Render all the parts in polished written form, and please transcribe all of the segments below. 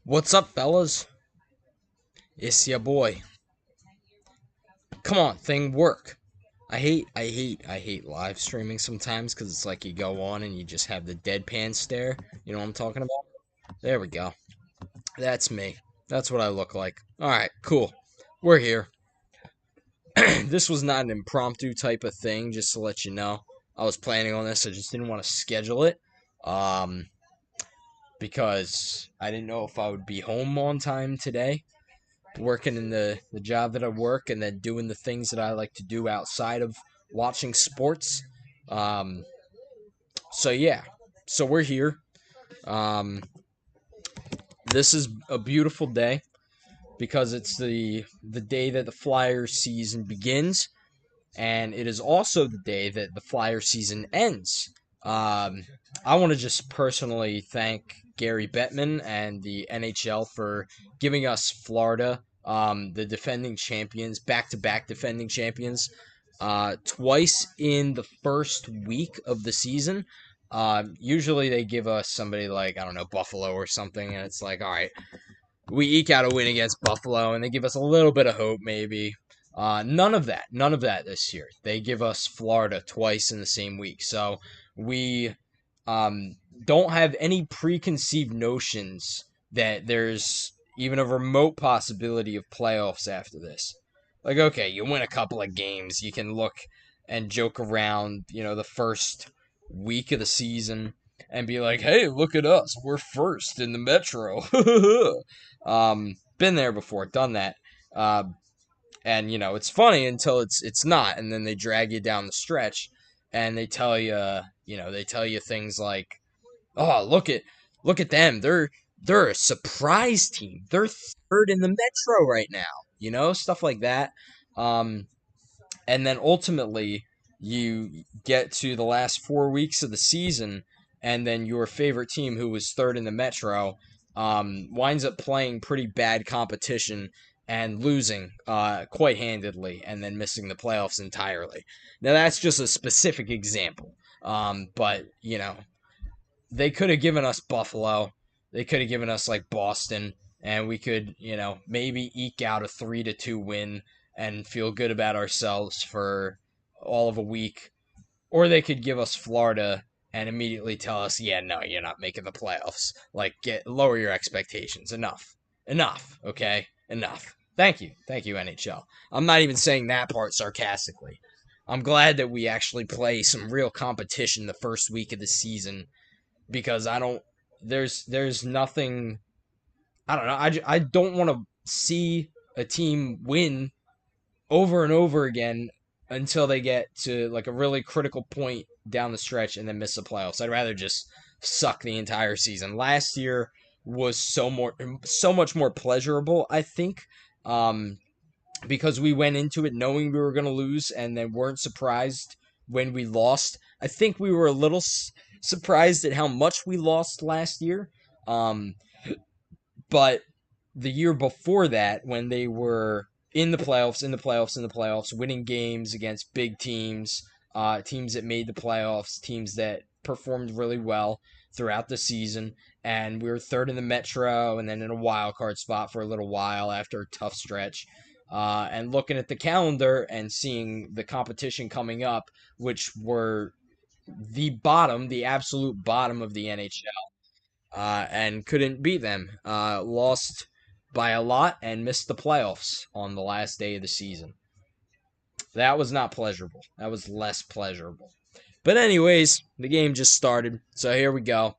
What's up, fellas? It's your boy. Come on, thing, work. I hate live streaming sometimes because it's like you go on and you just have the deadpan stare. You know what I'm talking about? There we go. That's me. That's what I look like. All right, cool. We're here. This was not an impromptu type of thing, just to let you know. I was planning on this. I just didn't want to schedule it. Um, because I didn't know if I would be home on time today, working in the job that I work, and then doing the things that I like to do outside of watching sports. Um, so yeah, so we're here. Um, this is a beautiful day because it's the day that the Flyers season begins, and it is also the day that the Flyer season ends. Um, I want to just personally thank Gary Bettman and the NHL for giving us Florida, the defending champions, back-to-back defending champions, twice in the first week of the season. Usually they give us somebody like, I don't know, Buffalo or something, and it's like, all right, we eke out a win against Buffalo, and they give us a little bit of hope, maybe. None of that. None of that this year. They give us Florida twice in the same week. So we um, don't have any preconceived notions that there's even a remote possibility of playoffs after this. Like, okay, you win a couple of games, you can look and joke around, the first week of the season and be like, hey, look at us. We're first in the Metro. Been there before, done that. Uh, and it's funny until it's not, and then they drag you down the stretch, and they tell you things like, "Oh, look at them. They're a surprise team. They're third in the Metro right now." Stuff like that. Um, and then ultimately you get to the last 4 weeks of the season, and then your favorite team, who was third in the Metro, winds up playing pretty bad competition and losing quite handedly, and then missing the playoffs entirely. Now that's just a specific example, but they could have given us Buffalo, they could have given us like Boston, and we could maybe eke out a 3-2 win and feel good about ourselves for all of a week. Or they could give us Florida and immediately tell us, yeah, no, you're not making the playoffs. Like, lower your expectations. Enough. Okay, enough. Thank you, NHL. I'm not even saying that part sarcastically. I'm glad that we actually play some real competition the first week of the season, because I don't. There's nothing. I don't know. I don't want to see a team win over and over again until they get to like a really critical point down the stretch and then miss the playoffs. I'd rather just suck the entire season. Last year was so much more pleasurable, I think, um, because we went into it knowing we were going to lose and then weren't surprised when we lost. I think we were a little surprised at how much we lost last year. Um, but the year before that, when they were in the playoffs, winning games against big teams, teams that made the playoffs, teams that performed really well throughout the season, and we were third in the Metro, and then in a wild card spot for a little while after a tough stretch. And looking at the calendar and seeing the competition coming up, which were the absolute bottom of the NHL, and couldn't beat them. Lost by a lot and missed the playoffs on the last day of the season. That was not pleasurable. That was less pleasurable. But anyways, the game just started, so here we go.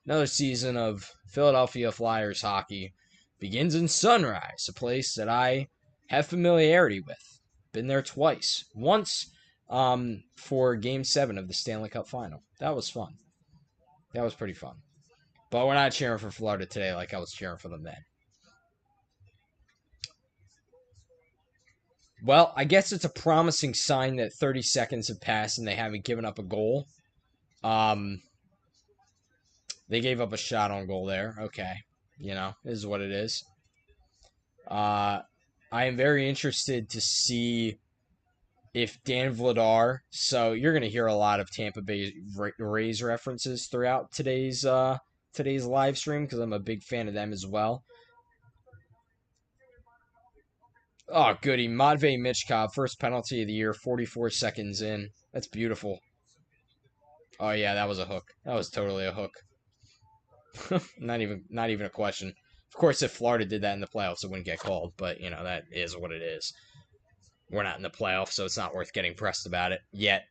Another season of Philadelphia Flyers hockey begins in Sunrise, a place that I have familiarity with. Been there twice. Once for Game 7 of the Stanley Cup Final. That was fun. That was pretty fun. But we're not cheering for Florida today like I was cheering for them then. Well, I guess it's a promising sign that 30 seconds have passed and they haven't given up a goal. Um, they gave up a shot on goal there. Okay, this is what it is. Uh, I am very interested to see if Dan Vladar. So you're going to hear a lot of Tampa Bay Rays references throughout today's today's live stream because I'm a big fan of them as well. Oh, goody. Matvey Michkov, first penalty of the year, 44 seconds in. That's beautiful. Oh, yeah, that was a hook. That was totally a hook. Not even a question. Of course, if Florida did that in the playoffs, it wouldn't get called, but, that is what it is. We're not in the playoffs, so it's not worth getting pressed about it yet.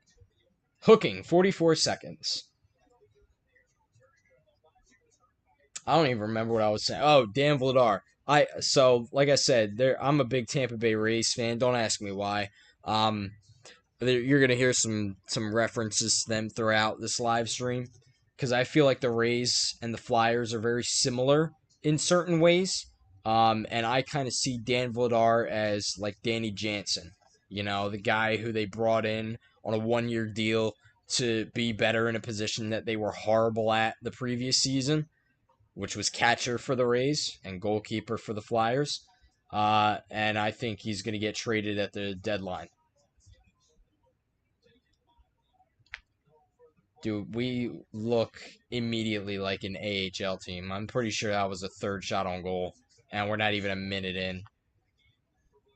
Hooking, 44 seconds. I don't even remember what I was saying. Oh, Dan Vladar. Like I said, I'm a big Tampa Bay Rays fan. Don't ask me why. Um, you're gonna hear some references to them throughout this live stream because I feel like the Rays and the Flyers are very similar in certain ways. And I kind of see Dan Vladar as like Danny Jansen, the guy who they brought in on a 1 year deal to be better in a position that they were horrible at the previous season, which was catcher for the Rays and goalkeeper for the Flyers. And I think he's going to get traded at the deadline. Dude, we look immediately like an AHL team. I'm pretty sure that was a third shot on goal, and we're not even a minute in.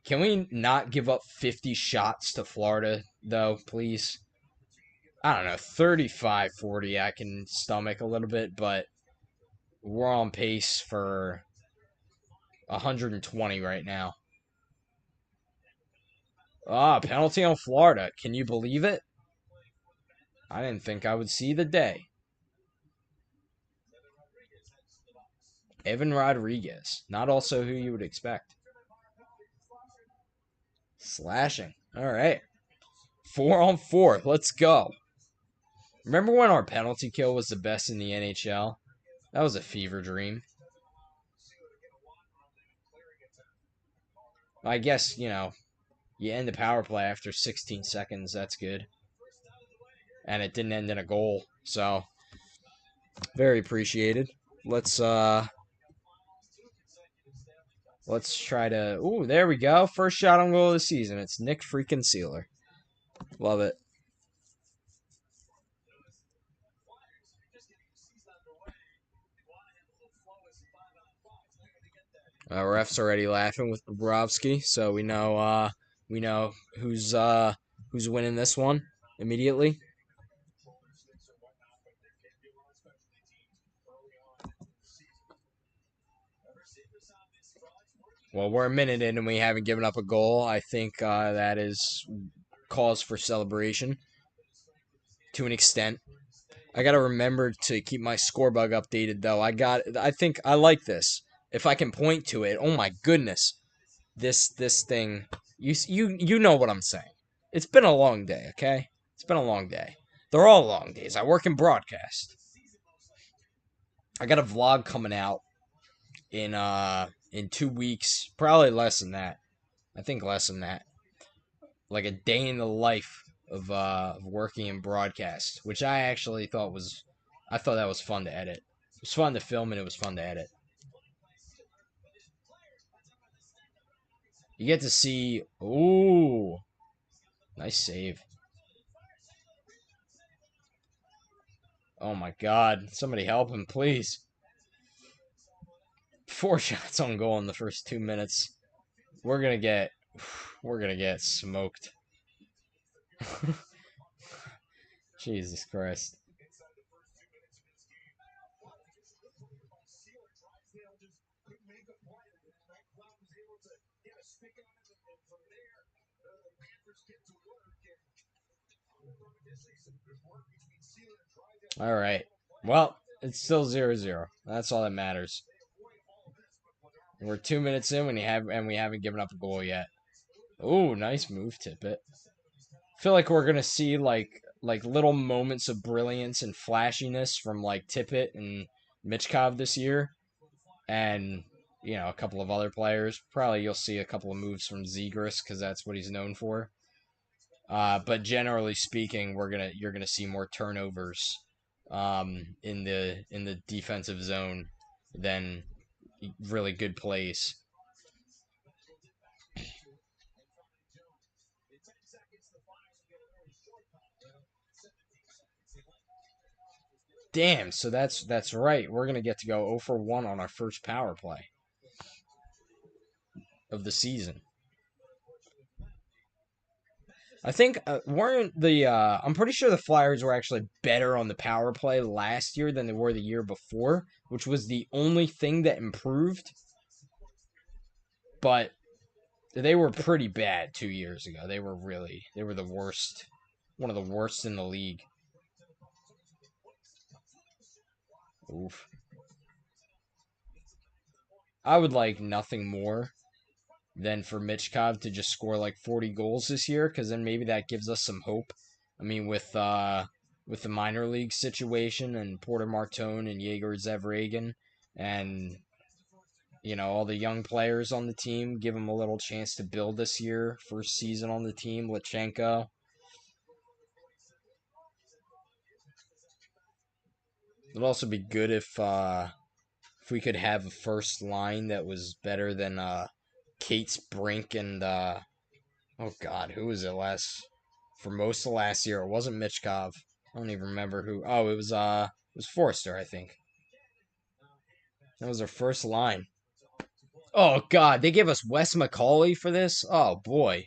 Can we not give up 50 shots to Florida, though, please? I don't know, 35, 40 I can stomach a little bit, but we're on pace for 120 right now. Penalty on Florida. Can you believe it? I didn't think I would see the day. Evan Rodriguez. Not also who you would expect. Slashing. All right. 4-on-4. Let's go. Remember when our penalty kill was the best in the NHL? That was a fever dream. I guess, you end the power play after 16 seconds. That's good. And it didn't end in a goal. So, very appreciated. Let's try to. Ooh, there we go. First shot on goal of the season. It's Nick freaking Sealer. Love it. Ref's already laughing with Bobrovsky, so we know who's winning this one immediately. Well, we're a minute in and we haven't given up a goal. I think that is cause for celebration to an extent. I gotta remember to keep my score bug updated though. I think I like this. If I can point to it, oh my goodness, this thing. You know what I'm saying. It's been a long day, okay? It's been a long day. They're all long days. I work in broadcast. I got a vlog coming out in 2 weeks, probably less than that. I think less than that. Like a day in the life of working in broadcast, which I thought that was fun to edit. It was fun to film and it was fun to edit. You get to see, ooh, nice save. Oh my God, somebody help him, please. 4 shots on goal in the first 2 minutes. We're gonna get smoked. Jesus Christ. All right. Well, it's still 0-0. That's all that matters. We're 2 minutes in and we haven't given up a goal yet. Ooh, nice move, Tippett. I feel like we're gonna see like little moments of brilliance and flashiness from like Tippett and Michkov this year, and a couple of other players. Probably you'll see a couple of moves from Zegras because that's what he's known for. But generally speaking, you're gonna see more turnovers in the defensive zone than really good plays. Damn, so that's right. We're gonna get to go 0 for 1 on our first power play of the season. I think weren't the I'm pretty sure the Flyers were actually better on the power play last year than they were the year before, which was the only thing that improved. But they were pretty bad 2 years ago. They were the worst, one of the worst in the league. Oof. I would like nothing more than for Mitchkov to just score like 40 goals this year, because then maybe that gives us some hope. I mean, with the minor league situation and Porter Martone and Jaeger Zevragan and all the young players on the team, give them a little chance to build this year. First season on the team, Lachenko. It'd also be good if we could have a first line that was better than Kate's Brink and oh God, who was it last for most of last year? It wasn't Mitchkov. I don't even remember who. Oh, it was Forrester, I think. That was our first line. Oh God, they gave us Wes McCauley for this. Oh boy.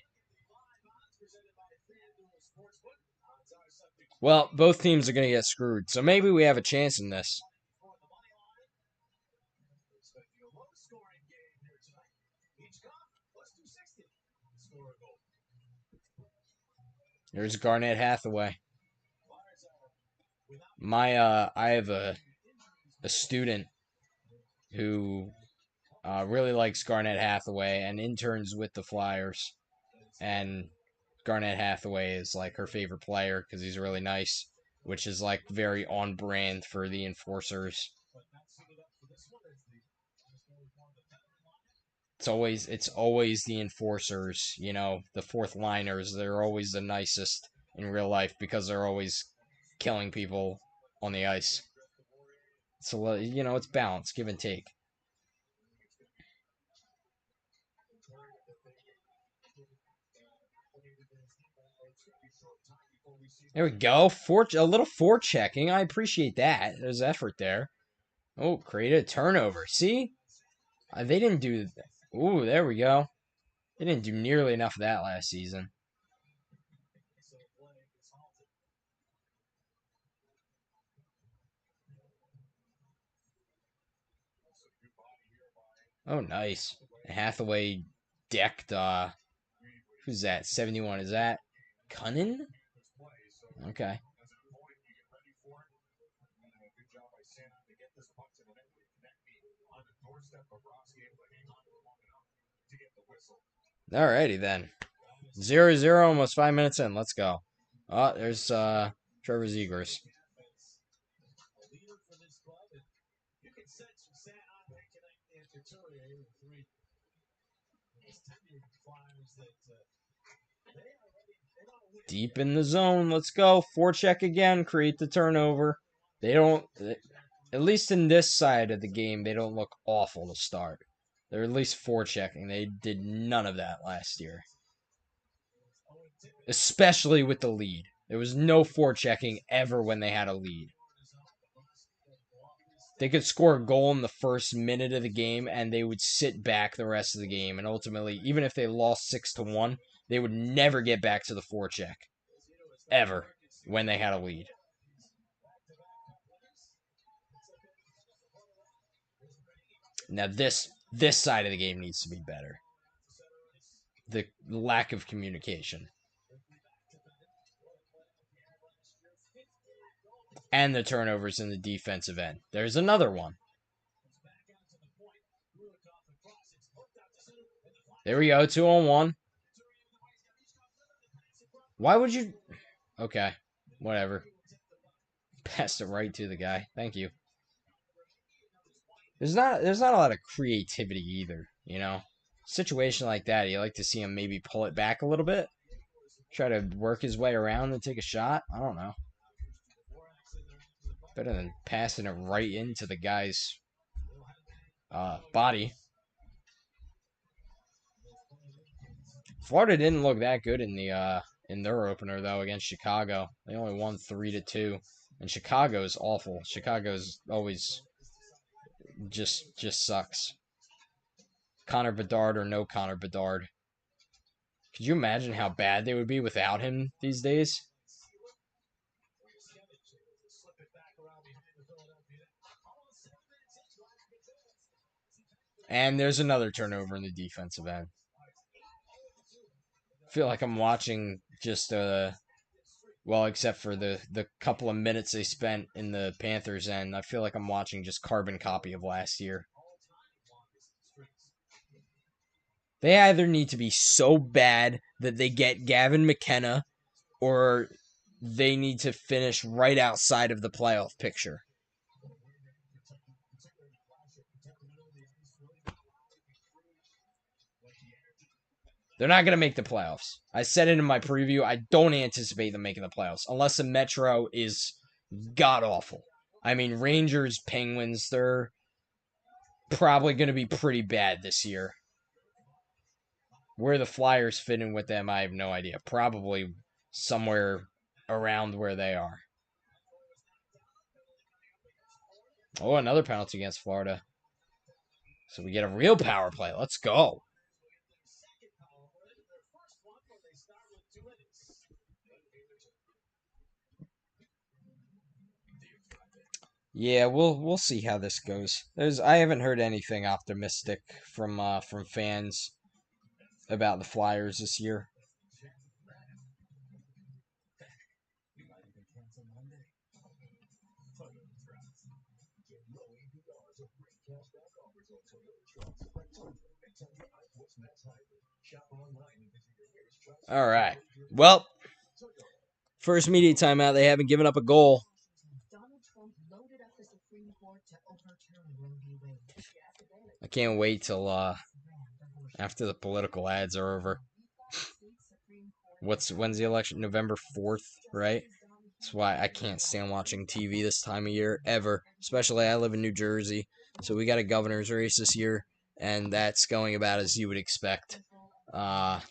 Well, both teams are gonna get screwed, so maybe we have a chance in this. There's Garnett Hathaway. I have a student who really likes Garnett Hathaway and interns with the Flyers. And Garnett Hathaway is like her favorite player because he's really nice, which is like very on brand for the Enforcers. It's always the Enforcers, the fourth liners. They're always the nicest in real life because they're always killing people on the ice. So it's balance, give and take. There we go. A little forechecking. I appreciate that. There's effort there. Oh, created a turnover. See? They didn't do. Ooh, there we go. They didn't do nearly enough of that last season. Oh, nice. Hathaway decked. Who's that? 71. Is that Cunnin? Okay. Alrighty then. 0-0, almost 5 minutes in. Let's go. Oh, there's Trevor Zegers. Deep in the zone. Let's go. Forecheck again. Create the turnover. They don't, at least in this side of the game, they don't look awful to start. They're at least forechecking. They did none of that last year, especially with the lead. There was no forechecking ever when they had a lead. They could score a goal in the first minute of the game, and they would sit back the rest of the game. And ultimately, even if they lost 6-1, they would never get back to the forecheck ever when they had a lead. Now this side of the game needs to be better. The lack of communication. And the turnovers in the defensive end. There's another one. There we go, 2-on-1. Why would you... Okay, whatever. Passed it right to the guy. Thank you. There's not a lot of creativity either. Situation like that, you like to see him maybe pull it back a little bit, try to work his way around and take a shot. I don't know. Better than passing it right into the guy's body. Florida didn't look that good in their opener though against Chicago. They only won 3-2. And Chicago's awful. Chicago's always just sucks. Connor Bedard or no Connor Bedard. Could you imagine how bad they would be without him these days? And there's another turnover in the defensive end. I feel like I'm watching just well, except for the couple of minutes they spent in the Panthers end, I feel like I'm watching just carbon copy of last year. They either need to be so bad that they get Gavin McKenna, or they need to finish right outside of the playoff picture. They're not going to make the playoffs. I said it in my preview. I don't anticipate them making the playoffs unless the Metro is god awful. I mean, Rangers, Penguins, they're probably going to be pretty bad this year. Where the Flyers fit in with them, I have no idea. Probably somewhere around where they are. Oh, another penalty against Florida. So we get a real power play. Let's go. Yeah, we'll see how this goes. I haven't heard anything optimistic from fans about the Flyers this year. All right. Well, first media timeout. They haven't given up a goal. I can't wait till after the political ads are over. When's the election? November 4th, right? That's why I can't stand watching TV this time of year ever. Especially I live in New Jersey, so we got a governor's race this year, and that's going about as you would expect. Uh,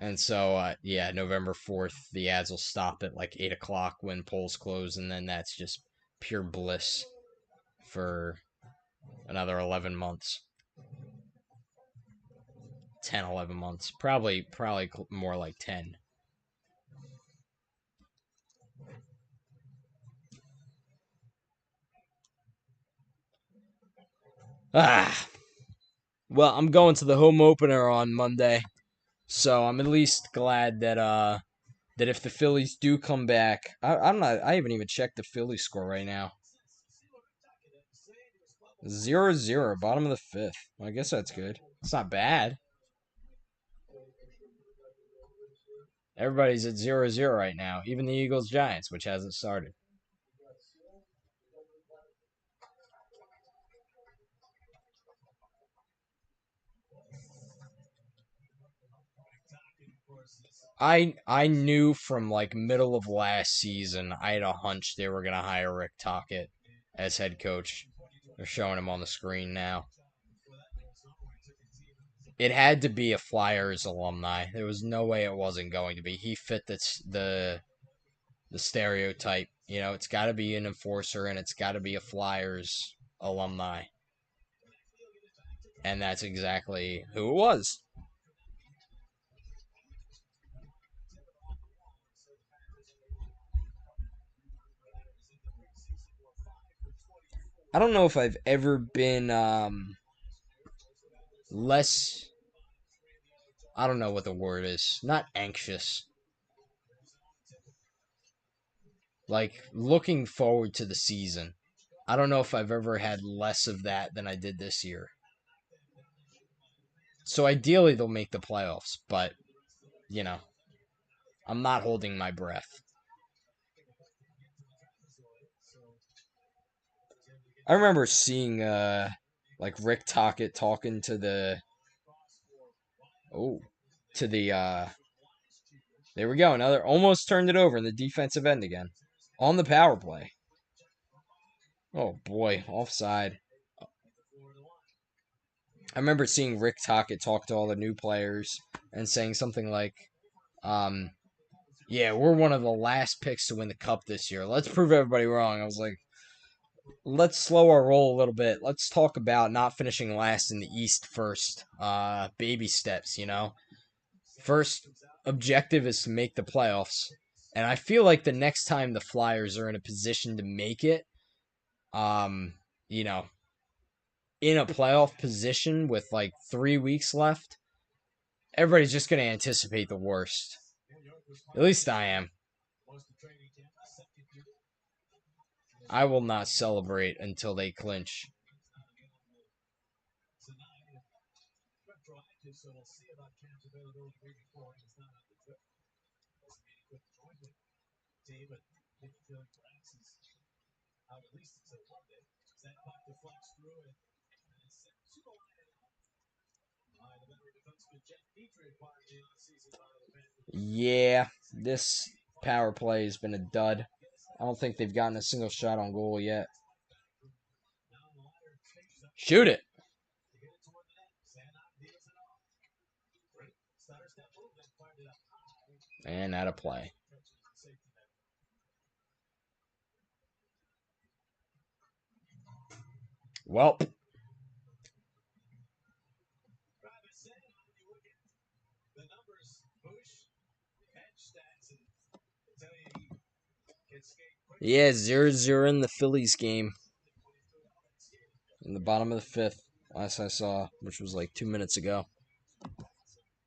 and so yeah, November 4th, the ads will stop at like 8 o'clock when polls close, and then that's just pure bliss for another 11 months. 10, 11 months. Probably more like 10. Ah. Well, I'm going to the home opener on Monday. So I'm at least glad that if the Phillies do come back, I haven't even checked the Phillies score right now. 0-0, bottom of the fifth. Well, I guess that's good. It's not bad. Everybody's at 0-0 right now, even the Eagles Giants, which hasn't started. I knew from like middle of last season, I had a hunch they were gonna hire Rick Tocchet as head coach. They're showing him on the screen now. It had to be a Flyers alumni. There was no way it wasn't going to be. He fit the stereotype. You know, it's got to be an enforcer and it's got to be a Flyers alumni. And that's exactly who it was. I don't know if I've ever been less. I don't know what the word is. Not anxious. Like looking forward to the season. I don't know if I've ever had less of that than I did this year. So ideally they'll make the playoffs, but you know, I'm not holding my breath. I remember seeing like Rick Tocchet talking to the oh to the there we go, another almost turned it over in the defensive end again. On the power play. Oh boy, offside. I remember seeing Rick Tocchet talk to all the new players and saying something like, um, Yeah, we're one of the last picks to win the cup this year. Let's prove everybody wrong. I was like, let's slow our roll a little bit. Let's talk about not finishing last in the East first. Baby steps, you know. First objective is to make the playoffs. And I feel like the next time the Flyers are in a position to make it, um, you know, in a playoff position with like 3 weeks left, everybody's just going to anticipate the worst. At least I am. I will not celebrate until they clinch. Yeah, this power play has been a dud. I don't think they've gotten a single shot on goal yet. Shoot it. And out of play. Well, yeah, 0-0 in the Phillies game. In the bottom of the fifth, last I saw, which was like 2 minutes ago.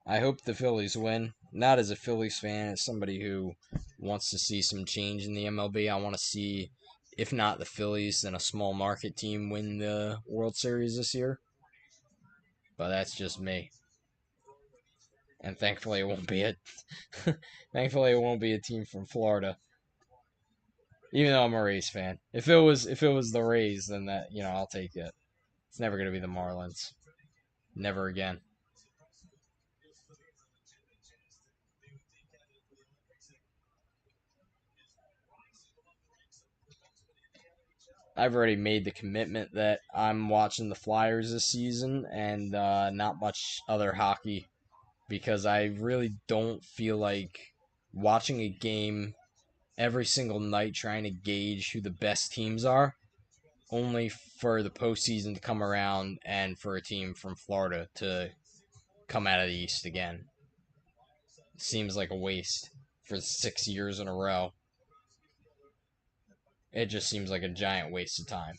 I hope the Phillies win. Not as a Phillies fan, as somebody who wants to see some change in the MLB. I want to see, if not the Phillies, then a small market team win the World Series this year. But that's just me. And thankfully it won't be thankfully it won't be a team from Florida. Even though I'm a Rays fan. If it was the Rays, then that, I'll take it. It's never gonna be the Marlins. Never again. I've already made the commitment that I'm watching the Flyers this season and not much other hockey because I really don't feel like watching a game every single night trying to gauge who the best teams are, only for the postseason to come around and for a team from Florida to come out of the East again. It seems like a waste for 6 years in a row. It just seems like a giant waste of time.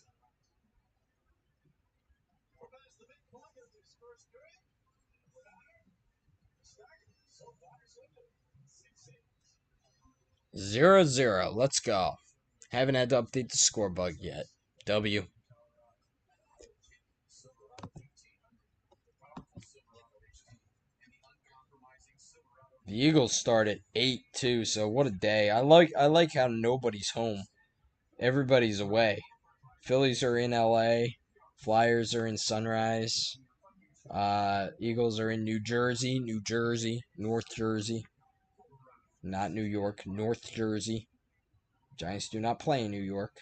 0-0. Let's go. Haven't had to update the score bug yet. W. The Eagles start at 8-2, so what a day. I like how nobody's home. Everybody's away. Phillies are in LA. Flyers are in Sunrise. Eagles are in New Jersey, North Jersey. Not New York, North Jersey. Giants do not play in New York.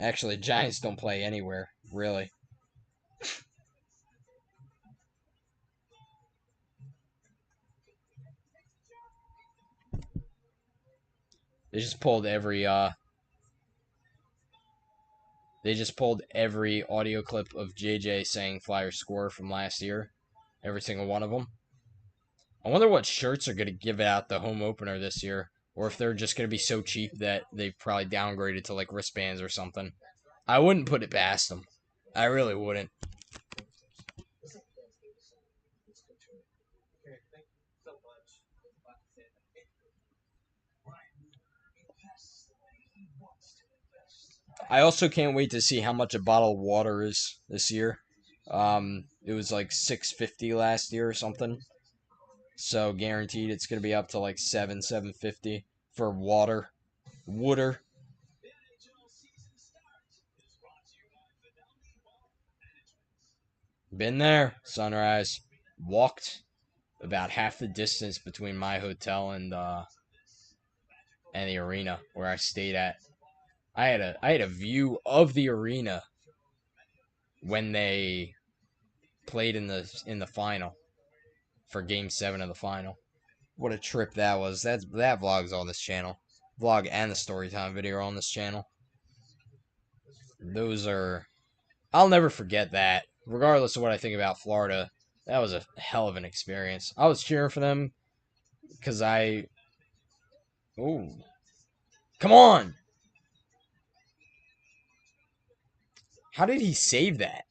Actually, Giants don't play anywhere, really. They just pulled every audio clip of JJ saying Flyers score from last year. Every single one of them. I wonder what shirts are going to give out the home opener this year, or if they're just going to be so cheap that they've probably downgraded to like wristbands or something. I wouldn't put it past them. I really wouldn't. I also can't wait to see how much a bottle of water is this year. It was like 650 last year or something. So guaranteed it's gonna be up to like 750 for water. Water. Been there. Sunrise. Walked about half the distance between my hotel and the arena where I stayed at. I had a view of the arena when they played in the final for Game 7 of the final. What a trip that was. That vlog's on this channel. Vlog and the storytime video are on this channel. Those are I'll never forget that. Regardless of what I think about Florida, that was a hell of an experience. I was cheering for them because I ooh. Come on. How did he save that?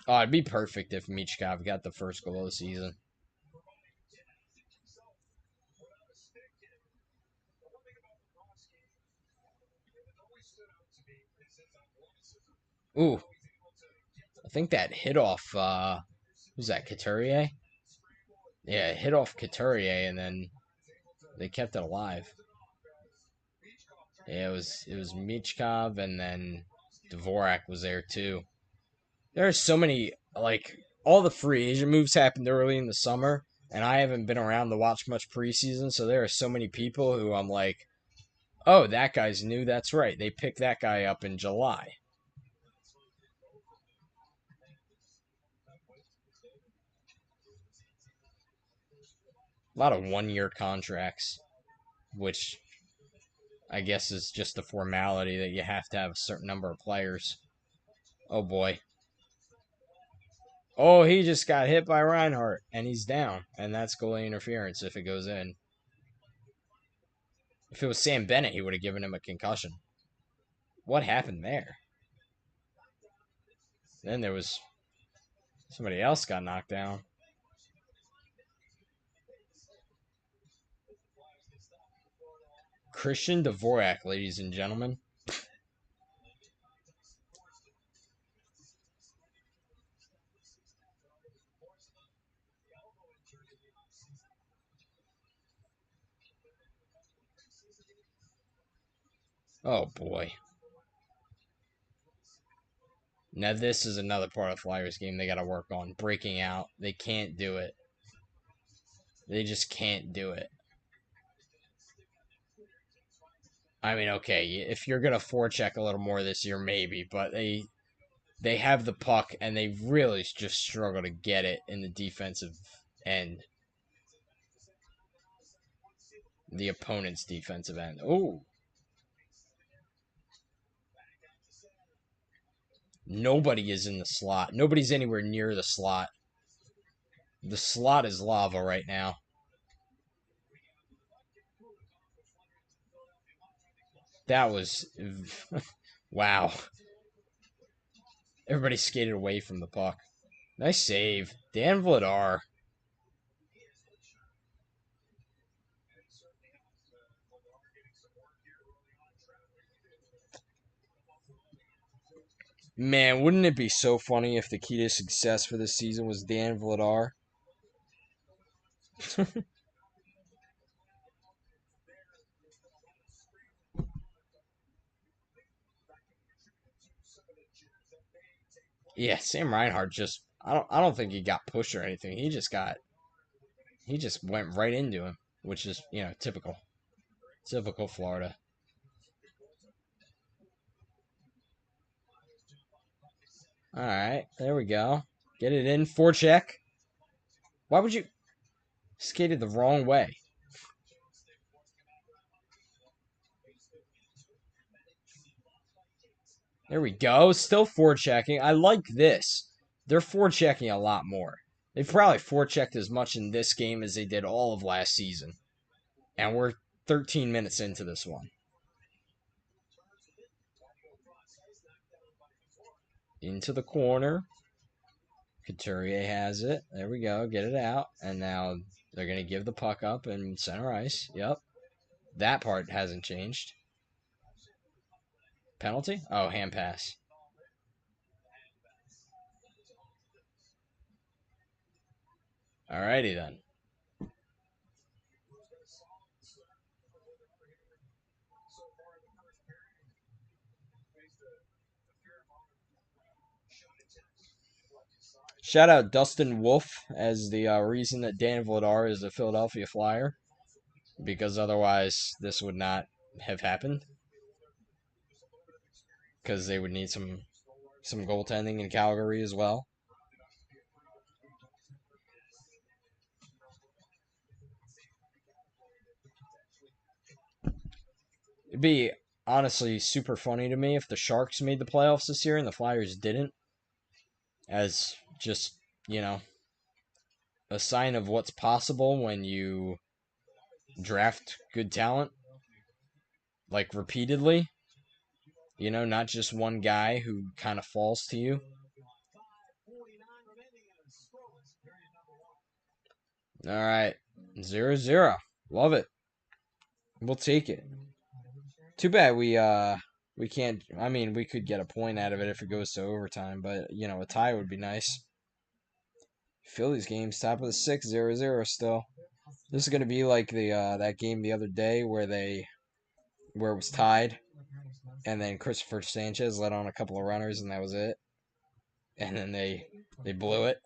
Oh, it'd be perfect if Michkov got the first goal of the season. Ooh, I think that hit off who's that, Couturier? Yeah, it hit off Couturier and then they kept it alive. Yeah, it was Michkov and then Dvorak was there too. There are so many like all the free agent moves happened early in the summer, and I haven't been around to watch much preseason, so there are so many people who I'm like, oh, that guy's new. That's right. They picked that guy up in July. A lot of 1 year contracts, which I guess is just a formality that you have to have a certain number of players. Oh boy. Oh, he just got hit by Reinhardt, and he's down, and that's goalie interference if it goes in. If it was Sam Bennett, he would have given him a concussion. What happened there? Then there was somebody else got knocked down. Christian Dvorak, ladies and gentlemen. Oh boy. Now this is another part of Flyers game they got to work on. Breaking out. They can't do it. They just can't do it. I mean, okay, if you're gonna forecheck a little more this year, maybe, but they have the puck and they really just struggle to get it in the defensive end, the opponent's defensive end. Oh, nobody is in the slot. Nobody's anywhere near the slot. The slot is lava right now. That was wow. Everybody skated away from the puck. Nice save, Dan Vladar. Man, wouldn't it be so funny if the key to success for this season was Dan Vladar? Yeah, Sam Reinhart just I don't think he got pushed or anything. He just went right into him, which is, typical. Typical Florida. All right, there we go. Get it in, forecheck. Why would you skated the wrong way? There we go. Still forechecking. I like this. They're forechecking a lot more. They've probably forechecked as much in this game as they did all of last season. And we're 13 minutes into this one. Into the corner. Couturier has it. There we go. Get it out. And now they're going to give the puck up in center ice. Yep. That part hasn't changed. Penalty? Oh, hand pass. Alrighty then. Shout out Dustin Wolf as the reason that Dan Vladar is a Philadelphia Flyer, because otherwise this would not have happened. Because they would need some goaltending in Calgary as well. It'd be honestly super funny to me if the Sharks made the playoffs this year and the Flyers didn't, as just, you know, a sign of what's possible when you draft good talent, like repeatedly, not just one guy who kind of falls to you. All right, 0-0. Love it. We'll take it. Too bad we can't. I mean, we could get a point out of it if it goes to overtime, but a tie would be nice. Phillies game's top of the sixth, 0-0 still. This is gonna be like the that game the other day where it was tied, and then Christopher Sanchez let on a couple of runners, and that was it. And then they blew it.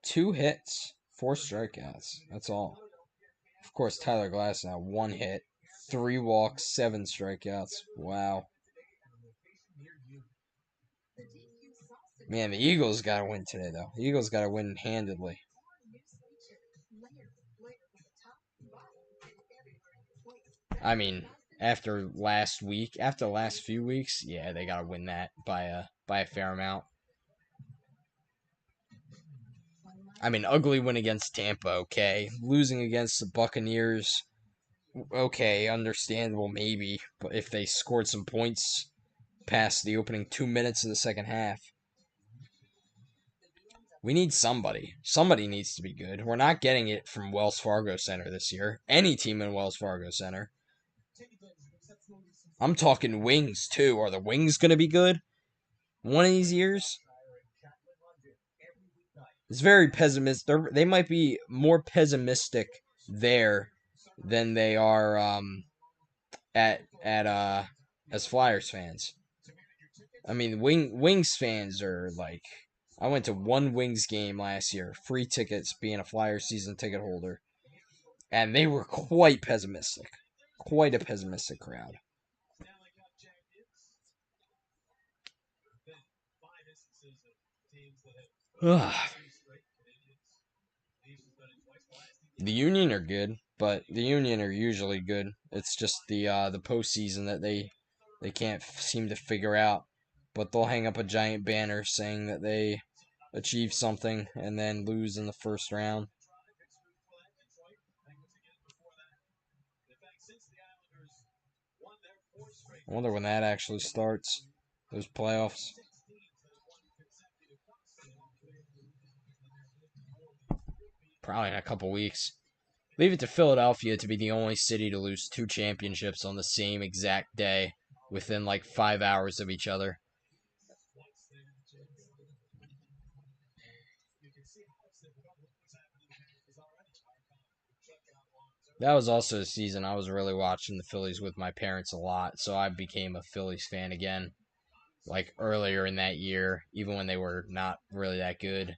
2 hits, 4 strikeouts. That's all. Of course, Tyler Glasnow 1 hit, 3 walks, 7 strikeouts. Wow. Man, the Eagles got to win today, though. The Eagles got to win handedly. I mean, after the last few weeks, yeah, they got to win that by a fair amount. I mean, ugly win against Tampa, okay. Losing against the Buccaneers, okay, understandable maybe, but if they scored some points past the opening 2 minutes of the second half, we need somebody. Somebody needs to be good. We're not getting it from Wells Fargo Center this year. Any team in Wells Fargo Center. I'm talking Wings, too. Are the Wings going to be good one of these years? It's very pessimistic. They might be more pessimistic there than they are at as Flyers fans. I mean, Wings fans are like, I went to one Wings game last year, free tickets, being a Flyers season ticket holder, and they were quite pessimistic, quite a pessimistic crowd. The Union are good, but the Union are usually good. It's just the postseason that they can't seem to figure out. But they'll hang up a giant banner saying that they achieved something and then lose in the first round. I wonder when that actually starts. Those playoffs. Probably in a couple weeks. Leave it to Philadelphia to be the only city to lose 2 championships on the same exact day within like 5 hours of each other. That was also a season I was really watching the Phillies with my parents a lot, so I became a Phillies fan again, like earlier in that year, even when they were not really that good.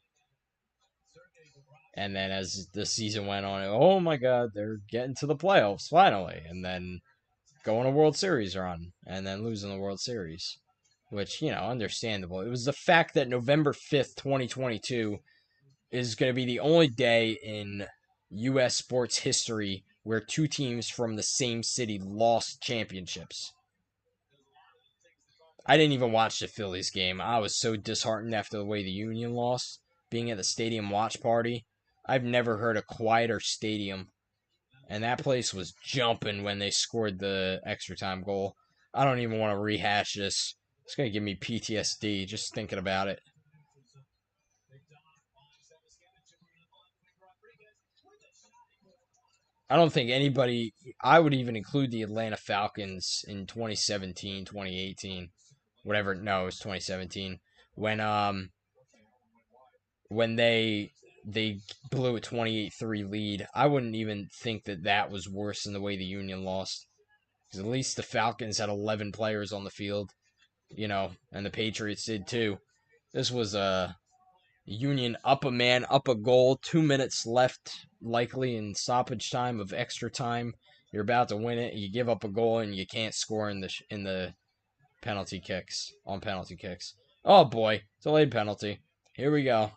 And then as the season went on, oh my God, they're getting to the playoffs finally, and then going a World Series run, and then losing the World Series, which understandable. It was the fact that November 5th, 2022, is going to be the only day in U.S. sports history where 2 teams from the same city lost championships. I didn't even watch the Phillies game. I was so disheartened after the way the Union lost, being at the stadium watch party. I've never heard a quieter stadium, and that place was jumping when they scored the extra time goal. I don't even want to rehash this. It's going to give me PTSD just thinking about it. I don't think anybody, I would even include the Atlanta Falcons in 2017, 2018, whatever. No, it was 2017 when when they blew a 28-3 lead. I wouldn't even think that was worse than the way the Union lost. Because at least the Falcons had 11 players on the field, and the Patriots did too. This was a Union up a man, up a goal, 2 minutes left, likely in stoppage time of extra time. You're about to win it. You give up a goal and you can't score in the penalty kicks on penalty kicks. Oh boy, delayed penalty. Here we go.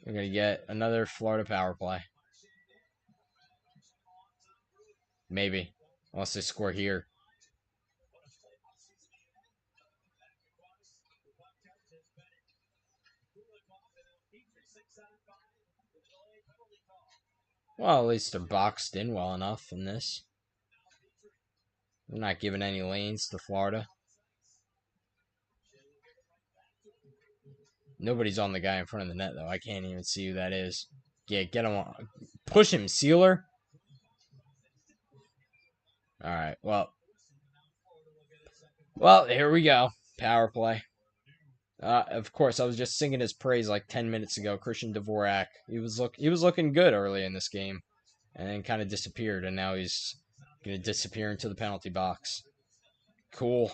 We're gonna get another Florida power play. Maybe. Unless they score here. Well, at least they're boxed in well enough in this. They're not giving any lanes to Florida. Nobody's on the guy in front of the net, though. I can't even see who that is. Yeah, get him on. Push him, Sealer. All right, well, here we go. Power play. Of course, I was just singing his praise like 10 minutes ago. Christian Dvorak. He was looking good early in this game, and then kind of disappeared, and now he's gonna disappear into the penalty box. Cool.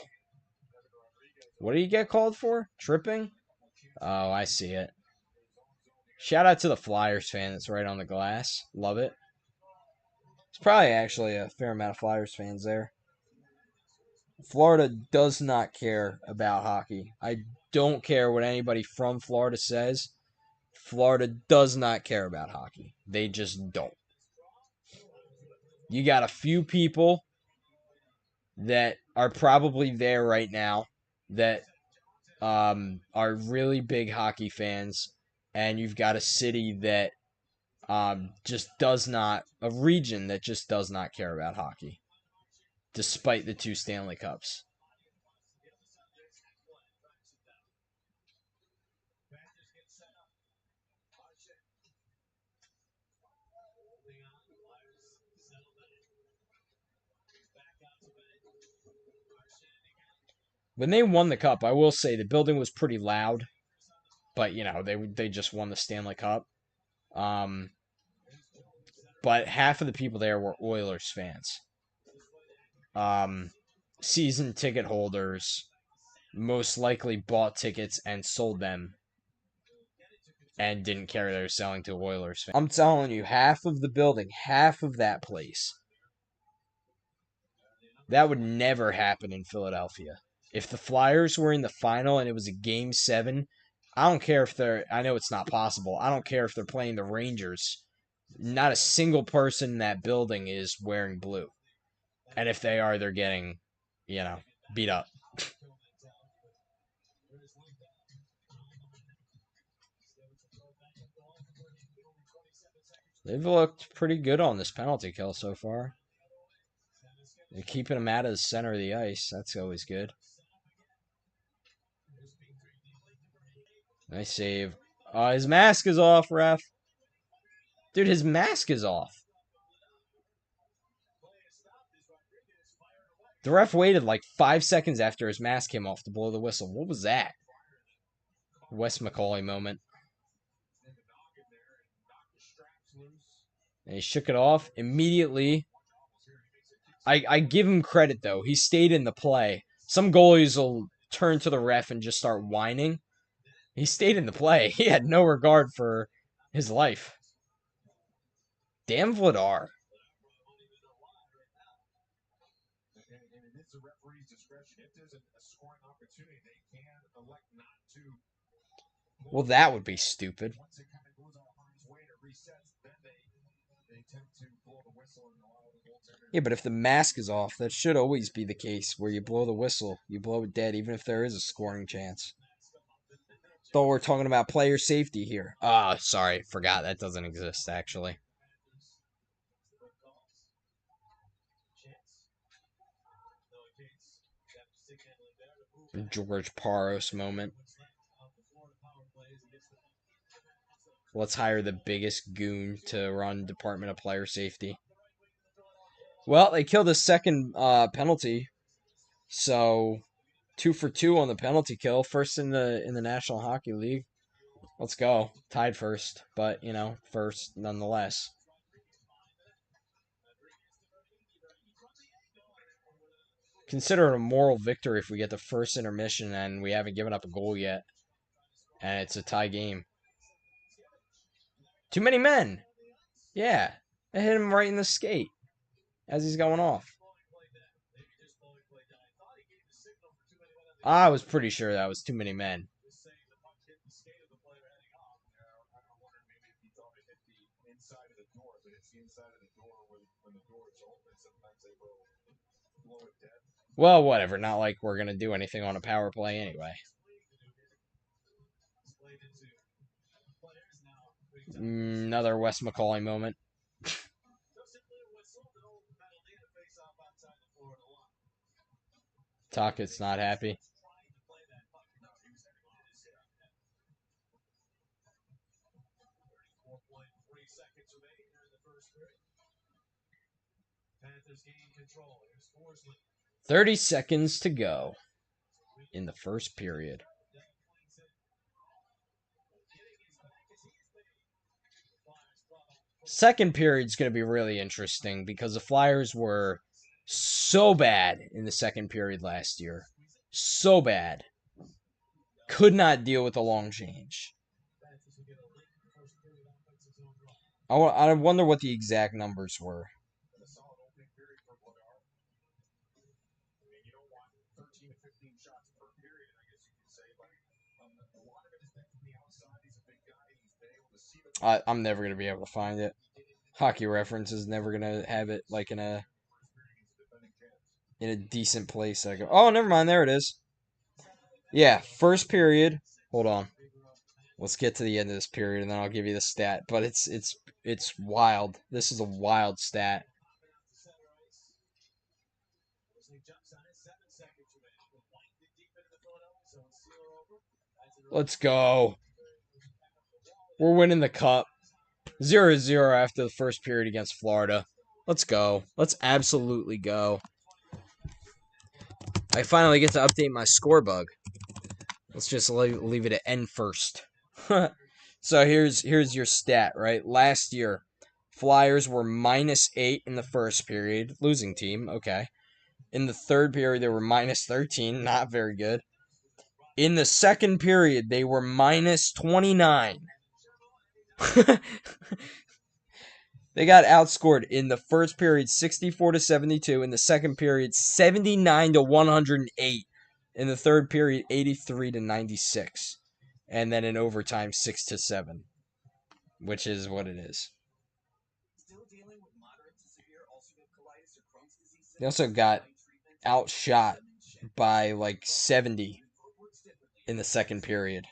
What did he get called for? Tripping? Oh, I see it. Shout out to the Flyers fan that's right on the glass. Love it. It's probably actually a fair amount of Flyers fans there. Florida does not care about hockey. I don't care what anybody from Florida says. Florida does not care about hockey. They just don't. You got a few people that are probably there right now that are really big hockey fans, and you've got a city that just does not, a region that just does not care about hockey, despite the 2 Stanley Cups. When they won the cup, I will say the building was pretty loud, but they just won the Stanley Cup. But half of the people there were Oilers fans. Season ticket holders most likely bought tickets and sold them and didn't care they were selling to Oilers fans. I'm telling you, half of the building, half of that place. That would never happen in Philadelphia. If the Flyers were in the final and it was a game 7, I don't care if I know it's not possible. I don't care if they're playing the Rangers. Not a single person in that building is wearing blue. And if they are, they're getting, beat up. They've looked pretty good on this penalty kill so far. They're keeping him out of the center of the ice. That's always good. Nice save. His mask is off, ref. Dude, his mask is off. The ref waited like 5 seconds after his mask came off to blow the whistle. What was that? Wes McCauley moment. And he shook it off immediately. I give him credit, though. He stayed in the play. Some goalies will turn to the ref and just start whining. He stayed in the play. He had no regard for his life. Damn Vladar. Well, that would be stupid. Yeah, but if the mask is off, that should always be the case where you blow the whistle. You blow it dead, even if there is a scoring chance. Though we're talking about player safety here. Ah, sorry. Forgot that doesn't exist, actually. George Paros moment. Let's hire the biggest goon to run Department of Player Safety. Well, they killed a second penalty, so 2 for 2 on the penalty kill. First in the National Hockey League. Let's go. Tied first, but first nonetheless. Consider it a moral victory if we get the first intermission and we haven't given up a goal yet, and it's a tie game. Too many men. Yeah, they hit him right in the skate as he's going off. I was pretty sure that was too many men. Well, whatever. Not like we're gonna do anything on a power play anyway. Another Wes McCauley moment. Tockett's not happy. Panthers gain control. Here's Forsley. 30 seconds to go in the first period. Second period's going to be really interesting because the Flyers were so bad in the second period last year. So bad. Could not deal with the long change. I wonder what the exact numbers were. I'm never going to be able to find it. Hockey Reference is never going to have it like in a decent place. I go, oh, never mind. There it is. Yeah, first period. Hold on. Let's get to the end of this period, and then I'll give you the stat. But it's wild. This is a wild stat. Let's go. We're winning the cup. 0-0 after the first period against Florida. Let's go. Let's absolutely go. I finally get to update my score bug. Let's just leave it at N first. So here's your stat, right? Last year, Flyers were -8 in the first period. Losing team, okay. In the third period, they were -13. Not very good. In the second period, they were -29. They got outscored in the first period 64-72. In the second period 79-108. In the third period 83-96. And then in overtime 6-7, which is what it is. They also got outshot by like 70 in the second period.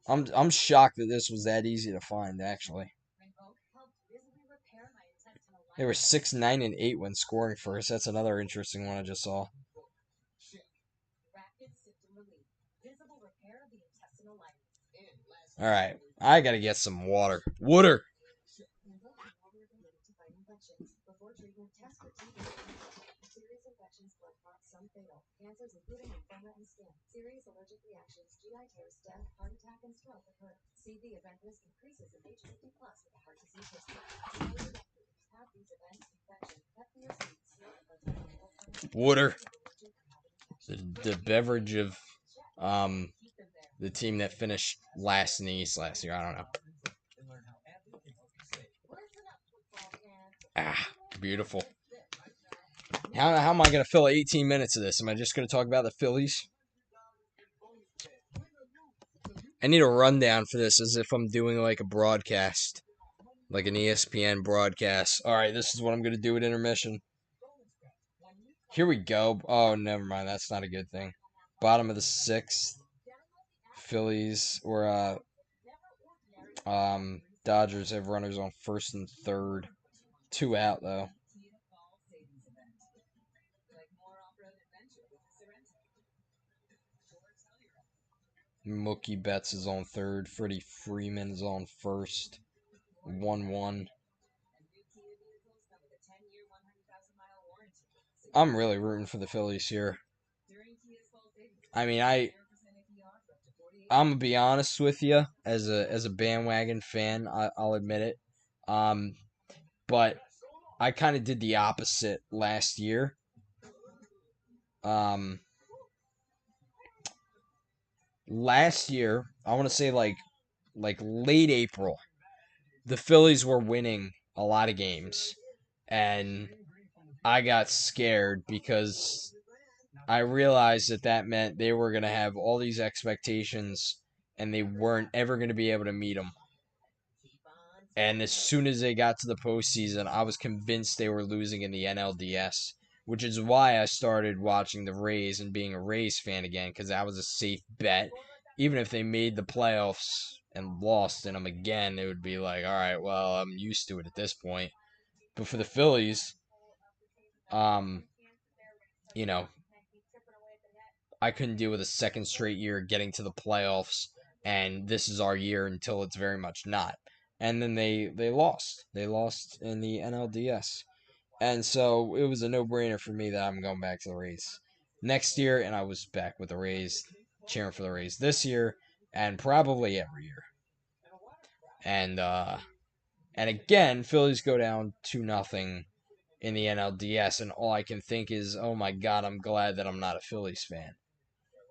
I'm shocked that this was that easy to find, actually. They were 6, 9, and 8 when scoring first. That's another interesting one I just saw. All right, I gotta get some water. Water. Water. The beverage of the team that finished last in the East last year. I don't know. Beautiful. How am I going to fill 18 minutes of this? Am I just going to talk about the Phillies? I need a rundown for this as if I'm doing like a broadcast, like an ESPN broadcast. All right, this is what I'm going to do at intermission. Here we go. Oh, never mind. That's not a good thing. Bottom of the sixth. Phillies or Dodgers have runners on first and third. 2 out though. Mookie Betts is on third. Freddie Freeman is on first. 1-1. I'm really rooting for the Phillies here. I mean, I'm gonna be honest with you as a bandwagon fan. I'll admit it. But I kind of did the opposite last year. Last year, I want to say like late April, the Phillies were winning a lot of games, and I got scared because I realized that meant they were going to have all these expectations and they weren't ever going to be able to meet them. And as soon as they got to the postseason, I was convinced they were losing in the NLDS, which is why I started watching the Rays and being a Rays fan again, because that was a safe bet. Even if they made the playoffs and lost in them again, it would be like, all right, well, I'm used to it at this point. But for the Phillies, um, you know, I couldn't deal with a second straight year getting to the playoffs, and this is our year until it's very much not. And then they lost. They lost in the NLDS. And so it was a no-brainer for me that I'm going back to the Rays next year, and I was back with the Rays, cheering for the Rays this year, and probably every year. And again, Phillies go down 2-0 in the NLDS, and all I can think is, oh my God, I'm glad that I'm not a Phillies fan.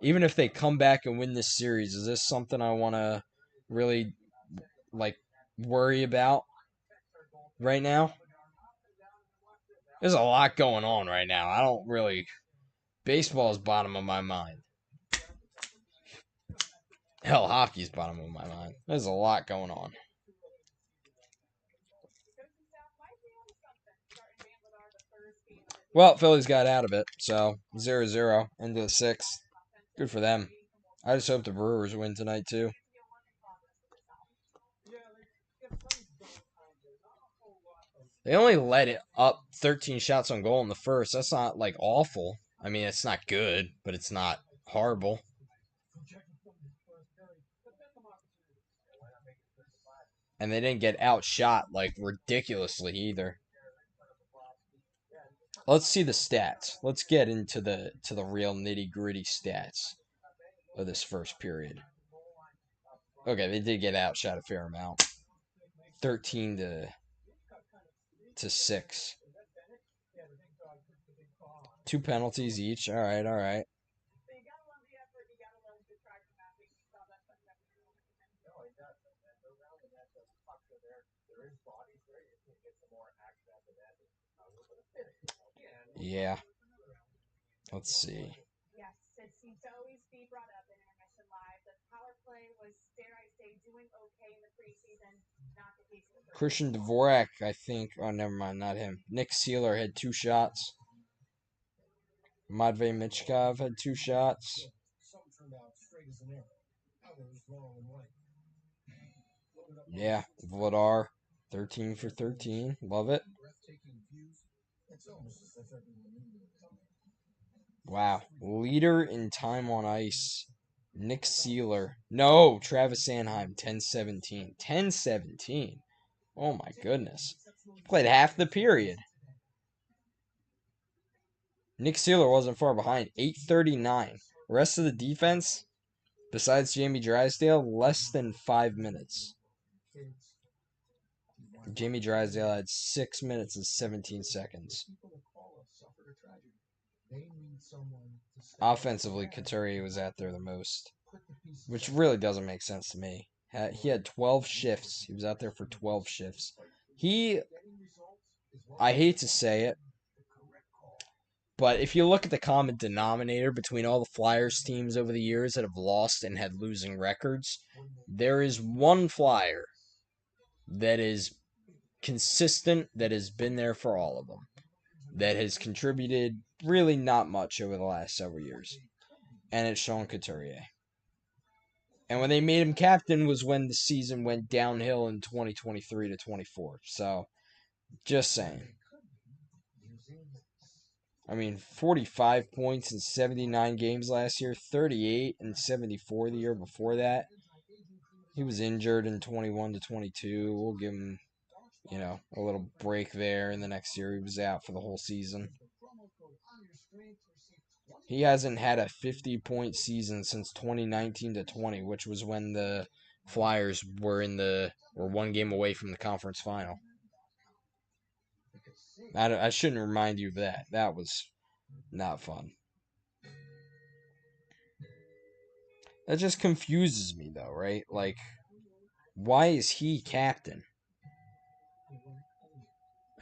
Even if they come back and win this series, is this something I want to really like worry about right now? There's a lot going on right now. I don't really. Baseball's bottom of my mind. Hell, hockey's bottom of my mind. There's a lot going on. Well, Phillies got out of it, so 0-0 into the sixth. Good for them. I just hope the Brewers win tonight too. They only let it up 13 shots on goal in the first. That's not like awful. I mean, it's not good, but it's not horrible. And they didn't get outshot like ridiculously either. Let's see the stats. Let's get into the real nitty-gritty stats of this first period. Okay, they did get outshot a fair amount. 13 to 6. 2 penalties each. All right, all right. Yeah. Let's see. Christian Dvorak, I think. Oh, never mind, not him. Nick Sealer had 2 shots. Matvey Michkov had 2 shots. Yeah, Vladar, 13 for 13. Love it. Wow. Leader in time on ice. Nick Sealer. No, Travis Sanheim, 10-17. 10-17. Oh my goodness. He played half the period. Nick Sealer wasn't far behind. 8:39. The rest of the defense, besides Jamie Drysdale, less than 5 minutes. Jamie Drysdale had 6 minutes and 17 seconds. Offensively, Couturier was out there the most, which really doesn't make sense to me. He had 12 shifts. He was out there for 12 shifts. I hate to say it, but if you look at the common denominator between all the Flyers teams over the years that have lost and had losing records, there is one Flyer that is consistent, that has been there for all of them, that has contributed really not much over the last several years, and it's Sean Couturier. And when they made him captain was when the season went downhill in 2023 to 24. So, just saying. I mean, 45 points in 79 games last year, 38 and 74 the year before that. He was injured in 21 to 22. We'll give him, a little break there. In the next year, he was out for the whole season. He hasn't had a 50-point season since 2019 to 20, which was when the Flyers were one game away from the conference final. I shouldn't remind you of that. That was not fun. That just confuses me, though, right? Like, why is he captain?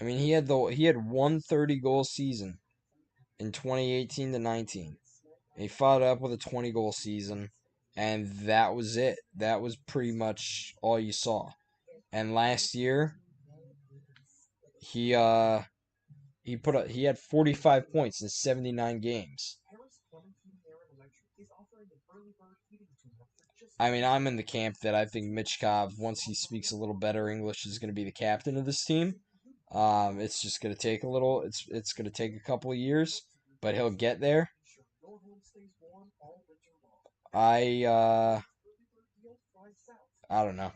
I mean, he had 130 goal season in 2018 to 19. He followed up with a 20 goal season, and that was it. That was pretty much all you saw. And last year, he he had 45 points in 79 games. I mean, I'm in the camp that I think Michkov, once he speaks a little better English, is going to be the captain of this team. It's just going to take a little. It's going to take a couple of years, but he'll get there. I uh, I don't know.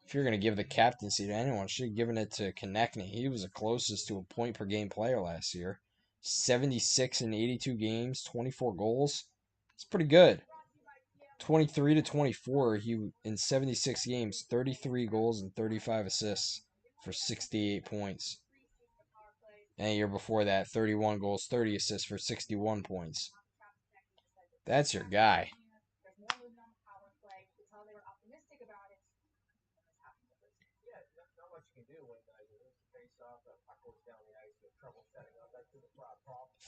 If you're going to give the captaincy to anyone, should have given it to Konechny. He was the closest to a point per game player last year. 76 in 82 games, 24 goals. It's pretty good. 23 to 24, he in 76 games, 33 goals and 35 assists for 68 points. And the year before that, 31 goals, 30 assists for 61 points. That's your guy.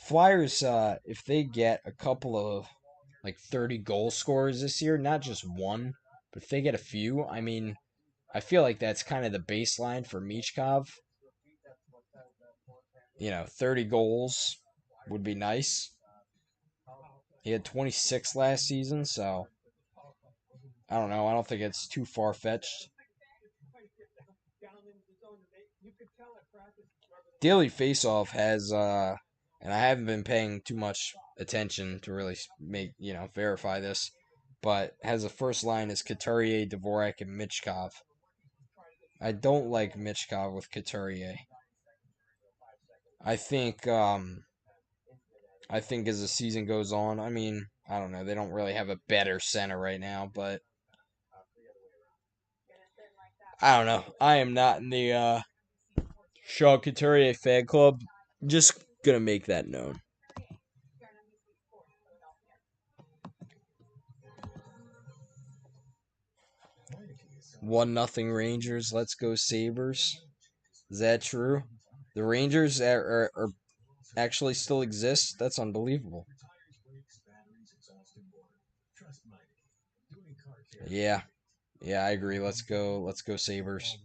Flyers, if they get a couple of like 30 goal scorers this year, not just one, but if they get a few, I mean, I feel like that's kind of the baseline for Michkov. 30 goals would be nice. He had 26 last season, so I don't know. I don't think it's too far fetched. Daily Faceoff has, and I haven't been paying too much attention to really verify this, but has a first line as Couturier, Dvorak, and Michkov. I don't like Michkov with Couturier. I think, I think as the season goes on, I mean, I don't know. They don't really have a better center right now, but I don't know. I am not in the Sean Couturier fan club. Just gonna make that known. 1-0 Rangers. Let's go Sabres. Is that true? The Rangers are actually still exist? That's unbelievable. Yeah. Yeah, I agree. Let's go. Let's go Sabres.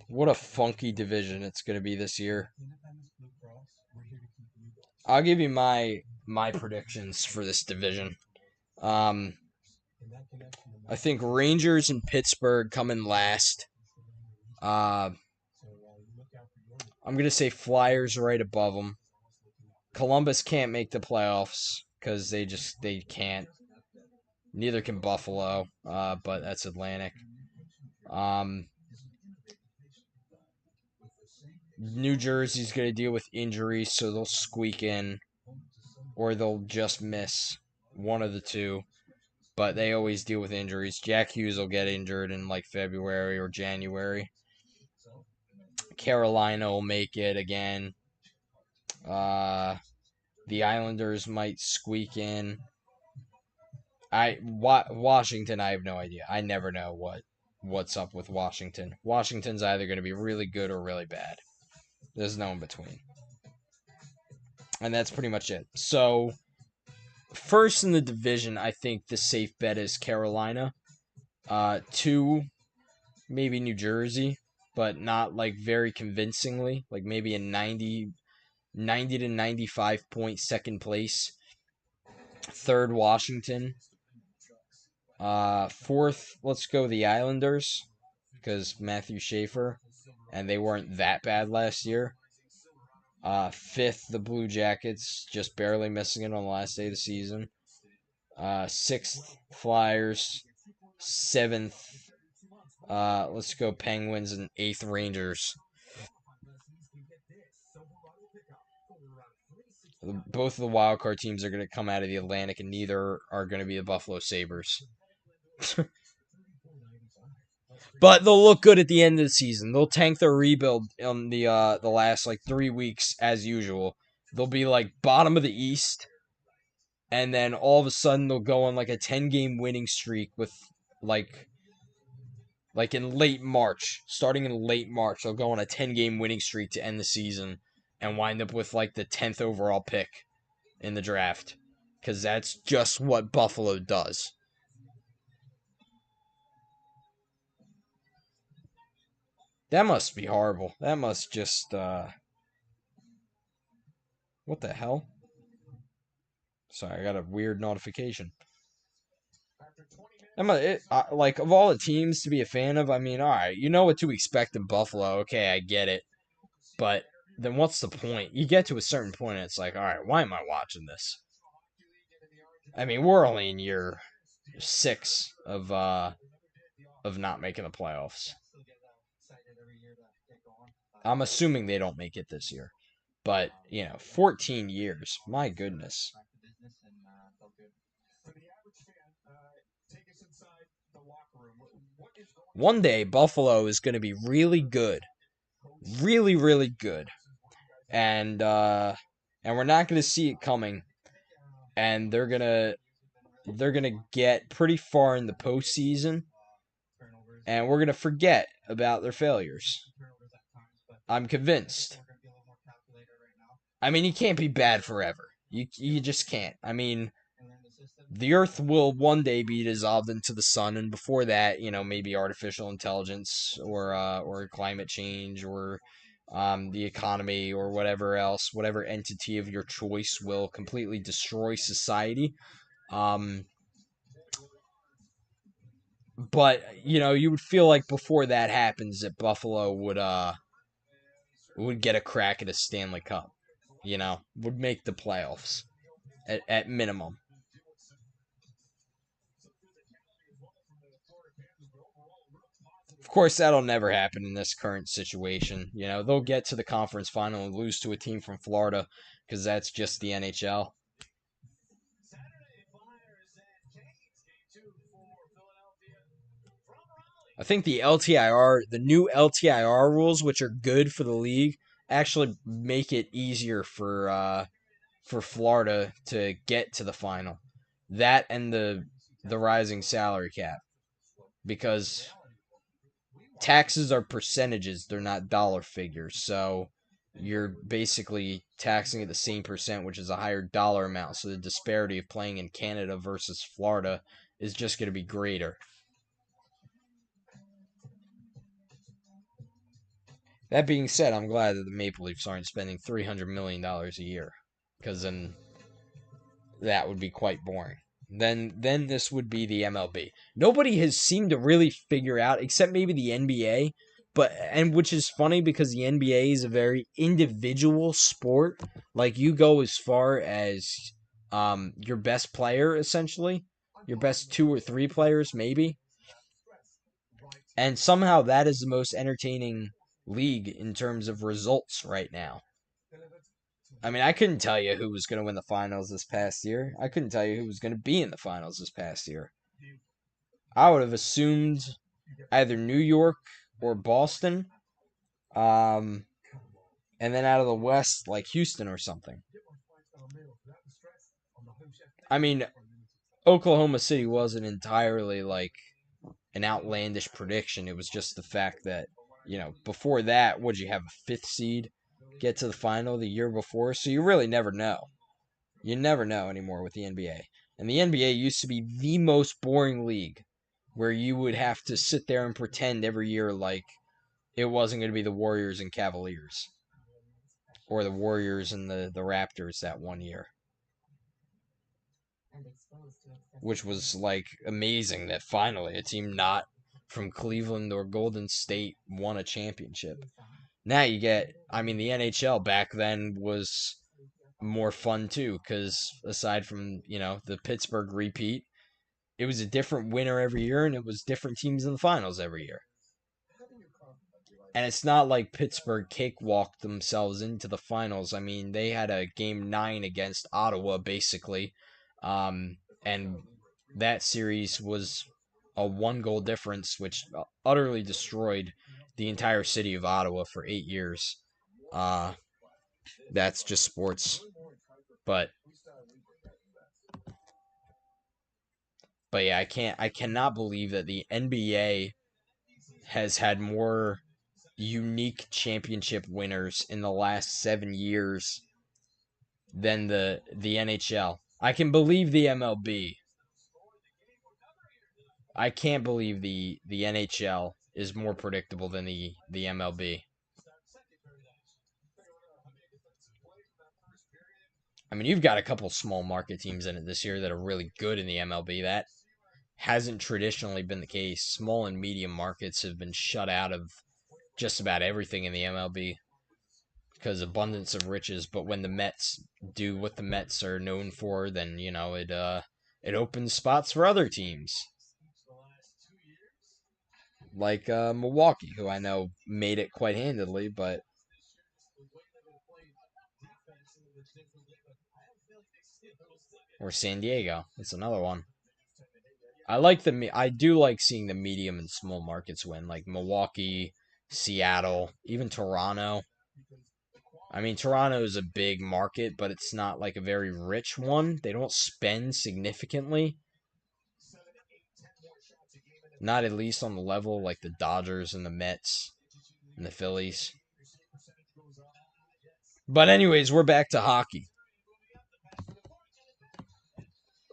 What a funky division it's going to be this year. I'll give you my predictions for this division. Um, I think Rangers and Pittsburgh come in last. Uh, I'm going to say Flyers right above them. Columbus can't make the playoffs because they can't. Neither can Buffalo, but that's Atlantic. Um, New Jersey's going to deal with injuries, so they'll squeak in, or they'll just miss one of the two. But they always deal with injuries. Jack Hughes will get injured in like February or January. Carolina will make it again. The Islanders might squeak in. Washington, I have no idea. I never know what's up with Washington. Washington's either going to be really good or really bad. There's no in between. And that's pretty much it. So, first in the division, I think the safe bet is Carolina. Two, maybe New Jersey, but not like very convincingly. Like maybe a 90 to 95 point second place. Third, Washington. Fourth, let's go the Islanders because Matthew Schaefer, and they weren't that bad last year. Fifth, the Blue Jackets, just barely missing it on the last day of the season. Sixth, Flyers. Seventh, let's go Penguins, and eighth, Rangers. Both of the wild card teams are going to come out of the Atlantic, and neither are going to be the Buffalo Sabres. But they'll look good at the end of the season. They'll tank their rebuild on the last like 3 weeks as usual. They'll be like bottom of the East, and then all of a sudden they'll go on like a 10-game winning streak with like in late March, starting in late March, they'll go on a 10-game winning streak to end the season and wind up with like the 10th overall pick in the draft. because that's just what Buffalo does. That must be horrible. That must just, what the hell? Sorry, I got a weird notification. Like, of all the teams to be a fan of, I mean, all right, you know what to expect in Buffalo. Okay, I get it. But then what's the point? You get to a certain point, and it's like, all right, why am I watching this? I mean, we're only in year 6 of not making the playoffs. I'm assuming they don't make it this year. But, 14 years. My goodness. One day, Buffalo is going to be really good. Really, really good. And we're not going to see it coming. And they're gonna get pretty far in the postseason, and we're gonna forget about their failures. I'm convinced. I mean, you can't be bad forever. You just can't. I mean, the Earth will one day be dissolved into the sun, and before that, maybe artificial intelligence or climate change or the economy or whatever else, whatever entity of your choice will completely destroy society. Um, but you would feel like before that happens that Buffalo would get a crack at a Stanley Cup. Would make the playoffs at minimum. Of course, that'll never happen in this current situation. They'll get to the conference final and lose to a team from Florida because that's just the NHL. I think the new LTIR rules, which are good for the league, actually make it easier for Florida to get to the final. That and the rising salary cap, because taxes are percentages, they're not dollar figures. So you're basically taxing at the same percent, which is a higher dollar amount. So the disparity of playing in Canada versus Florida is just going to be greater. That being said, I'm glad that the Maple Leafs aren't spending $300 million a year, because then that would be quite boring. Then this would be the MLB. Nobody has seemed to really figure out, except maybe the NBA, which is funny because the NBA is a very individual sport. Like, you go as far as your best player, essentially, your best 2 or 3 players maybe, and somehow that is the most entertaining league in terms of results right now. I mean, I couldn't tell you who was going to win the finals this past year. I couldn't tell you who was going to be in the finals this past year. I would have assumed either New York or Boston, um, and then out of the West, like Houston or something. I mean, Oklahoma City wasn't entirely like an outlandish prediction. It was just the fact that, before that, would you have a fifth seed get to the final the year before? So you really never know. You never know anymore with the NBA. And the NBA used to be the most boring league where you would have to sit there and pretend every year like it wasn't going to be the Warriors and Cavaliers or the Warriors and the Raptors that one year, which was like amazing that finally a team not from Cleveland or Golden State won a championship. Now you get, I mean, the NHL back then was more fun too, because aside from, the Pittsburgh repeat, it was a different winner every year, and it was different teams in the finals every year. And it's not like Pittsburgh cakewalked themselves into the finals. I mean, they had a game 9 against Ottawa, basically. And that series was a 1 goal difference, which utterly destroyed the entire city of Ottawa for 8 years. Uh, that's just sports. But yeah, I cannot believe that the NBA has had more unique championship winners in the last 7 years than the NHL. I can believe the MLB. I can't believe the NHL is more predictable than the MLB. I mean, you've got a couple small market teams in it this year that are really good in the MLB. That hasn't traditionally been the case. Small and medium markets have been shut out of just about everything in the MLB because abundance of riches. But when the Mets do what the Mets are known for, then it opens spots for other teams like Milwaukee, who I know made it quite handedly, but or San Diego. That's another one. I do like seeing the medium and small markets win, like Milwaukee, Seattle, even Toronto. I mean, Toronto is a big market, but it's not like a very rich one. They don't spend significantly, not at least on the level like the Dodgers and the Mets and the Phillies. But anyways, we're back to hockey.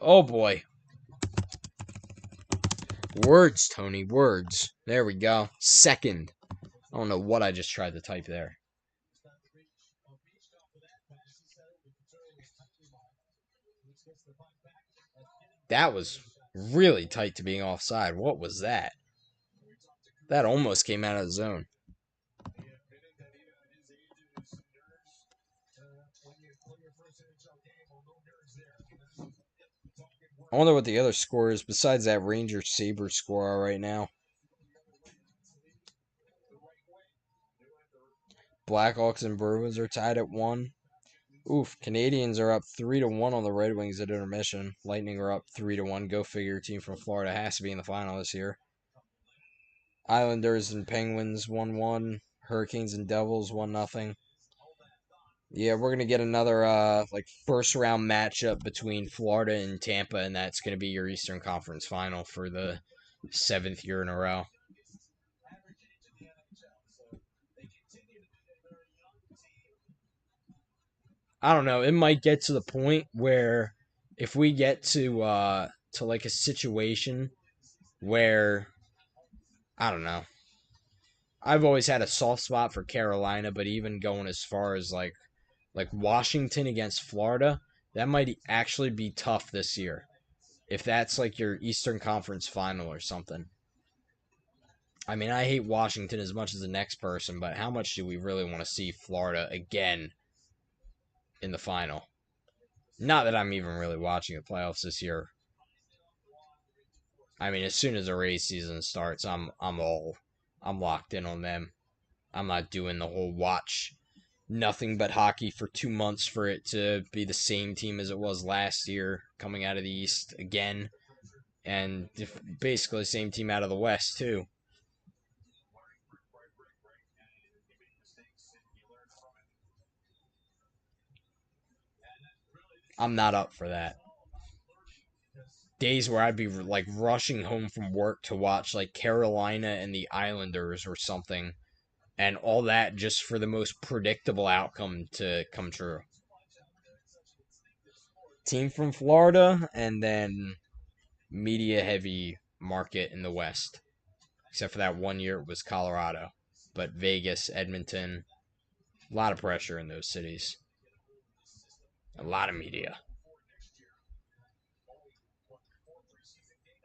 Oh boy. Words, Tony, words. There we go. Second. I don't know what I just tried to type there. That was really tight to being offside. What was that? That almost came out of the zone. I wonder what the other score is besides that Rangers Sabres score are right now. Blackhawks and Bruins are tied at 1. Oof, Canadians are up 3-1 on the Red Wings at intermission. Lightning are up 3-1. Go figure, team from Florida has to be in the final this year. Islanders and Penguins 1-1. Hurricanes and Devils 1-0. Yeah, we're gonna get another first round matchup between Florida and Tampa, and that's gonna be your Eastern Conference final for the 7th year in a row. I don't know. It might get to the point where if we get to like a situation where I don't know. I've always had a soft spot for Carolina, but even going as far as like Washington against Florida, that might actually be tough this year. If that's like your Eastern Conference final or something. I mean, I hate Washington as much as the next person, but how much do we really want to see Florida again in the final? Not that I'm even really watching the playoffs this year. I mean, as soon as the race season starts, I'm locked in on them. I'm not doing the whole watch nothing but hockey for 2 months for it to be the same team as it was last year coming out of the East again, and basically the same team out of the West too. I'm not up for that. Days where I'd be like rushing home from work to watch like Carolina and the Islanders or something, and all that just for the most predictable outcome to come true. Team from Florida, and then media heavy market in the West. Except for that one year it was Colorado. But Vegas, Edmonton, a lot of pressure in those cities. A lot of media.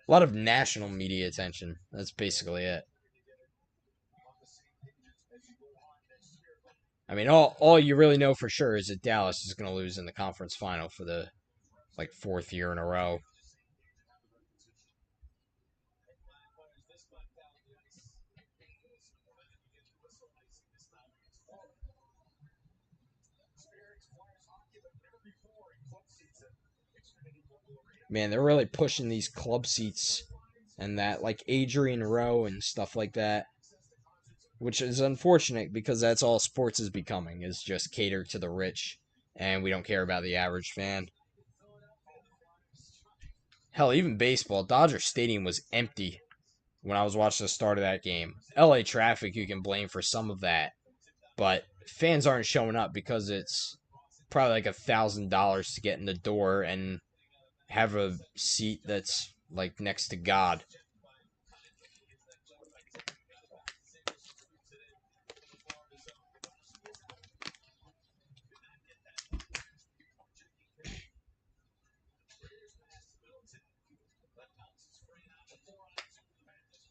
A lot of national media attention. That's basically it. I mean, all you really know for sure is that Dallas is going to lose in the conference final for the like 4th year in a row. Man, they're really pushing these club seats and that like Adrian Rowe and stuff like that, which is unfortunate because that's all sports is becoming is just cater to the rich, and we don't care about the average fan. Hell, even baseball, Dodger Stadium was empty when I was watching the start of that game. LA traffic, you can blame for some of that, but fans aren't showing up because it's probably like $1,000 to get in the door, and have a seat that's like next to God.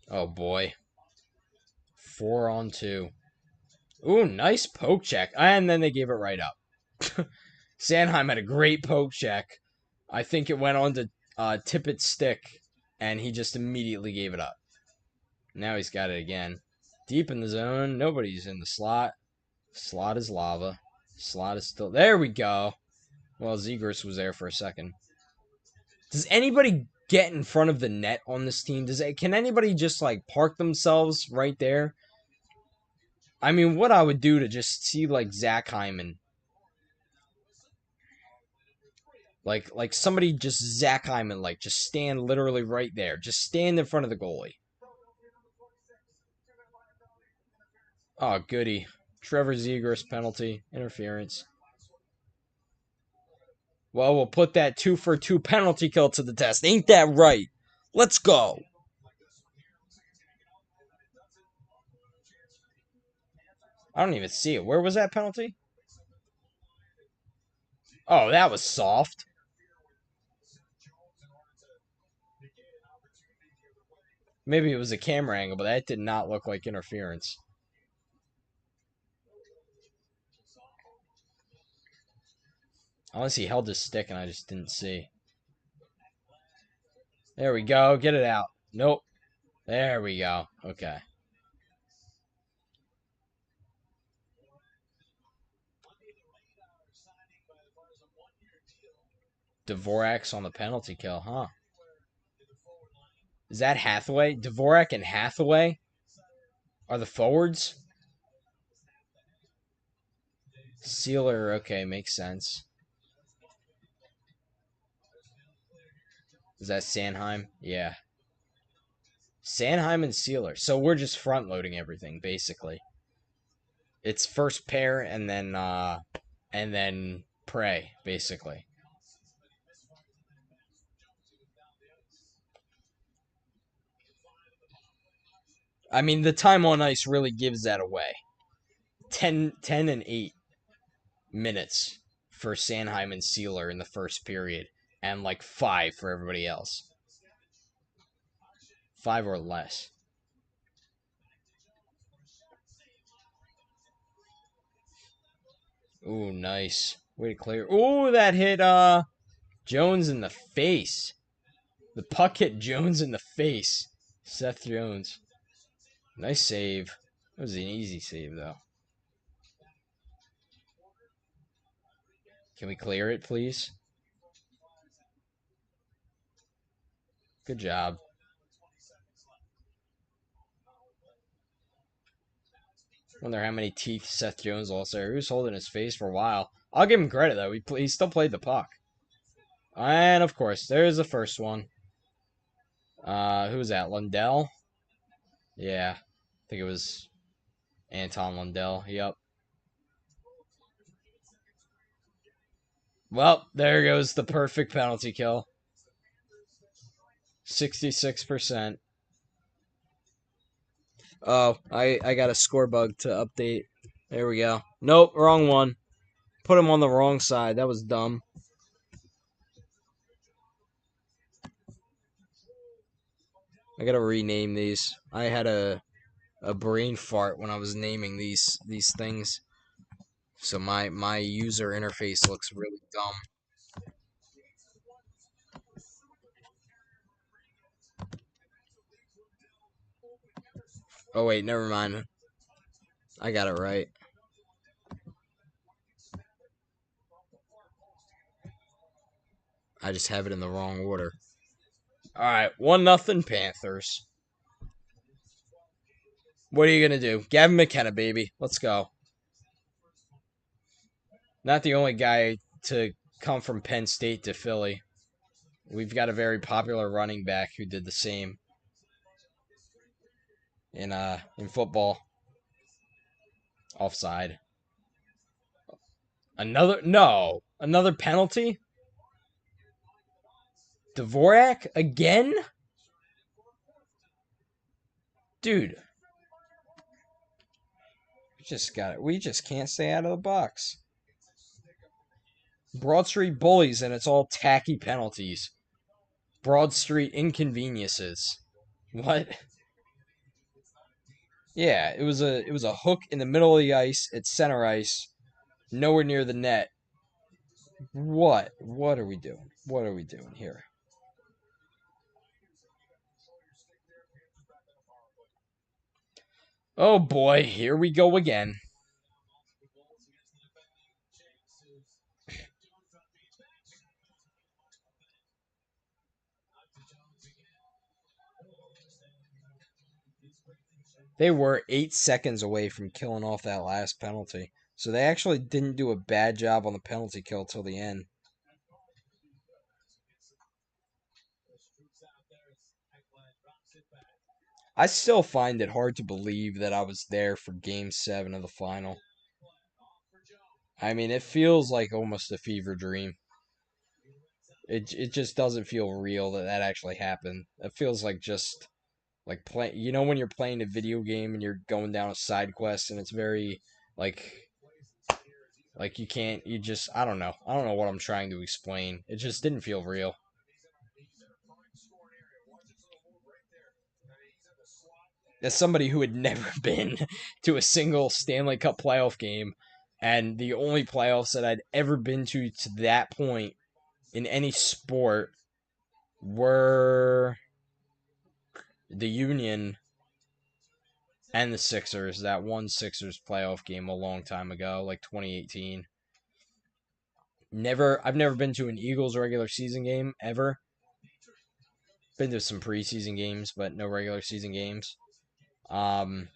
Oh boy. 4-on-2. Ooh, nice poke check. And then they gave it right up. Sanheim had a great poke check. I think it went on to Tippett's stick, and he just immediately gave it up. Now he's got it again. Deep in the zone. Nobody's in the slot. Slot is lava. Slot is still... There we go. Well, Zegers was there for a second. Does anybody get in front of the net on this team? Can anybody just, like, park themselves right there? I mean, what I would do to just see, like, Zach Hyman. Like somebody just Zach Hyman, like, just stand literally right there. Just stand in front of the goalie. Oh, goody. Trevor Zegers penalty. Interference. Well, we'll put that 2-for-2 penalty kill to the test. Ain't that right? Let's go. I don't even see it. Where was that penalty? Oh, that was soft. Maybe it was a camera angle, but that did not look like interference. Unless he held his stick and I just didn't see. There we go. Get it out. Nope. There we go. Okay. Dvorak's on the penalty kill, huh? Is that Hathaway? Dvorak and Hathaway are the forwards? Sealer, okay, makes sense. Is that Sanheim? Yeah. Sanheim and Sealer. So we're just front loading everything, basically. It's first pair and then Prey, basically. I mean, the time on ice really gives that away. 10 and 8 minutes for Sanheim and Sealer in the first period, and like 5 for everybody else. 5 or less. Ooh, nice. Way to clear. Ooh, that hit Jones in the face. The puck hit Jones in the face. Seth Jones. Nice save. That was an easy save, though. Can we clear it, please? Good job. Wonder how many teeth Seth Jones lost there. He was holding his face for a while. I'll give him credit, though. He still played the puck. And, of course, there's the first one. Who was that? Lundell? Yeah. I think it was Anton Lundell. Yep. Well, there goes the perfect penalty kill. 66%. Oh, I got a score bug to update. There we go. Nope, wrong one. Put him on the wrong side. That was dumb. I gotta rename these. I had a brain fart when I was naming these things. So my user interface looks really dumb. Oh wait, never mind. I got it right. I just have it in the wrong order. Alright, 1-0 Panthers. What are you gonna do? Gavin McKenna, baby. Let's go. Not the only guy to come from Penn State to Philly. We've got a very popular running back who did the same in football. Offside. Another penalty? Dvorak again? Dude, we just can't stay out of the box. Broad Street bullies, and it's all tacky penalties. Broad Street inconveniences. What? Yeah, it was a hook in the middle of the ice. It's center ice, nowhere near the net. What? What are we doing? What are we doing here? Oh boy, here we go again. They were 8 seconds away from killing off that last penalty. So they actually didn't do a bad job on the penalty kill till the end. I still find it hard to believe that I was there for Game 7 of the final. I mean, it feels like almost a fever dream. It just doesn't feel real that that actually happened. It feels like just like play. You know when you're playing a video game and you're going down a side quest and it's very like you can't. You just I don't know. I don't know what I'm trying to explain. It just didn't feel real. As somebody who had never been to a single Stanley Cup playoff game, and the only playoffs that I'd ever been to that point in any sport were the Union and the Sixers. That one Sixers playoff game a long time ago, like 2018. I've never been to an Eagles regular season game ever. Been to some preseason games, but no regular season games. Um,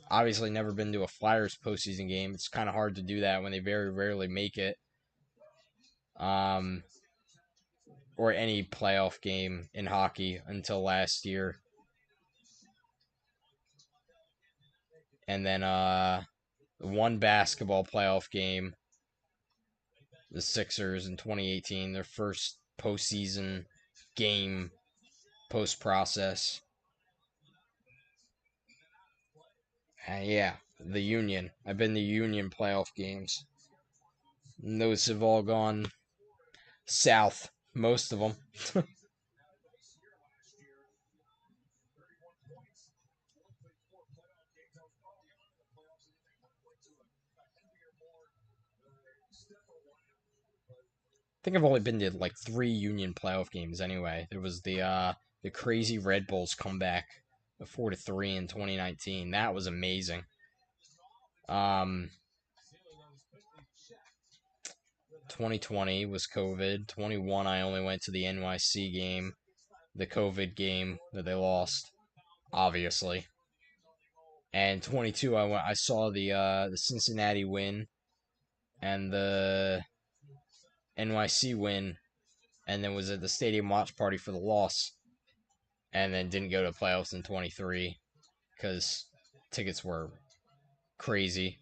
Obviously never been to a Flyers postseason game. It's kind of hard to do that when they very rarely make it. Um, or any playoff game in hockey until last year. And then one basketball playoff game, the Sixers in 2018, their first postseason game post process. Yeah, the Union. I've been to Union playoff games. And those have all gone south, most of them. I think I've only been to like 3 Union playoff games anyway. There was the crazy Red Bulls comeback, the 4-3 in 2019. That was amazing. Um, 2020 was COVID. 21 I only went to the NYC game, the COVID game that they lost, obviously. And 22 I saw the Cincinnati win and the NYC win, and then was at the stadium watch party for the loss, and then didn't go to playoffs in 23 because tickets were crazy.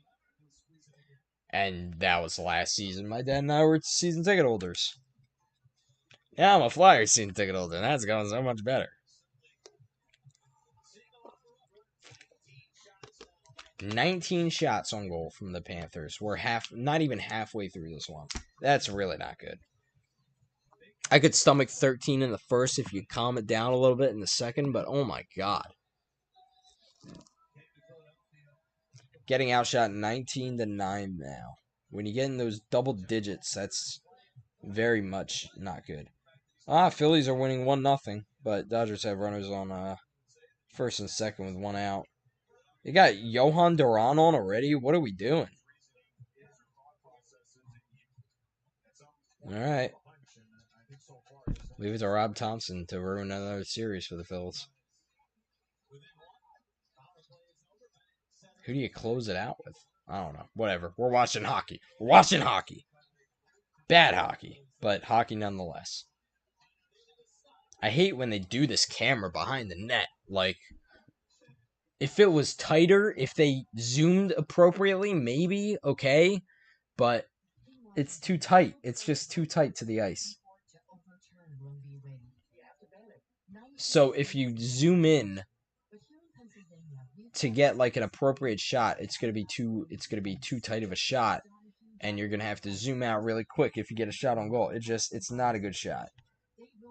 And that was the last season. My dad and I were season ticket holders. Yeah, I'm a Flyers season ticket holder, and that's going so much better. 19 shots on goal from the Panthers. We're not even halfway through this one. That's really not good. I could stomach 13 in the first if you calm it down a little bit in the second, but oh my god. Getting outshot 19-9 now. When you get in those double digits, that's very much not good. Phillies are winning 1-0, but Dodgers have runners on first and second with one out. You got Johan Duran on already? What are we doing? All right. Leave it to Rob Thompson to ruin another series for the Phils. Who do you close it out with? I don't know. Whatever. We're watching hockey. We're watching hockey. Bad hockey, but hockey nonetheless. I hate when they do this camera behind the net. Like, if it was tighter, if they zoomed appropriately, maybe, okay. But it's too tight. It's just too tight to the ice. So if you zoom in to get like an appropriate shot, it's gonna be too tight of a shot, and you're gonna have to zoom out really quick if you get a shot on goal. It's not a good shot.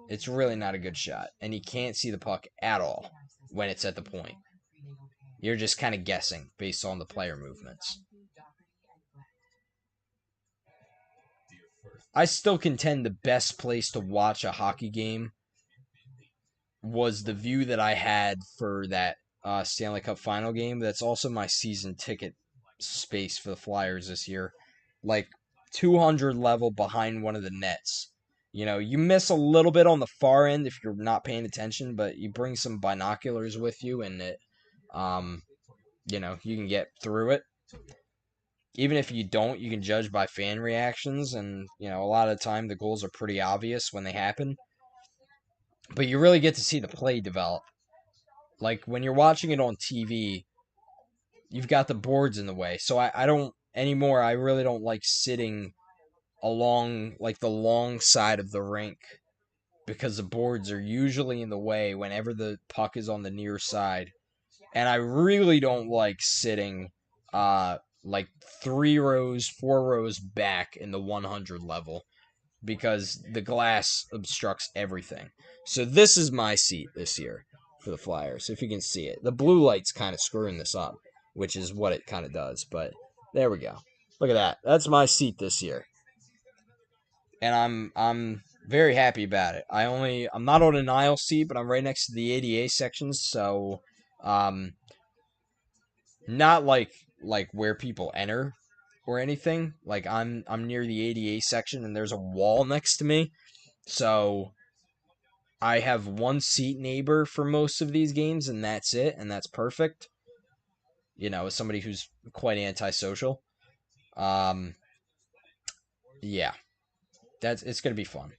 It's really not a good shot, and you can't see the puck at all when it's at the point. You're just kind of guessing based on the player movements. I still contend the best place to watch a hockey game was the view that I had for that Stanley Cup final game. That's also my season ticket space for the Flyers this year. Like 200 level behind one of the nets. You know, you miss a little bit on the far end if you're not paying attention, but you bring some binoculars with you, and um, you can get through it. Even if you don't, you can judge by fan reactions, and a lot of the time the goals are pretty obvious when they happen. But you really get to see the play develop. Like when you're watching it on TV, you've got the boards in the way. So I don't anymore. I really don't like sitting along like the long side of the rink because the boards are usually in the way whenever the puck is on the near side. And I really don't like sitting like 3 rows, 4 rows back in the 100 level because the glass obstructs everything. So this is my seat this year for the Flyers, if you can see it. The blue light's kind of screwing this up, which is what it kind of does, but there we go. Look at that. That's my seat this year. And I'm very happy about it. I'm not on an aisle seat, but I'm right next to the ADA sections, so um not like where people enter or anything. Like I'm near the ADA section and there's a wall next to me. So I have one seat neighbor for most of these games, and that's it, and that's perfect. As somebody who's quite antisocial. Um, yeah, it's gonna be fun.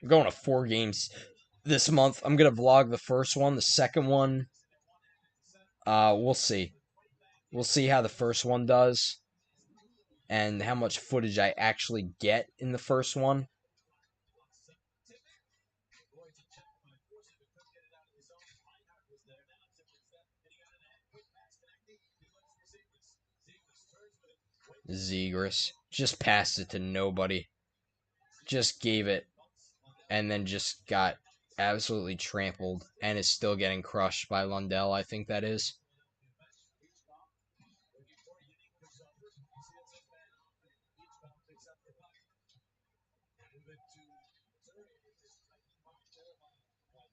I'm going to 4 games this month. I'm gonna vlog the first one. The second one, we'll see. We'll see how the first one does and how much footage I actually get in the first one. Zegras just passed it to nobody. Just gave it and then just got absolutely trampled and is still getting crushed by Lundell, I think that is.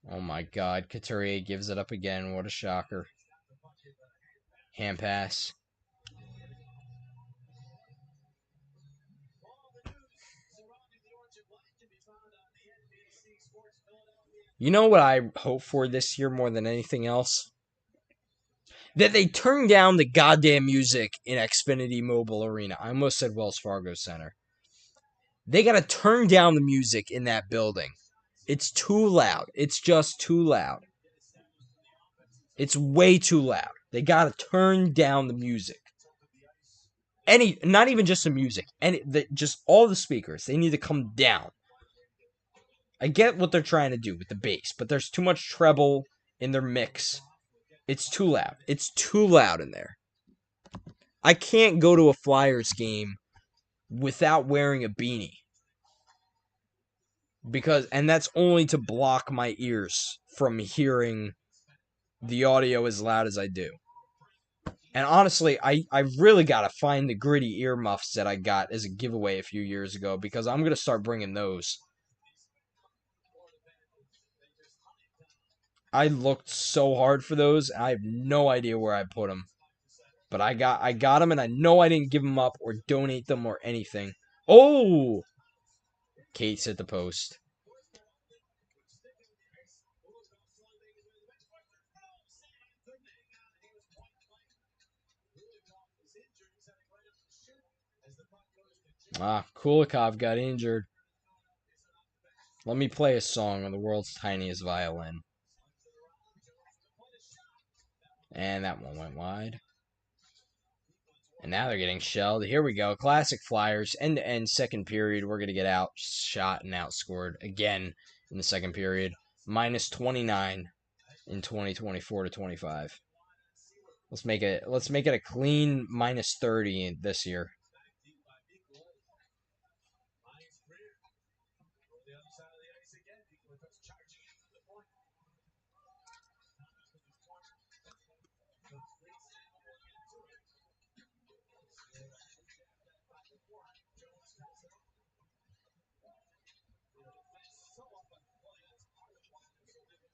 Oh my god, Couturier gives it up again. What a shocker. Hand pass. You know what I hope for this year more than anything else? That they turn down the goddamn music in Xfinity Mobile Arena. I almost said Wells Fargo Center. They gotta turn down the music in that building. It's too loud. It's just too loud. It's way too loud. They gotta turn down the music. Not even just the music, just all the speakers. They need to come down. I get what they're trying to do with the bass, but there's too much treble in their mix. It's too loud. It's too loud in there. I can't go to a Flyers game without wearing a beanie. And that's only to block my ears from hearing the audio as loud as I do. And honestly, I really got to find the gritty earmuffs that I got as a giveaway a few years ago because I'm going to start bringing those. I looked so hard for those, and I have no idea where I put them. But I got them, and I know I didn't give them up or donate them or anything. Oh! Kate's at the post. Kulikov got injured. Let me play a song on the world's tiniest violin. And that one went wide. And now they're getting shelled. Here we go. Classic Flyers. End-to-end second period. We're going to get outshot and outscored again in the second period. Minus 29 in 2024 to 25. Let's make it a clean minus 30 this year.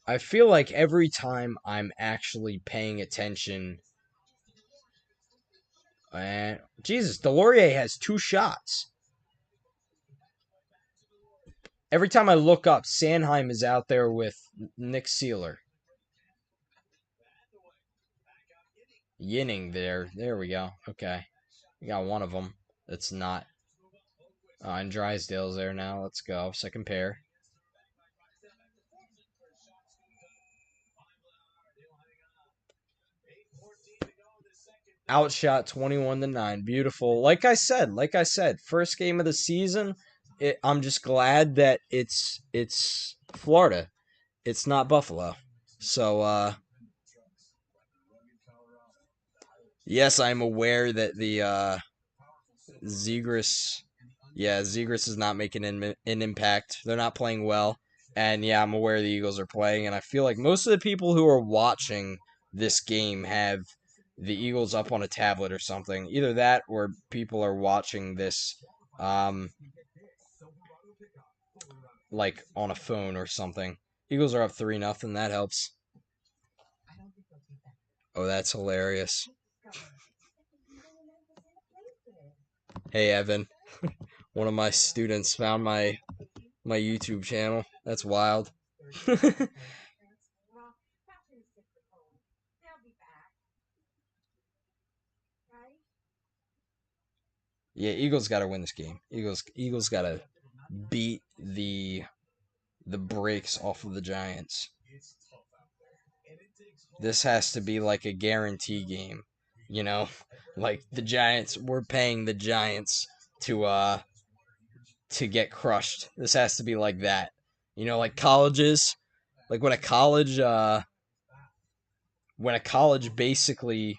I feel like every time I'm actually paying attention, and Jesus, Delorier has 2 shots. Every time I look up, Sanheim is out there with Nick Seeler. Yinning there. There we go. Okay. We got one of them. That's not. And Drysdale's there now. Let's go. Second pair. Outshot 21-9. Beautiful. Like I said, first game of the season. I'm just glad that it's Florida. It's not Buffalo. So yes, I'm aware that the Zegras Zegras is not making an impact. They're not playing well. And yeah, I'm aware the Eagles are playing, and I feel like most of the people who are watching this game have the Eagles up on a tablet or something. Either that or people are watching this like on a phone or something. Eagles are up 3-0. That helps. Oh, that's hilarious. Hey, Evan. One of my students found my YouTube channel. That's wild. Yeah, Eagles got to win this game. Eagles got to beat the brakes off of the Giants. This has to be like a guarantee game, you know? Like the Giants, we're paying the Giants to get crushed. This has to be like that. You know, like colleges, like when a college basically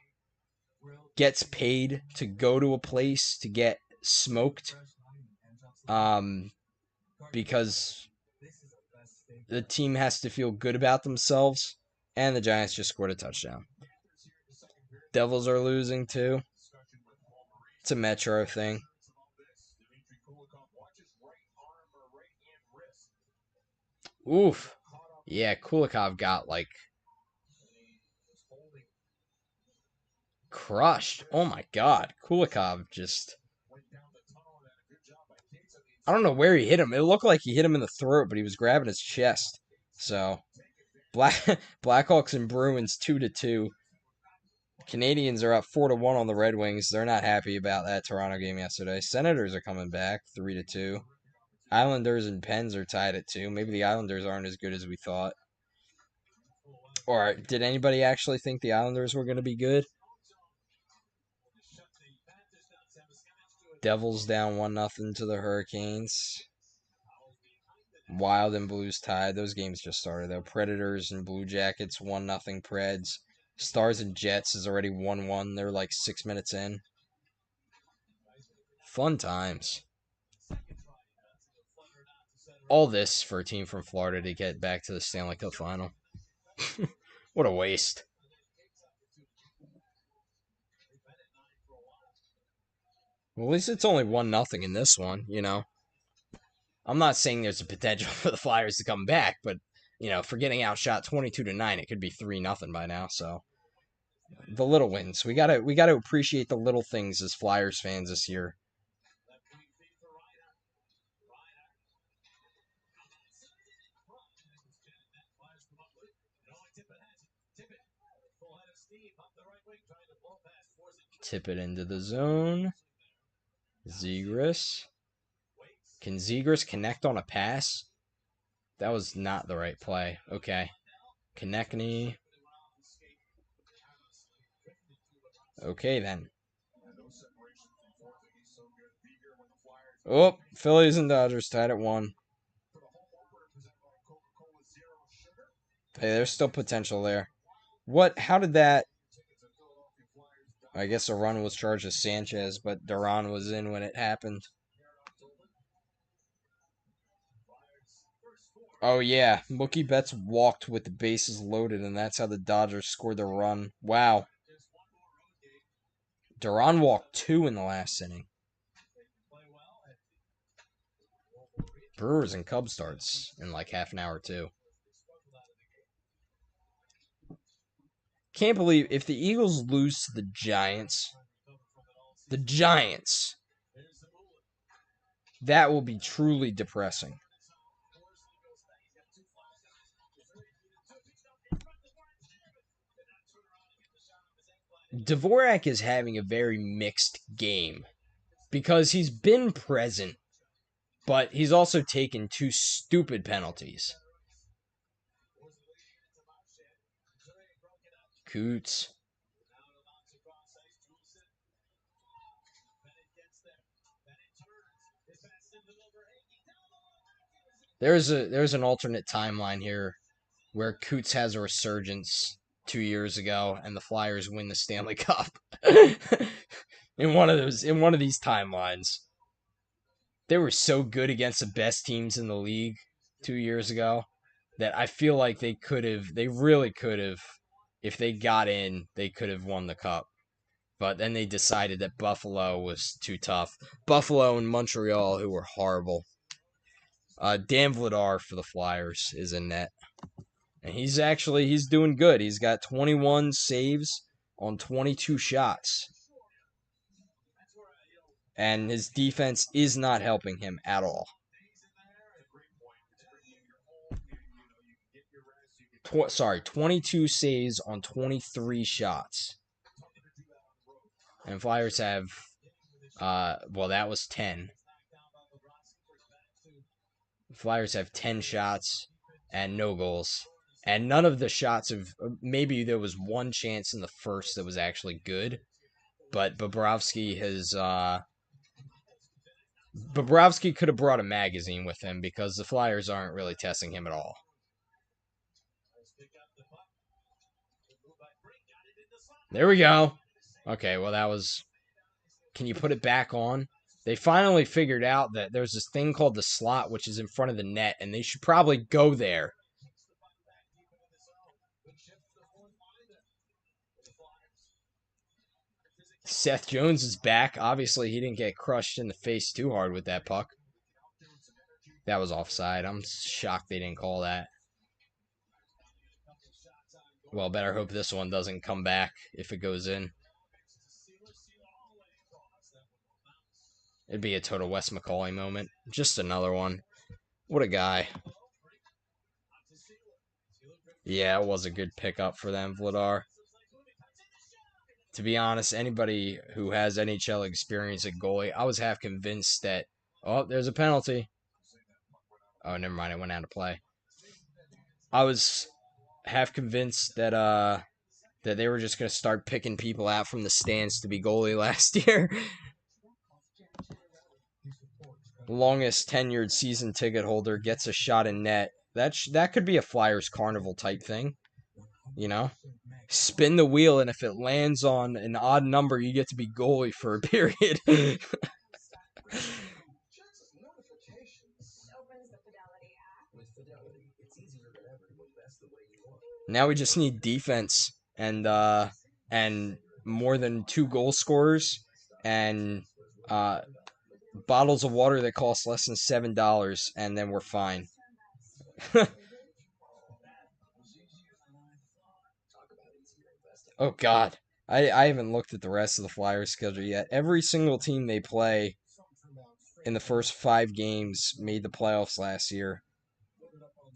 gets paid to go to a place to get smoked because the team has to feel good about themselves, and the Giants just scored a touchdown. Devils are losing too. It's a Metro thing. Oof. Yeah, Kulikov got like crushed. Oh my god. Kulikov just I don't know where he hit him. It looked like he hit him in the throat, but he was grabbing his chest. So Blackhawks and Bruins 2-2. Canadians are up 4-1 on the Red Wings. They're not happy about that Toronto game yesterday. Senators are coming back 3-2. Islanders and Pens are tied at 2. Maybe the Islanders aren't as good as we thought. Or did anybody actually think the Islanders were going to be good? Devils down 1-0 to the Hurricanes. Wild and Blues tied. Those games just started though. Predators and Blue Jackets 1-0 Preds. Stars and Jets is already 1-1. They're like 6 minutes in. Fun times. All this for a team from Florida to get back to the Stanley Cup final. What a waste. Well, at least it's only 1-0 in this one, you know. I'm not saying there's a potential for the Flyers to come back, but you know, for getting outshot 22-9, it could be 3-0 by now. So the little wins, we gotta appreciate the little things as Flyers fans this year. Tip it into the zone. Zegras. Can Zegras connect on a pass? That was not the right play. Okay. Konechny. Okay, then. Oh, Phillies and Dodgers tied at 1. Hey, there's still potential there. What? How did that? I guess a run was charged as Sanchez, but Duran was in when it happened. Oh yeah, Mookie Betts walked with the bases loaded, and that's how the Dodgers scored the run. Wow, Duran walked 2 in the last inning. Brewers and Cubs starts in like half an hour too. Can't believe if the Eagles lose to the Giants, that will be truly depressing. Dvorak is having a very mixed game because he's been present, but he's also taken 2 stupid penalties. Coots. There's an alternate timeline here where Coots has a resurgence 2 years ago and the Flyers win the Stanley Cup. In one of these timelines. They were so good against the best teams in the league 2 years ago that I feel like they really could have, if they got in, they could have won the cup. But then they decided that Buffalo was too tough. Buffalo and Montreal, who were horrible. Dan Vladar for the Flyers is in net. And he's doing good. He's got 21 saves on 22 shots. And his defense is not helping him at all. 22 saves on 23 shots. And Flyers have, that was 10. Flyers have 10 shots and no goals. And none of the shots of, maybe there was one chance in the first that was actually good. But Bobrovsky could have brought a magazine with him because the Flyers aren't really testing him at all. There we go. Okay, well, that was... Can you put it back on? They finally figured out that there's this thing called the slot, which is in front of the net, and they should probably go there. Seth Jones is back. Obviously, he didn't get crushed in the face too hard with that puck. That was offside. I'm shocked they didn't call that. Well, better hope this one doesn't come back if it goes in. It'd be a total Wes McCauley moment. Just another one. What a guy. Yeah, it was a good pickup for them, Vladar. To be honest, anybody who has NHL experience at goalie, I was half convinced that, oh, there's a penalty. Oh, never mind, it went out of play. I was half convinced that that they were just going to start picking people out from the stands to be goalie last year. Longest tenured season ticket holder gets a shot in net. That could be a Flyers Carnival type thing, you know? Spin the wheel, and if it lands on an odd number, you get to be goalie for a period. Now we just need defense and more than 2 goal scorers and bottles of water that cost less than $7, and then we're fine. Oh God, I haven't looked at the rest of the Flyers schedule yet. Every single team they play in the first 5 games made the playoffs last year.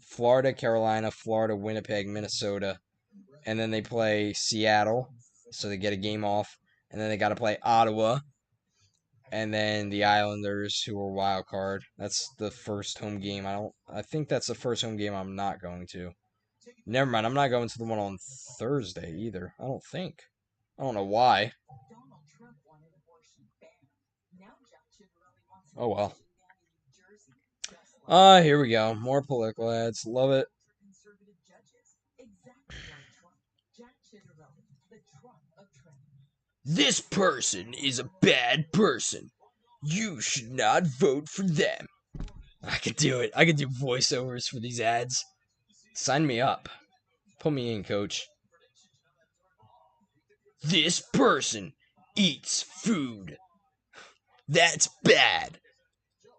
Florida, Carolina, Florida, Winnipeg, Minnesota, and then they play Seattle, so they get a game off, and then they got to play Ottawa, and then the Islanders, who are wild card. That's the first home game. I think that's the first home game I'm not going to. Never mind, I'm not going to the one on Thursday either. I don't think. I don't know why. Oh well. Here we go. More political ads. Love it. This person is a bad person. You should not vote for them. I could do it. I could do voiceovers for these ads. Sign me up. Put me in, coach. This person eats food. That's bad.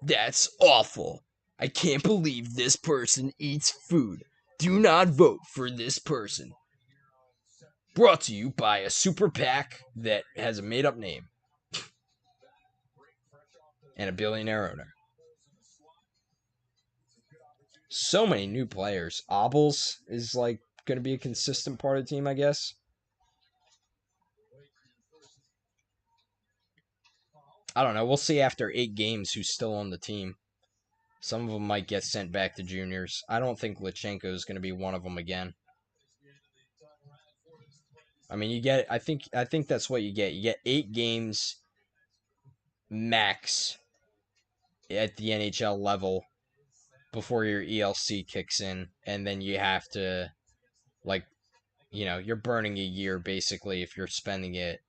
That's awful. I can't believe this person eats food. Do not vote for this person. Brought to you by a super PAC that has a made up name and a billionaire owner. So many new players. Obels is like going to be a consistent part of the team, I guess. I don't know. We'll see after 8 games who's still on the team. Some of them might get sent back to juniors. I don't think Lachenko is going to be one of them again. I mean, you get. I think that's what you get. You get 8 games max at the NHL level before your ELC kicks in, and then you have to, like, you're burning a year basically if you're spending it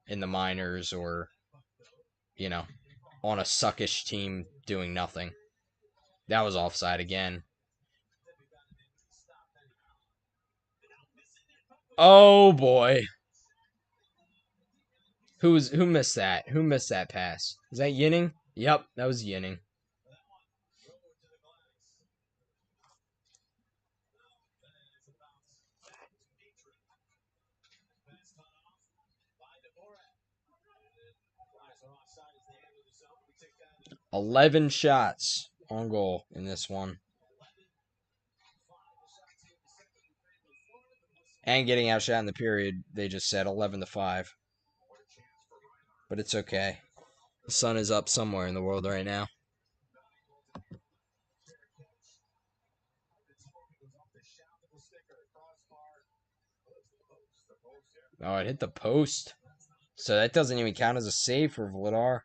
in the minors or, on a suckish team doing nothing. That was offside again. Oh boy. Who missed that? Who missed that pass? Is that Yinning? Yep, that was Yinning. $11 shots on goal in this one. And getting outshot in the period, they just said 11-5. But it's okay. The sun is up somewhere in the world right now. Oh, it hit the post. So that doesn't even count as a save for Vladar.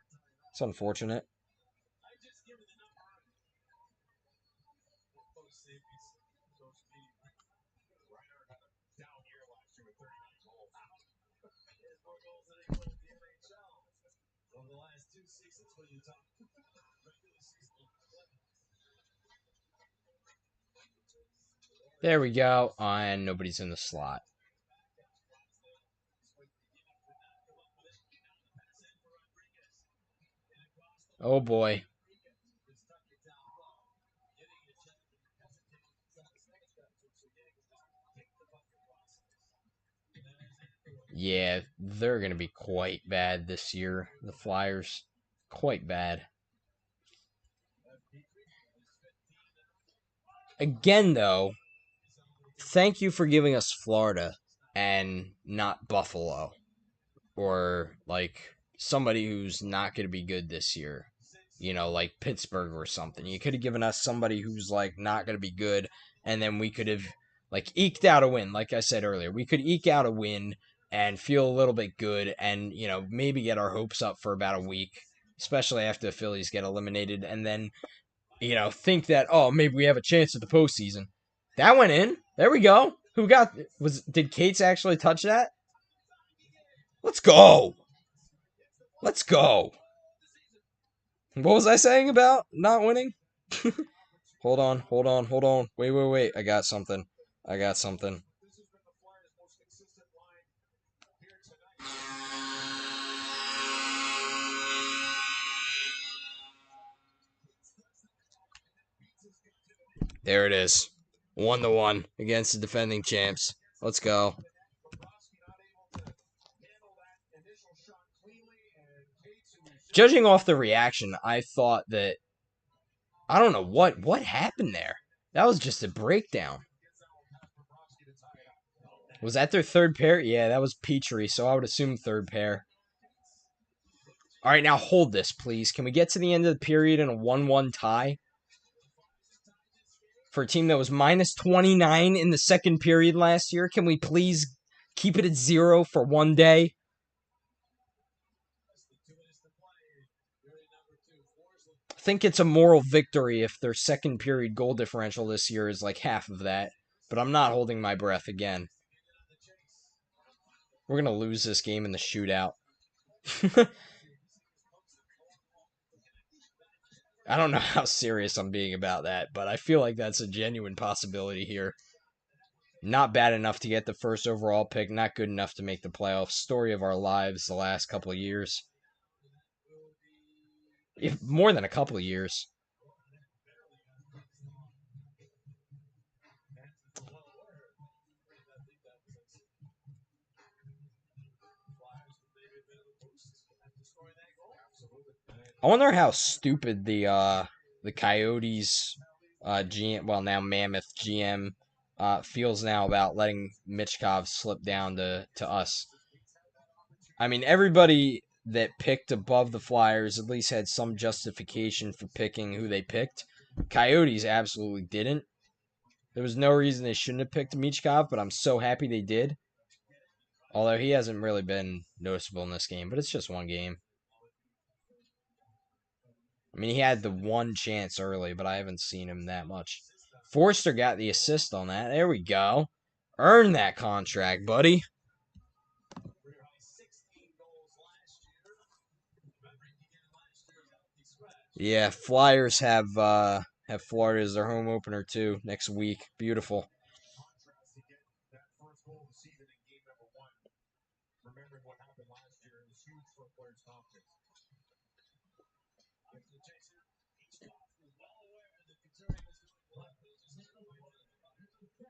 It's unfortunate. There we go. And nobody's in the slot. Oh boy. Yeah, they're going to be quite bad this year. The Flyers. Quite bad. Again, though, thank you for giving us Florida and not Buffalo. Or, like, somebody who's not going to be good this year. Like Pittsburgh or something. You could have given us somebody who's, like, not going to be good, and then we could have, like, eked out a win. Like I said earlier, we could eke out a win and feel a little bit good and, maybe get our hopes up for about a week, especially after the Phillies get eliminated, and then, think that, oh, maybe we have a chance at the postseason. That went in. There we go. Did Cates actually touch that? Let's go. Let's go. What was I saying about not winning? Hold on. Wait. I got something. There it is. 1-1 against the defending champs. Let's go. Judging off the reaction, I thought that I don't know what happened there. That was just a breakdown. Was that their third pair? Yeah, that was Petrie, so I would assume third pair. All right, now hold this, please. Can we get to the end of the period in a 1-1 tie? For a team that was minus 29 in the second period last year, can we please keep it at 0 for one day? think it's a moral victory if their second period goal differential this year is like half of that. But I'm not holding my breath again. We're going to lose this game in the shootout. I don't know how serious I'm being about that, but I feel like that's a genuine possibility here. Not bad enough to get the first overall pick, not good enough to make the playoffs. Story of our lives the last couple of years. More than a couple of years. I wonder how stupid the Coyotes GM, well now Mammoth GM, feels now about letting Michkov slip down to us. I mean, everybody that picked above the Flyers at least had some justification for picking who they picked. Coyotes absolutely didn't. There was no reason they shouldn't have picked Michkov, but I'm so happy they did. Although he hasn't really been noticeable in this game, but it's just one game. I mean, he had the one chance early, but I haven't seen him that much. Forster got the assist on that. There we go. Earn that contract, buddy. Yeah, Flyers have Florida as their home opener too next week. Beautiful.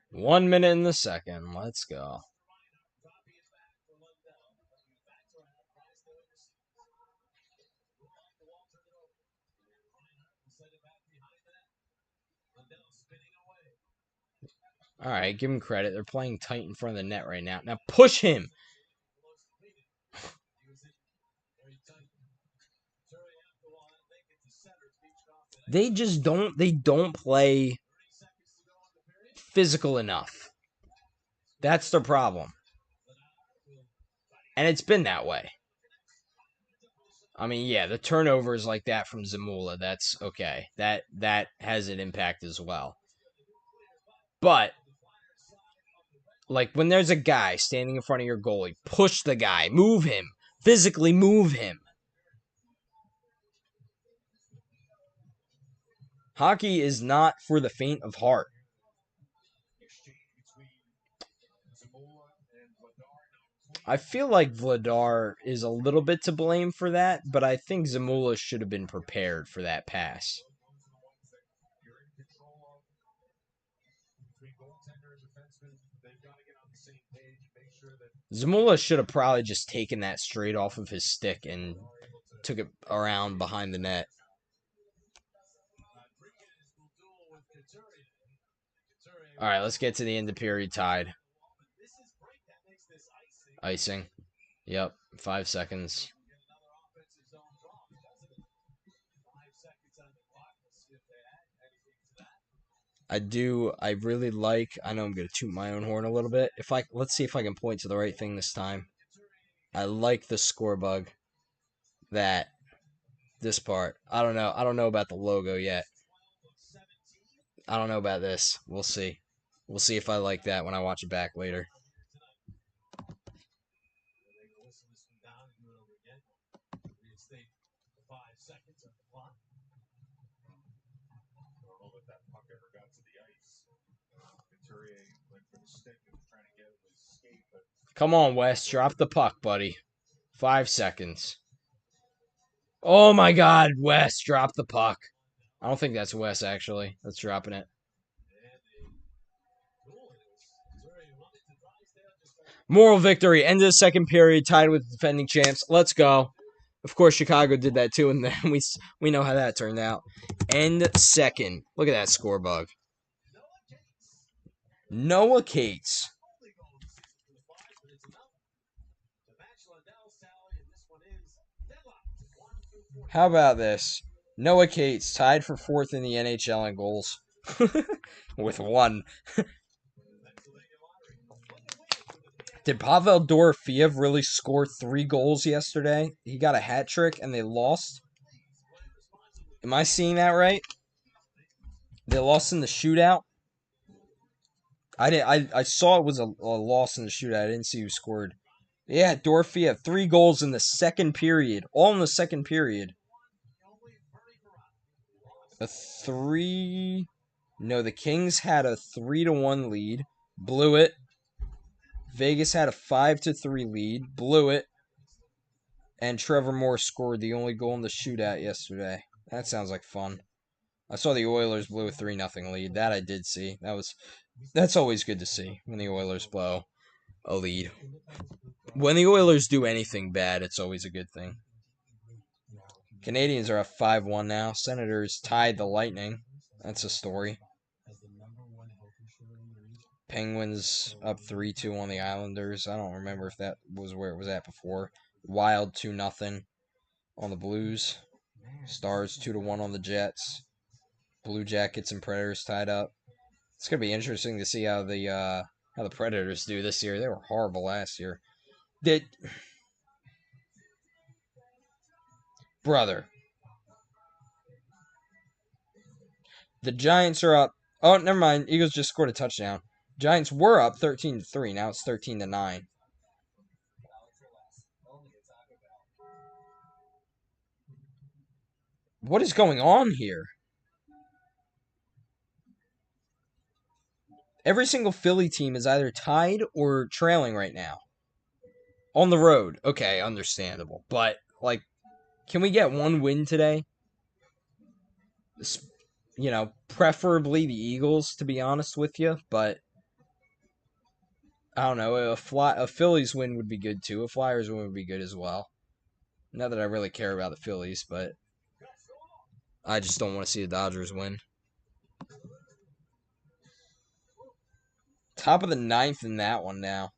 One minute in the second. Let's go. All right, give him credit. They're playing tight in front of the net right now. Now push him. They just don't play physical enough. That's their problem. And it's been that way. I mean, yeah, the turnovers like that from Zamula, that's okay. That has an impact as well. But like when there's a guy standing in front of your goalie, push the guy, move him, physically move him. Hockey is not for the faint of heart. I feel like Vladar is a little bit to blame for that, but I think Zamula should have been prepared for that pass. Zamula should have probably just taken that straight off of his stick and took it around behind the net. All right, let's get to the end of period tied. Icing. Yep, 5 seconds. I really like, I know I'm going to toot my own horn a little bit. Let's see if I can point to the right thing this time. I like the score bug. This part. I don't know. I don't know about the logo yet. I don't know about this. We'll see. We'll see if I like that when I watch it back later. Come on, Wes. Drop the puck, buddy. 5 seconds. Oh my god, Wes, drop the puck. I don't think that's Wes, actually. That's dropping it. Moral victory. End of the second period, tied with the defending champs. Let's go. Of course, Chicago did that too, and then we know how that turned out. End second. Look at that score bug. Noah Cates. How about this? Noah Cates tied for 4th in the NHL in goals. With 1. Did Pavel Dorofeev really score 3 goals yesterday? He got a hat trick and they lost? Am I seeing that right? They lost in the shootout. I did. I saw it was a loss in the shootout. I didn't see who scored. Yeah, Dorothy had 3 goals in the second period. All in the second period. A three. No, the Kings had a 3-1 lead. Blew it. Vegas had a 5-3 lead. Blew it. And Trevor Moore scored the only goal in the shootout yesterday. That sounds like fun. I saw the Oilers blew a 3-0 lead. That I did see. That's always good to see when the Oilers blow a lead. When the Oilers do anything bad, it's always a good thing. Canadians are up 5-1 now. Senators tied the Lightning. That's a story. Penguins up 3-2 on the Islanders. I don't remember if that was where it was at before. Wild 2-0 on the Blues. Stars 2-1 on the Jets. Blue Jackets and Predators tied up. It's gonna be interesting to see how the Predators do this year. They were horrible last year. Brother, the Giants are up. Oh, never mind. Eagles just scored a touchdown. Giants were up 13-3. Now it's 13-9. What is going on here? Every single Philly team is either tied or trailing right now. On the road. Okay, understandable. But, like, can we get one win today? Preferably the Eagles, to be honest with you. But, I don't know. A Phillies win would be good, too. A Flyers win would be good as well. Not that I really care about the Phillies, but I just don't want to see the Dodgers win. Top of the ninth in that one now.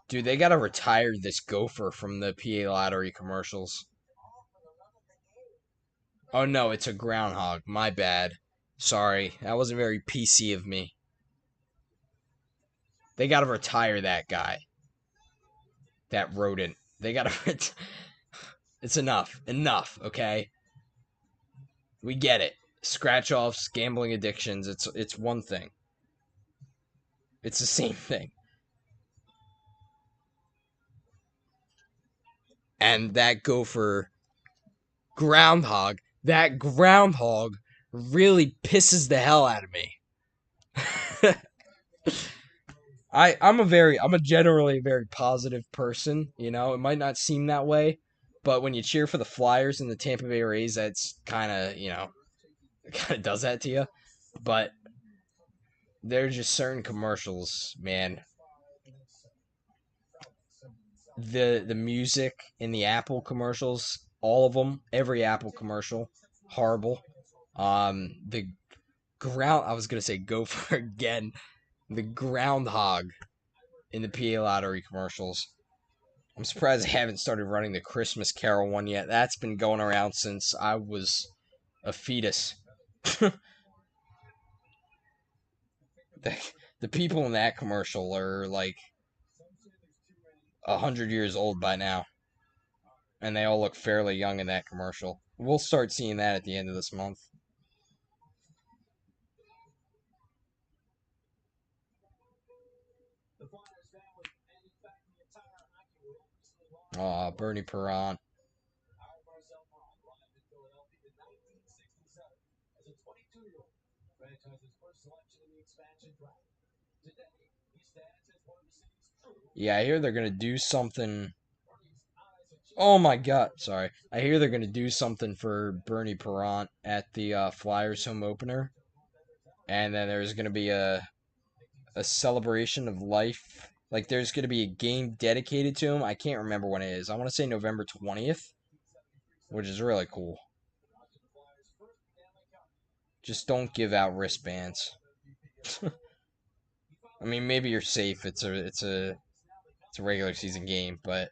Dude, they gotta retire this gopher from the PA Lottery commercials. Oh no, it's a groundhog. My bad. Sorry, that wasn't very PC of me. They gotta retire that guy. That rodent. They gotta. It's enough. Enough. Okay. We get it. Scratch offs, gambling addictions. It's one thing. It's the same thing. And that gopher groundhog. That groundhog really pisses the hell out of me. I'm a generally very positive person, It might not seem that way, but when you cheer for the Flyers and the Tampa Bay Rays, that's kind of, it kind of does that to you. But there's just certain commercials, man. The music in the Apple commercials, all of them, every Apple commercial, horrible. The I was gonna say gopher again. The groundhog in the PA Lottery commercials. I'm surprised they haven't started running the Christmas Carol one yet. That's been going around since I was a fetus. the, the people in that commercial are like 100 years old by now. And they all look fairly young in that commercial. We'll start seeing that at the end of this month. Aw, Bernie Perron. Yeah, I hear they're going to do something. Oh my god, sorry. I hear they're going to do something for Bernie Perron at the Flyers home opener. And then there's going to be a celebration of life. Like, there's going to be a game dedicated to him. I can't remember when it is. I want to say November 20th, which is really cool. Just don't give out wristbands. I mean, maybe you're safe. It's a regular season game, but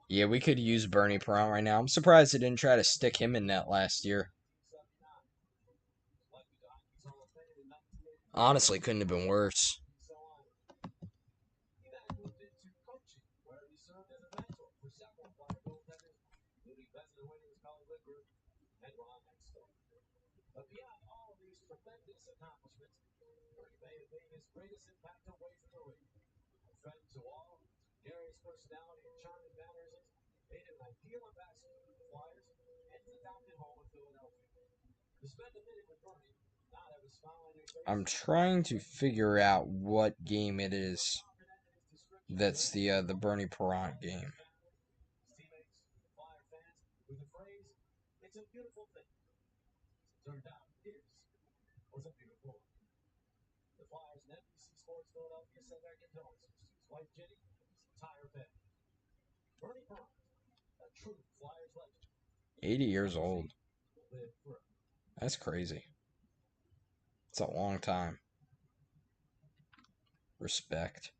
Yeah, we could use Bernie Perron right now. I'm surprised they didn't try to stick him in net last year. Honestly, couldn't have been worse. I'm trying to figure out what game it is. That's the Bernie Perron game. $80 old. That's crazy. It's a long time. Respect.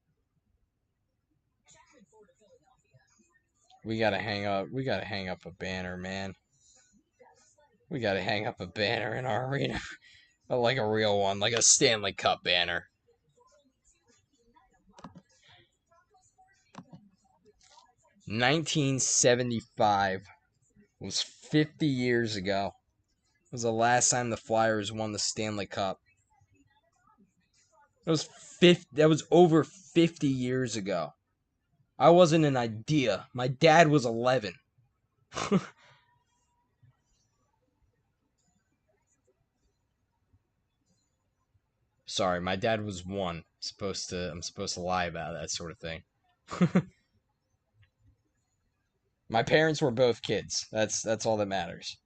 We gotta hang up. We gotta hang up a banner, man. We gotta hang up a banner in our arena, like a real one, like a Stanley Cup banner. 1975 was 50 years ago. It was the last time the Flyers won the Stanley Cup. That was over 50 years ago. I wasn't an idea. My dad was 11. Sorry, my dad was 1. I'm supposed to lie about that sort of thing. My parents were both kids. That's all that matters.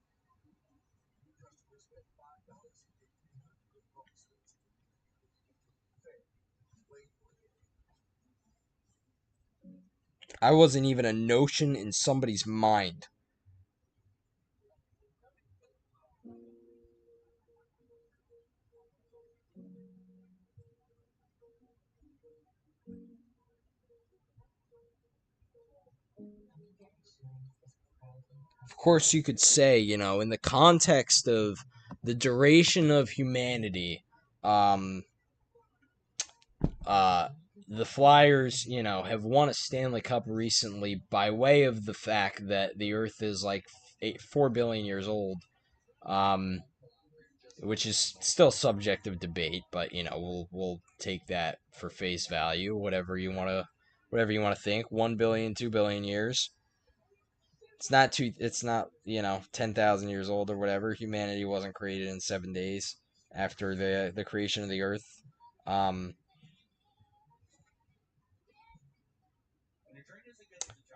I wasn't even a notion in somebody's mind. Of course, you could say, in the context of the duration of humanity, um, uh, the Flyers, have won a Stanley Cup recently by way of the fact that the Earth is like 4 billion years old, um, which is still subject of debate. But we'll take that for face value, whatever you want to think. 1 billion, 2 billion years. It's not too. It's not 10,000 years old or whatever. Humanity wasn't created in 7 days after the creation of the Earth. Um,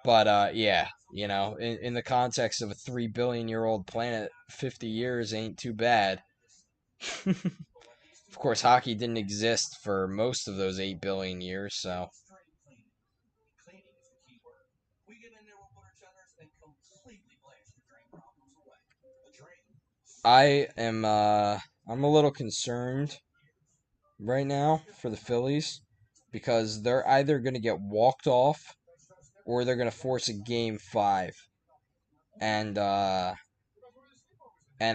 but yeah, in the context of a 3 billion-year-old planet, 50 years ain't too bad. Of course, hockey didn't exist for most of those 8 billion years, so I'm a little concerned right now for the Phillies because they're either going to get walked off or they're going to force a game 5. And and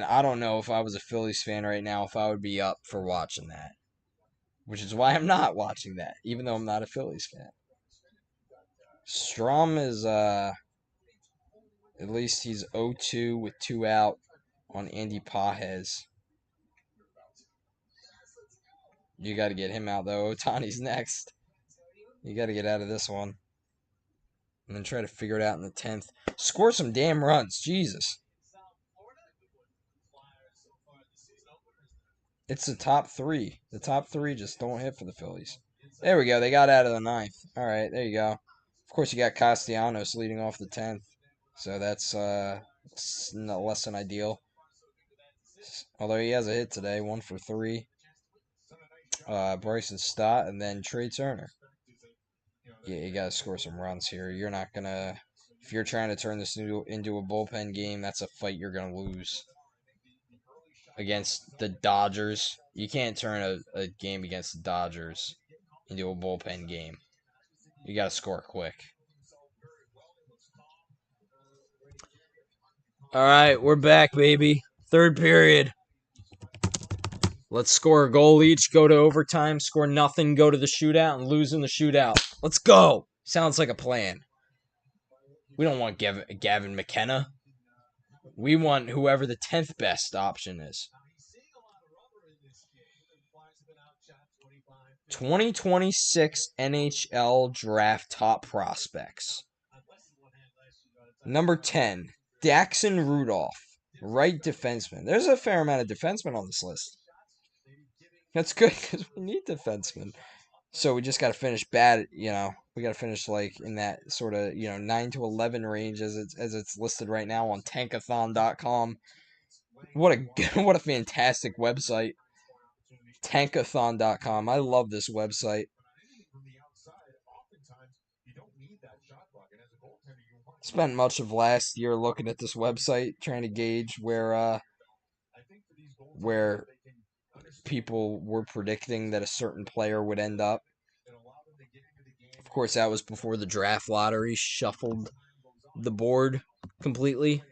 I don't know if I was a Phillies fan right now if I would be up for watching that. Which is why I'm not watching that, even though I'm not a Phillies fan. Strom is at least he's 0-2 with 2 out on Andy Pajes. You got to get him out though. Otani's next. You got to get out of this one. And then try to figure it out in the 10th. Score some damn runs. Jesus. It's the top 3. The top 3 just don't hit for the Phillies. There we go. They got out of the 9th. All right, there you go. Of course, you got Castellanos leading off the 10th. So that's less than ideal. Although he has a hit today, 1 for 3. Bryson Stott, and then Trey Turner. Yeah, you gotta score some runs here. You're not gonna. If you're trying to turn this into a bullpen game, that's a fight you're gonna lose against the Dodgers. You can't turn a game against the Dodgers into a bullpen game. You gotta score quick. All right, we're back, baby. Third period. Let's score a goal each, go to overtime, score nothing, go to the shootout, and lose in the shootout. Let's go. Sounds like a plan. We don't want Gavin McKenna. We want whoever the 10th best option is. 2026 NHL Draft Top Prospects. Number 10, Daxon Rudolph, right defenseman. There's a fair amount of defensemen on this list. That's good because we need defensemen. So we just got to finish bad, we got to finish like in that sort of, 9 to 11 range as it's listed right now on tankathon.com. What a fantastic website. Tankathon.com. I love this website. Spent much of last year looking at this website trying to gauge where people were predicting that a certain player would end up. Of course, that was before the draft lottery shuffled the board completely.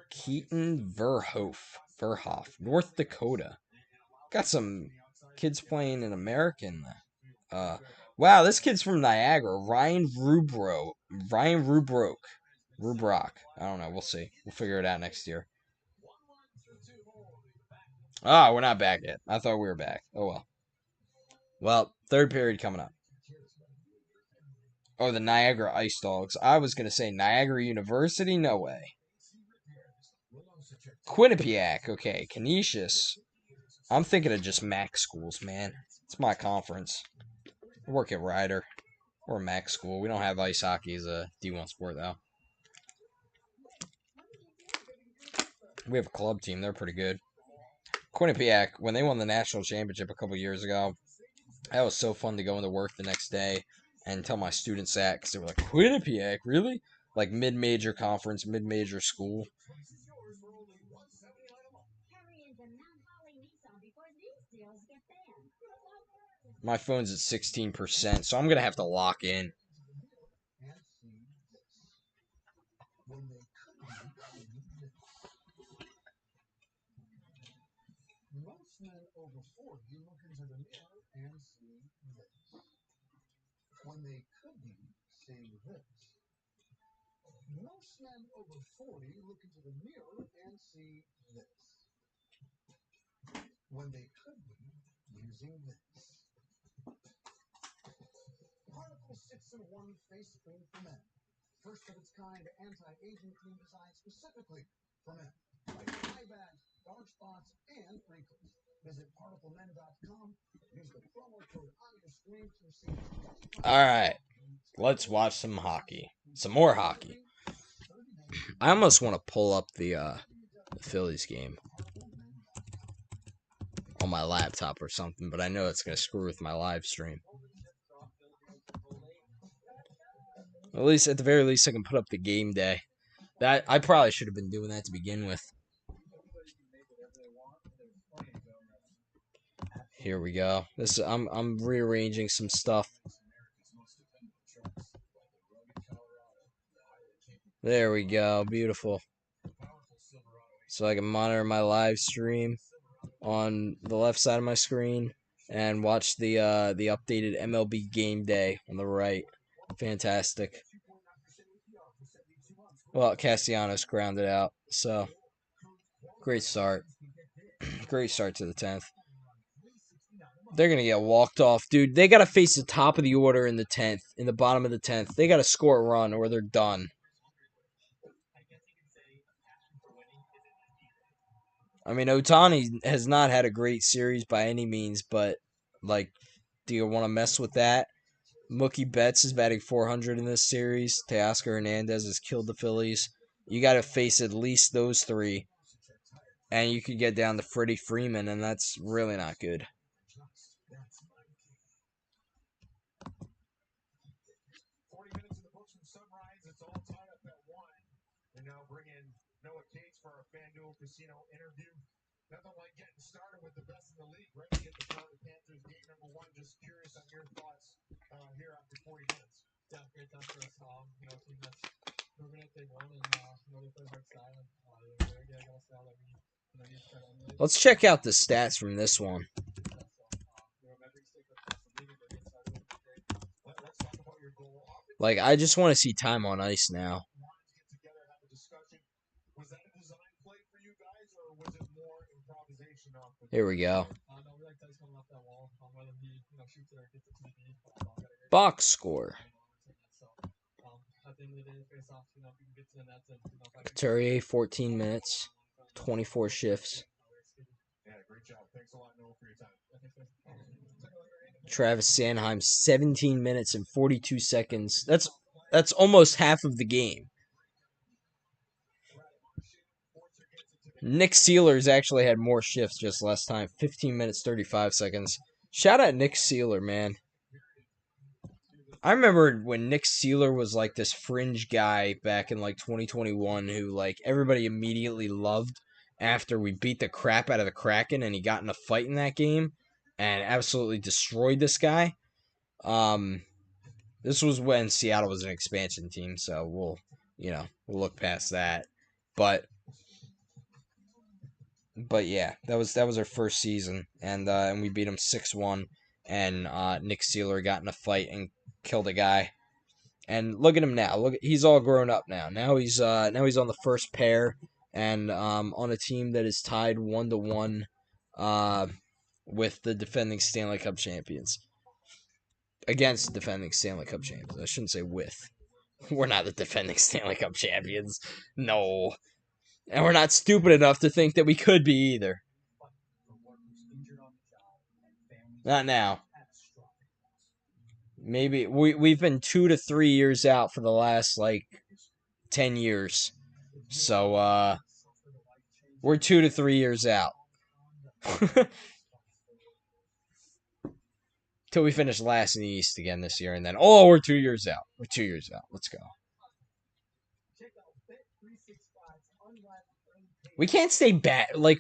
Keaton Verhoff, North Dakota. Got some kids playing in American. Wow, this kid's from Niagara. Ryan Rubrock. I don't know. We'll see. We'll figure it out next year. Oh, we're not back yet. I thought we were back. Oh, well. Well, third period coming up. Oh, the Niagara Ice Dogs. I was going to say Niagara University. No way. Quinnipiac. Okay. Canisius. I'm thinking of just MAC schools, man. It's my conference. I work at Ryder. We're a MAC school. We don't have ice hockey as a D1 sport, though. We have a club team. They're pretty good. Quinnipiac, when they won the national championship a couple years ago, that was so fun to go into work the next day and tell my students that because they were like, Quinnipiac, really? Like mid-major conference, mid-major school. My phone's at 16%, so I'm going to have to lock in. All right, let's watch some hockey. Some more hockey. I almost want to pull up the Phillies game on my laptop or something, but I know it's going to screw with my live stream. At least, at the very least, I can put up the game day. That I probably should have been doing that to begin with. Here we go. I'm rearranging some stuff. There we go. Beautiful. So I can monitor my live stream on the left side of my screen and watch the updated MLB game day on the right. Fantastic. Well, Castellanos grounded out. So great start. Great start to the 10th. They're going to get walked off. Dude, they got to face the top of the order in the 10th, in the bottom of the 10th. They got to score a run or they're done. I mean, Otani has not had a great series by any means, but, like, do you want to mess with that? Mookie Betts is batting .400 in this series. Teoscar Hernandez has killed the Phillies. You got to face at least those three. And you could get down to Freddie Freeman, and that's really not good. Casino interview. Nothing like getting started with the best in the league. Ready to get the Florida Panthers game number one. Just curious on your thoughts here after 40 minutes. Let's check out the stats from this one. Like, I just want to see time on ice now. Here we go. Box score. Couturier, 14 minutes, 24 shifts. Travis Sanheim, 17 minutes and 42 seconds. That's almost half of the game. Nick Seeler's actually had more shifts just last time. 15 minutes, 35 seconds. Shout out Nick Seeler, man. I remember when Nick Seeler was like this fringe guy back in like 2021 who like everybody immediately loved after we beat the crap out of the Kraken and he got in a fight in that game and absolutely destroyed this guy. This was when Seattle was an expansion team, so we'll look past that. But yeah, that was our first season, and we beat him 6-1, and Nick Seeler got in a fight and killed a guy. And look at him now. He's all grown up now. Now he's on the first pair and on a team that is tied 1-1 with the defending Stanley Cup champions. Against defending Stanley Cup champions. I shouldn't say with. We're not the defending Stanley Cup champions. No. And we're not stupid enough to think that we could be either. Not now. Maybe we've been 2 to 3 years out for the last like 10 years. So we're 2 to 3 years out. Till we finish last in the East again this year, and then we're 2 years out. We're 2 years out. Let's go. We can't stay bad. Like,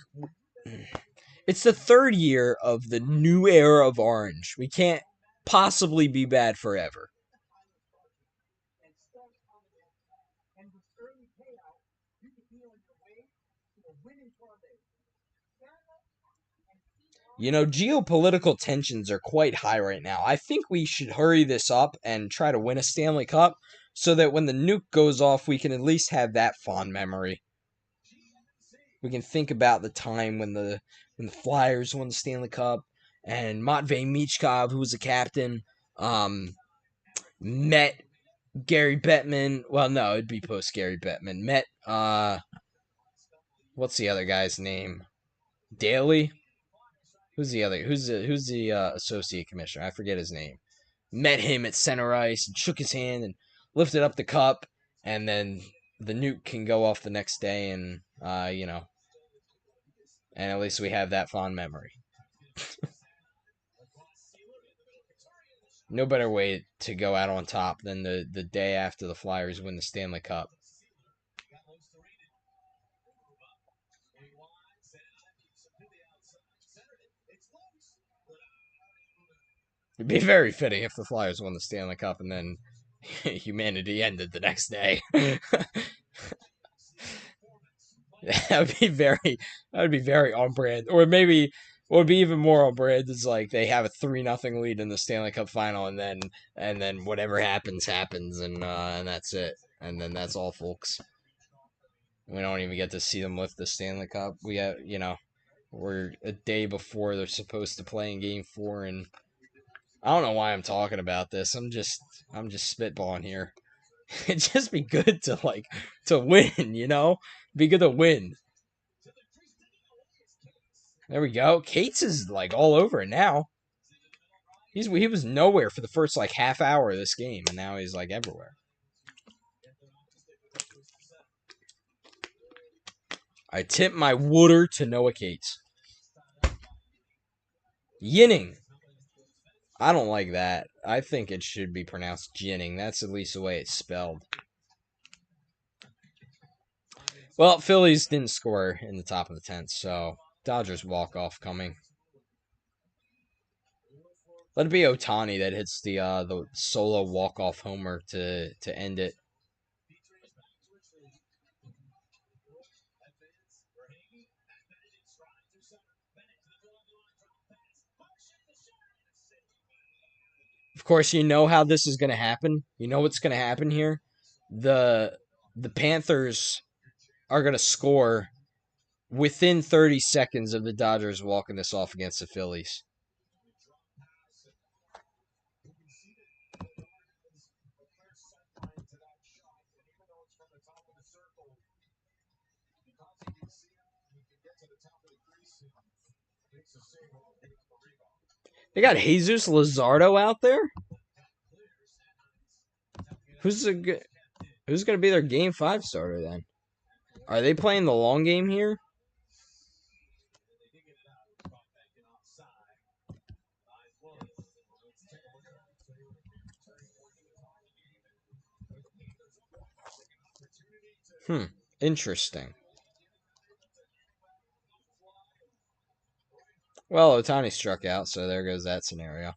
it's the third year of the new era of Orange. We can't possibly be bad forever. Geopolitical tensions are quite high right now. I think we should hurry this up and try to win a Stanley Cup so that when the nuke goes off, we can at least have that fond memory. We can think about the time when the Flyers won the Stanley Cup and Matvei Michkov, who was the captain, met Gary Bettman. Well, no, it'd be post Gary Bettman. Met what's the other guy's name? Daly. Who's the associate commissioner? I forget his name. Met him at center ice and shook his hand and lifted up the cup, and then the nuke can go off the next day, and and at least we have that fond memory. No better way to go out on top than the day after the Flyers win the Stanley Cup. It'd be very fitting if the Flyers won the Stanley Cup and then humanity ended the next day. That would be very on brand. Or maybe what would be even more on brand is like they have a 3-0 lead in the Stanley Cup final, and then whatever happens, and that's it. And then that's all, folks. We don't even get to see them lift the Stanley Cup. We have, we're a day before they're supposed to play in Game 4, and I don't know why I'm talking about this. I'm just spitballing here. It'd just be good to win, Be good to win. There we go. Cates is like all over it now. He was nowhere for the first like half hour of this game, and now he's like everywhere. I tip my wooder to Noah Cates. Yinning. I don't like that. I think it should be pronounced Jinning. That's at least the way it's spelled. Well, Phillies didn't score in the top of the 10th, so Dodgers walk-off coming. Let it be Otani that hits the solo walk off homer to end it. Of course, you know how this is going to happen. You know what's going to happen here. The the Panthers are going to score within 30 seconds of the Dodgers walking this off against the Phillies. They got Jesus Luzardo out there. Who's a who's going to be their Game 5 starter then? Are they playing the long game here? Interesting. Well, Otani struck out, so there goes that scenario.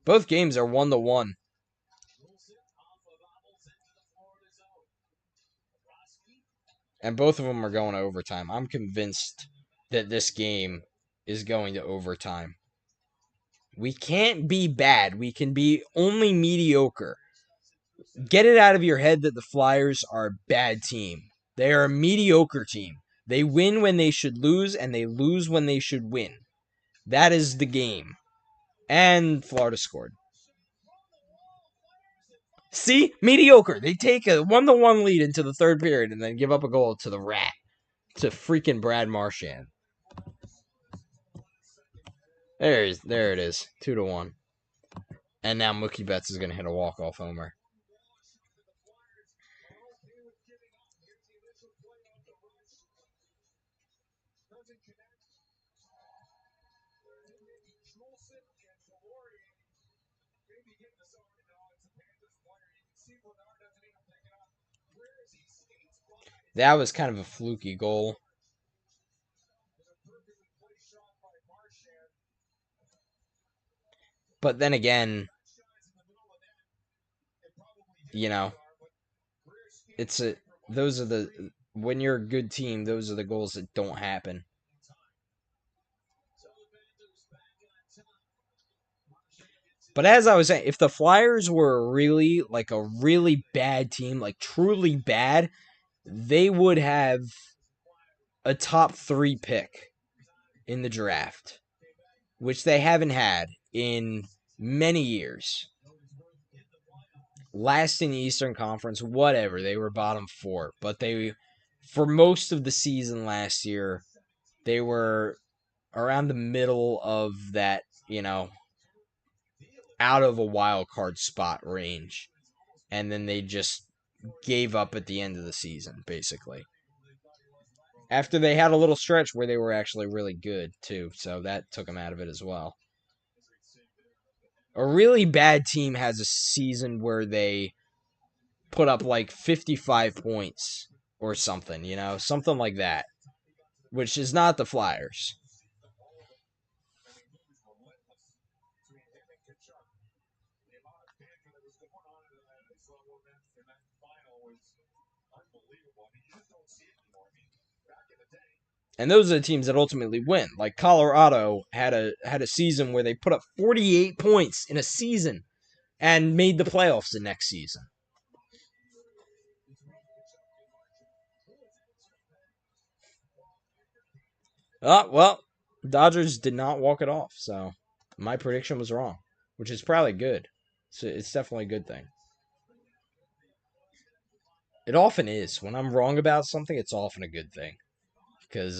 Both games are 1-1. And both of them are going to overtime. I'm convinced that this game is going to overtime. We can't be bad. We can be only mediocre. Get it out of your head that the Flyers are a bad team. They are a mediocre team. They win when they should lose, and they lose when they should win. That is the game. And Florida scored. See? Mediocre. They take a 1-1 lead into the third period and then give up a goal to the rat. To freaking Brad Marchand. There it is. 2-1. And now Mookie Betts is going to hit a walk-off homer. That was kind of a fluky goal. But then again, you know, those are the when you're a good team, those are the goals that don't happen. But as I was saying, if the Flyers were really like a really bad team, like truly bad, they would have a top 3 pick in the draft, which they haven't had in many years. Last in the Eastern Conference, whatever, they were bottom 4, but for most of the season last year, they were around the middle of that, out of a wild card spot range. And then they just gave up at the end of the season, basically. After they had a little stretch where they were actually really good, too. So that took them out of it as well. A really bad team has a season where they put up like 55 points or something, something like that, which is not the Flyers. And those are the teams that ultimately win. Like Colorado had a season where they put up 48 points in a season and made the playoffs the next season. Well, Dodgers did not walk it off, so my prediction was wrong, which is probably good. So it's definitely a good thing. It often is. When I'm wrong about something, it's often a good thing. Because,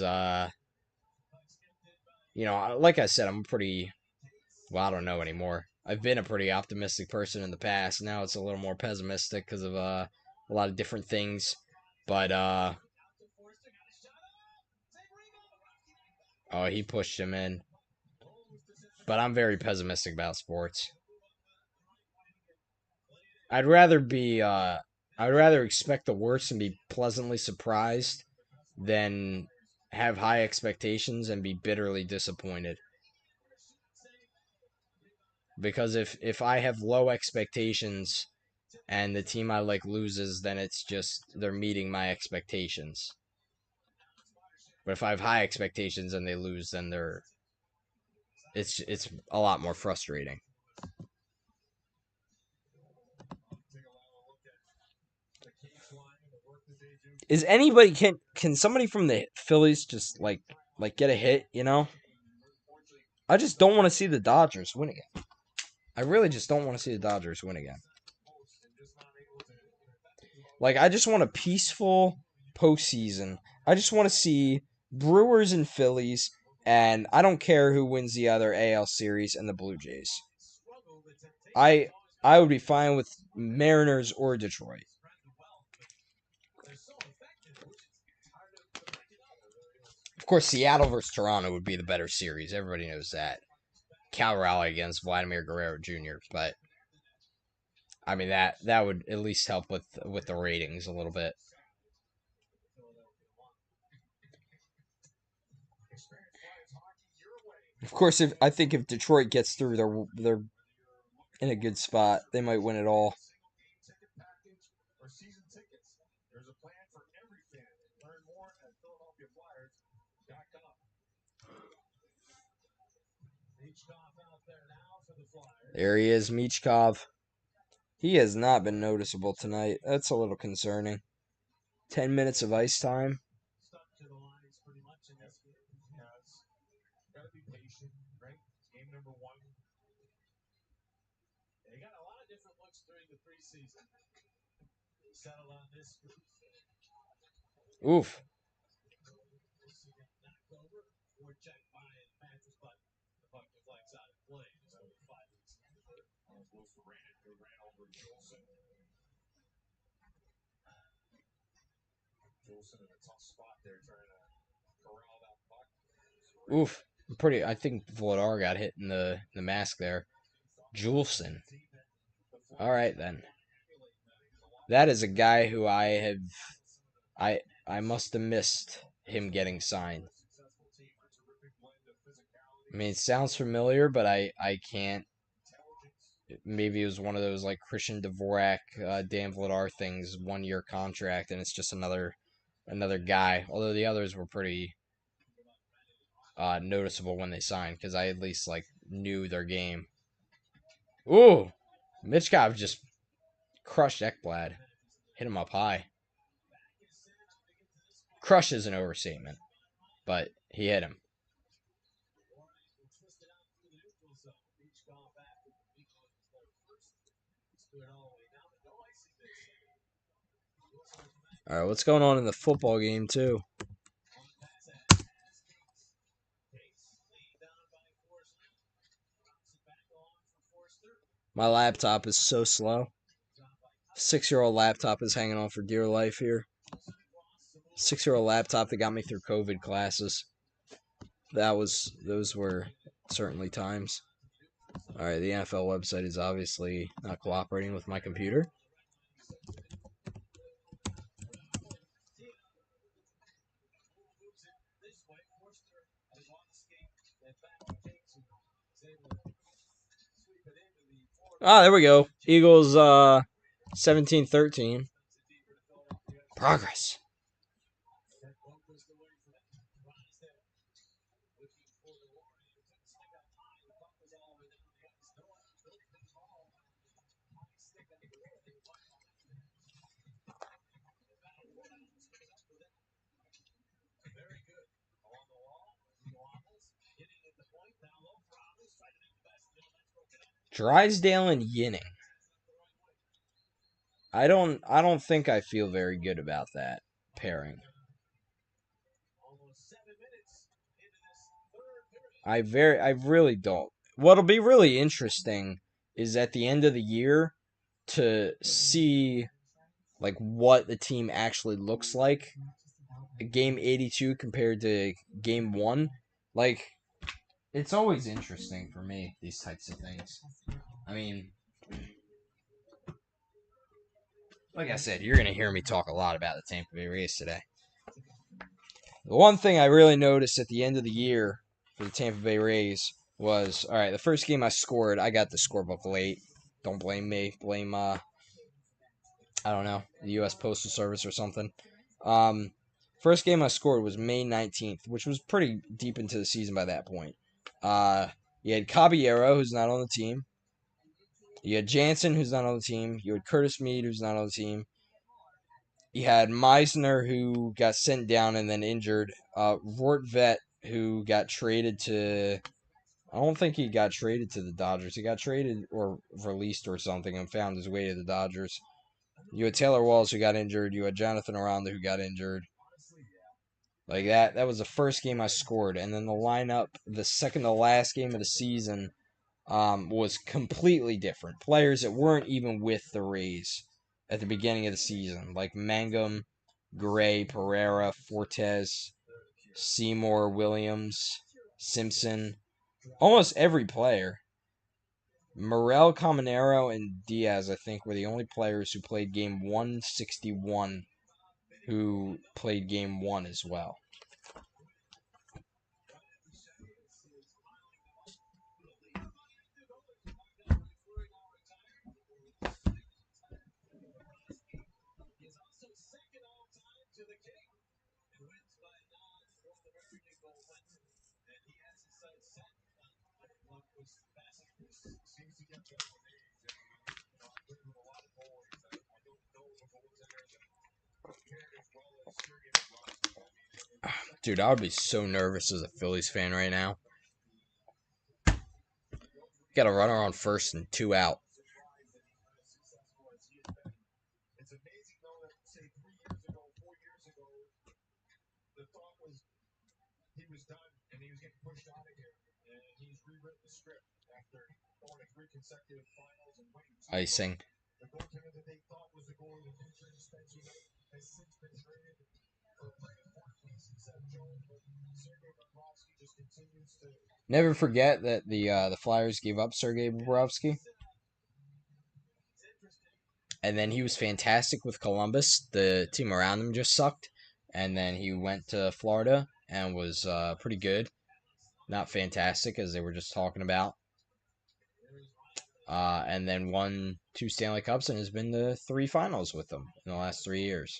like I said, I'm pretty, well, I don't know anymore. I've been a pretty optimistic person in the past. Now it's a little more pessimistic because of a lot of different things. But, oh, he pushed him in. But I'm very pessimistic about sports. I'd rather expect the worst and be pleasantly surprised than have high expectations and be bitterly disappointed. Because if I have low expectations and the team I like loses, then it's just they're meeting my expectations. But if I have high expectations and they lose, then it's a lot more frustrating. Is anybody can somebody from the Phillies just like get a hit, you know? I just don't want to see the Dodgers win again. I really just don't want to see the Dodgers win again. Like I just want a peaceful postseason. I just want to see Brewers and Phillies, and I don't care who wins the other AL series and the Blue Jays. I I would be fine with Mariners or Detroit. Of course, Seattle versus Toronto would be the better series. Everybody knows that. Cal Raleigh against Vladimir Guerrero Jr. But I mean that would at least help with the ratings a little bit. Of course, if I think if Detroit gets through, they're in a good spot. They might win it all. There he is, Michkov. He has not been noticeable tonight. That's a little concerning. 10 minutes of ice time. Oof. Oof. I think Vladar got hit in the mask there. Juleson. All right then. That is a guy who I I must have missed him getting signed. I mean, it sounds familiar, but I can't. Maybe it was one of those like Christian Dvorak, Dan Vladar things, 1 year contract, and it's just another guy. Although the others were pretty noticeable when they signed because I at least like knew their game. Ooh, Mitchkov just crushed Ekblad, hit him up high. Crush is an overstatement, but he hit him. All right, what's going on in the football game too? My laptop is so slow. 6-year-old laptop is hanging on for dear life here. 6-year-old laptop that got me through COVID classes. Those were certainly times. All right, the NFL website is obviously not cooperating with my computer. Ah, there we go. Eagles 17-13. Progress. Drysdale and Yinning. I don't think I feel very good about that pairing. I really don't. What'll be really interesting is at the end of the year to see like what the team actually looks like. Game 82 compared to game 1. Like it's always interesting for me these types of things. I mean, like I said, you're going to hear me talk a lot about the Tampa Bay Rays today. The one thing I really noticed at the end of the year for the Tampa Bay Rays was, all right, the first game I scored, I got the scorebook late. Don't blame me. Blame, I don't know, the U.S. Postal Service or something. Um, First game I scored was May 19th, which was pretty deep into the season by that point. You had Caballero, who's not on the team. You had Jansen, who's not on the team. You had Curtis Mead, who's not on the team. You had Meisner, who got sent down and then injured. Rortvet, who got traded to. I don't think he got traded to the Dodgers. He got traded or released or something and found his way to the Dodgers. You had Taylor Walls, who got injured. You had Jonathan Aranda, who got injured. Like that was the first game I scored. And then the lineup, the second to last game of the season, was completely different. Players that weren't even with the Rays at the beginning of the season, like Mangum, Gray, Pereira, Fortes, Seymour, Williams, Simpson, almost every player. Morel, Caminero, and Diaz, I think, were the only players who played game 161 who played game 1 as well. Dude, I would be so nervous as a Phillies fan right now. Got a runner on first and 2 out. Icing. Never forget that the Flyers gave up Sergei Bobrovsky, and then he was fantastic with Columbus. The team around him just sucked, and then he went to Florida and was pretty good. Not fantastic as they were just talking about. And then won 2 Stanley Cups and has been to 3 finals with them in the last 3 years.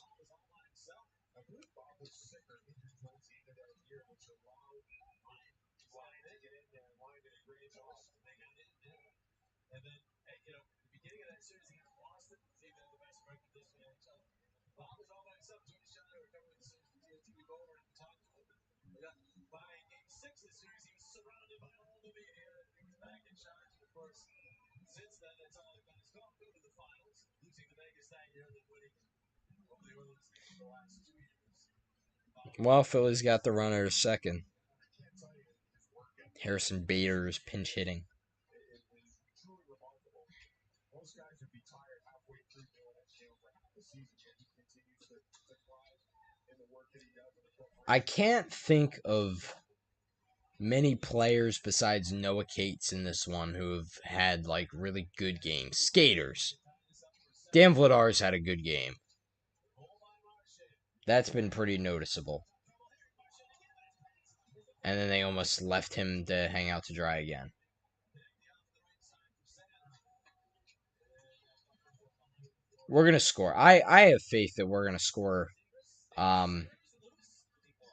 Well, Philly's got the runner to second. Harrison Bader is pinch hitting. I can't think of many players besides Noah Cates in this one who have had like really good games. Skaters. Dan Vladar's had a good game. That's been pretty noticeable. And then they almost left him to hang out to dry again. We're gonna score. I have faith that we're gonna score, um,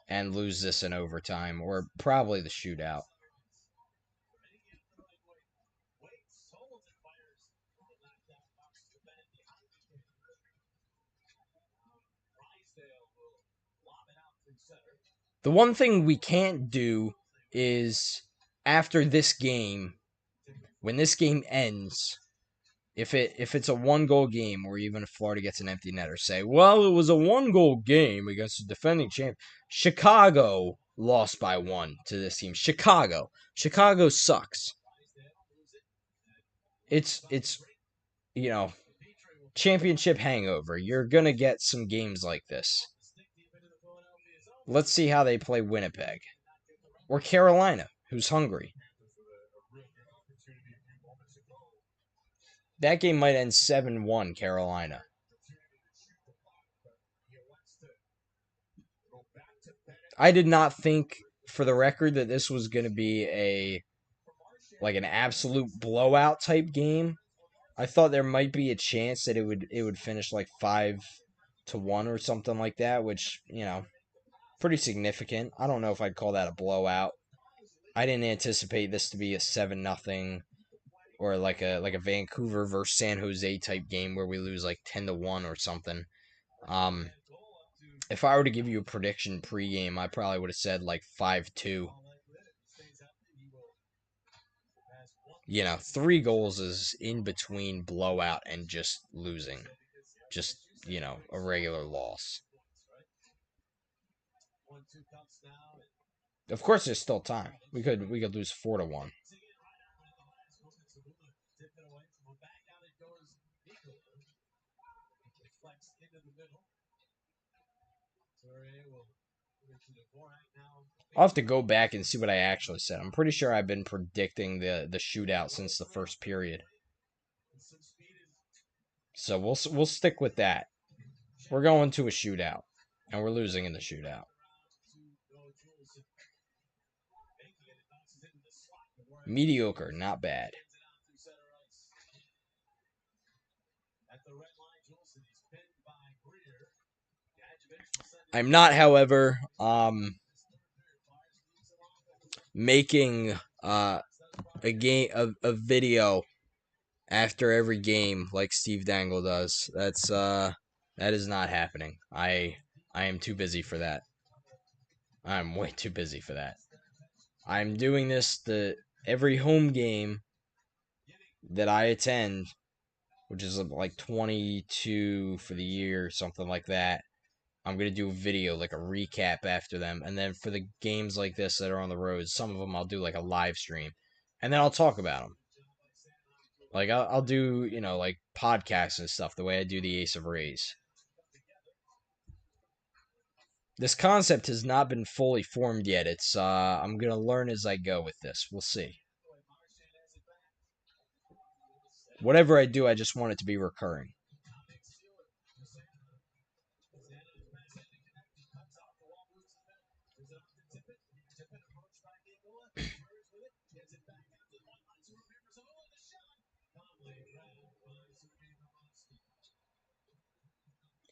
and lose this in overtime or probably the shootout. The one thing we can't do is after this game, when this game ends, if it's a 1 goal game or even if Florida gets an empty netter, say, well, it was a 1 goal game against the defending champ. Chicago lost by 1 to this team. Chicago sucks. It's you know, championship hangover. You're gonna get some games like this. Let's see how they play Winnipeg or Carolina, who's hungry. That game might end 7-1 Carolina. I did not think, for the record, that this was going to be an absolute blowout type game. I thought there might be a chance that it would finish like 5-1 or something like that, which, pretty significant. I don't know if I'd call that a blowout. I didn't anticipate this to be a 7-0 or like a Vancouver versus San Jose type game where we lose like 10-1 or something. Um, if I were to give you a prediction pregame, I probably would have said like 5-2. 3 goals is in between blowout and just losing. Just, a regular loss. Of course, there's still time. We could lose 4-1. I'll have to go back and see what I actually said. I'm pretty sure I've been predicting the shootout since the first period. So we'll stick with that. We're going to a shootout, and we're losing in the shootout. Mediocre, not bad. I'm not, however, making a video after every game like Steve Dangle does. That is not happening. I am too busy for that. I'm way too busy for that. I'm doing this every home game that I attend, which is like 22 for the year, something like that. I'm going to do a video, like a recap after them. And then for the games like this that are on the road, some of them I'll do like a live stream. And then I'll talk about them. Like, I'll do, like podcasts and stuff the way I do the Ace of Rays. This concept has not been fully formed yet. I'm going to learn as I go with this. We'll see. Whatever I do, I just want it to be recurring.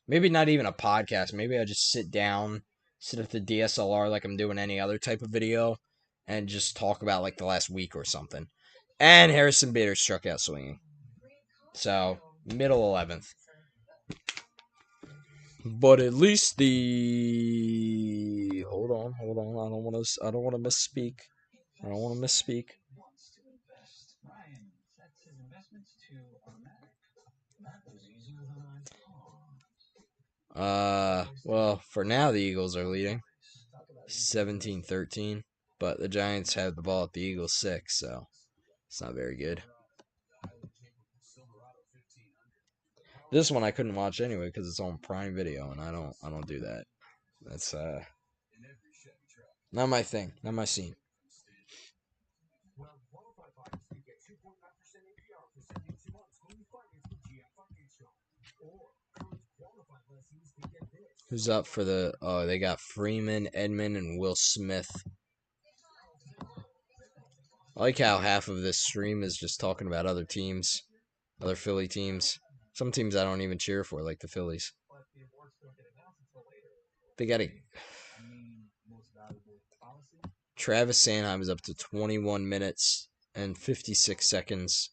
Maybe not even a podcast. Maybe I just sit at the DSLR like I'm doing any other type of video, and just talk about like the last week or something. And Harrison Bader struck out swinging. So, middle 11th. But at least hold on. I don't want to misspeak. I don't want to misspeak. Well, for now the Eagles are leading 17-13, but the Giants have the ball at the Eagles 6, so it's not very good. This one I couldn't watch anyway because it's on Prime Video, and I don't do that. That's not my thing, not my scene. Who's up for the? Oh, they got Freeman, Edmund, and Will Smith. I like how half of this stream is just talking about other teams, other Philly teams. Some teams I don't even cheer for, like the Phillies. They got a Travis Sanheim is up to 21 minutes and 56 seconds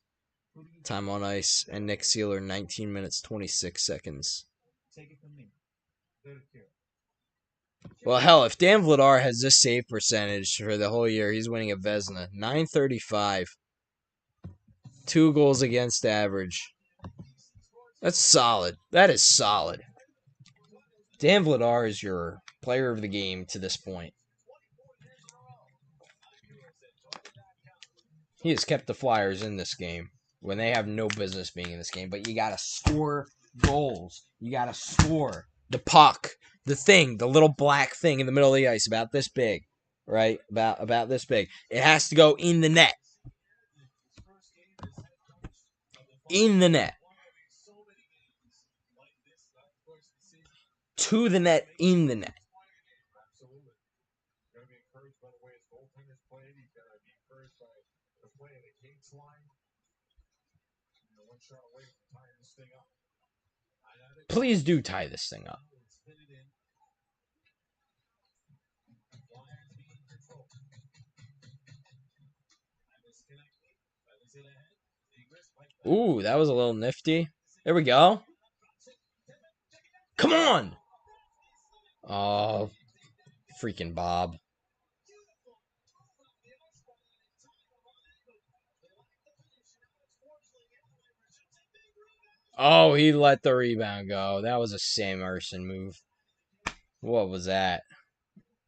time on ice, and Nick Sealer 19 minutes 26 seconds. Well, hell, if Dan Vladar has this save percentage for the whole year, he's winning a Vezina. 935. 2 goals against average. That's solid. That is solid. Dan Vladar is your player of the game to this point. He has kept the Flyers in this game when they have no business being in this game. But you got to score goals. You got to score. The puck. The thing. The little black thing in the middle of the ice about this big. Right? About this big. It has to go in the net. In the net. To the net. In the net. Please do tie this thing up. Ooh, that was a little nifty. There we go. Come on! Oh, freaking Bob. Oh, he let the rebound go. That was a Sam Emerson move. What was that?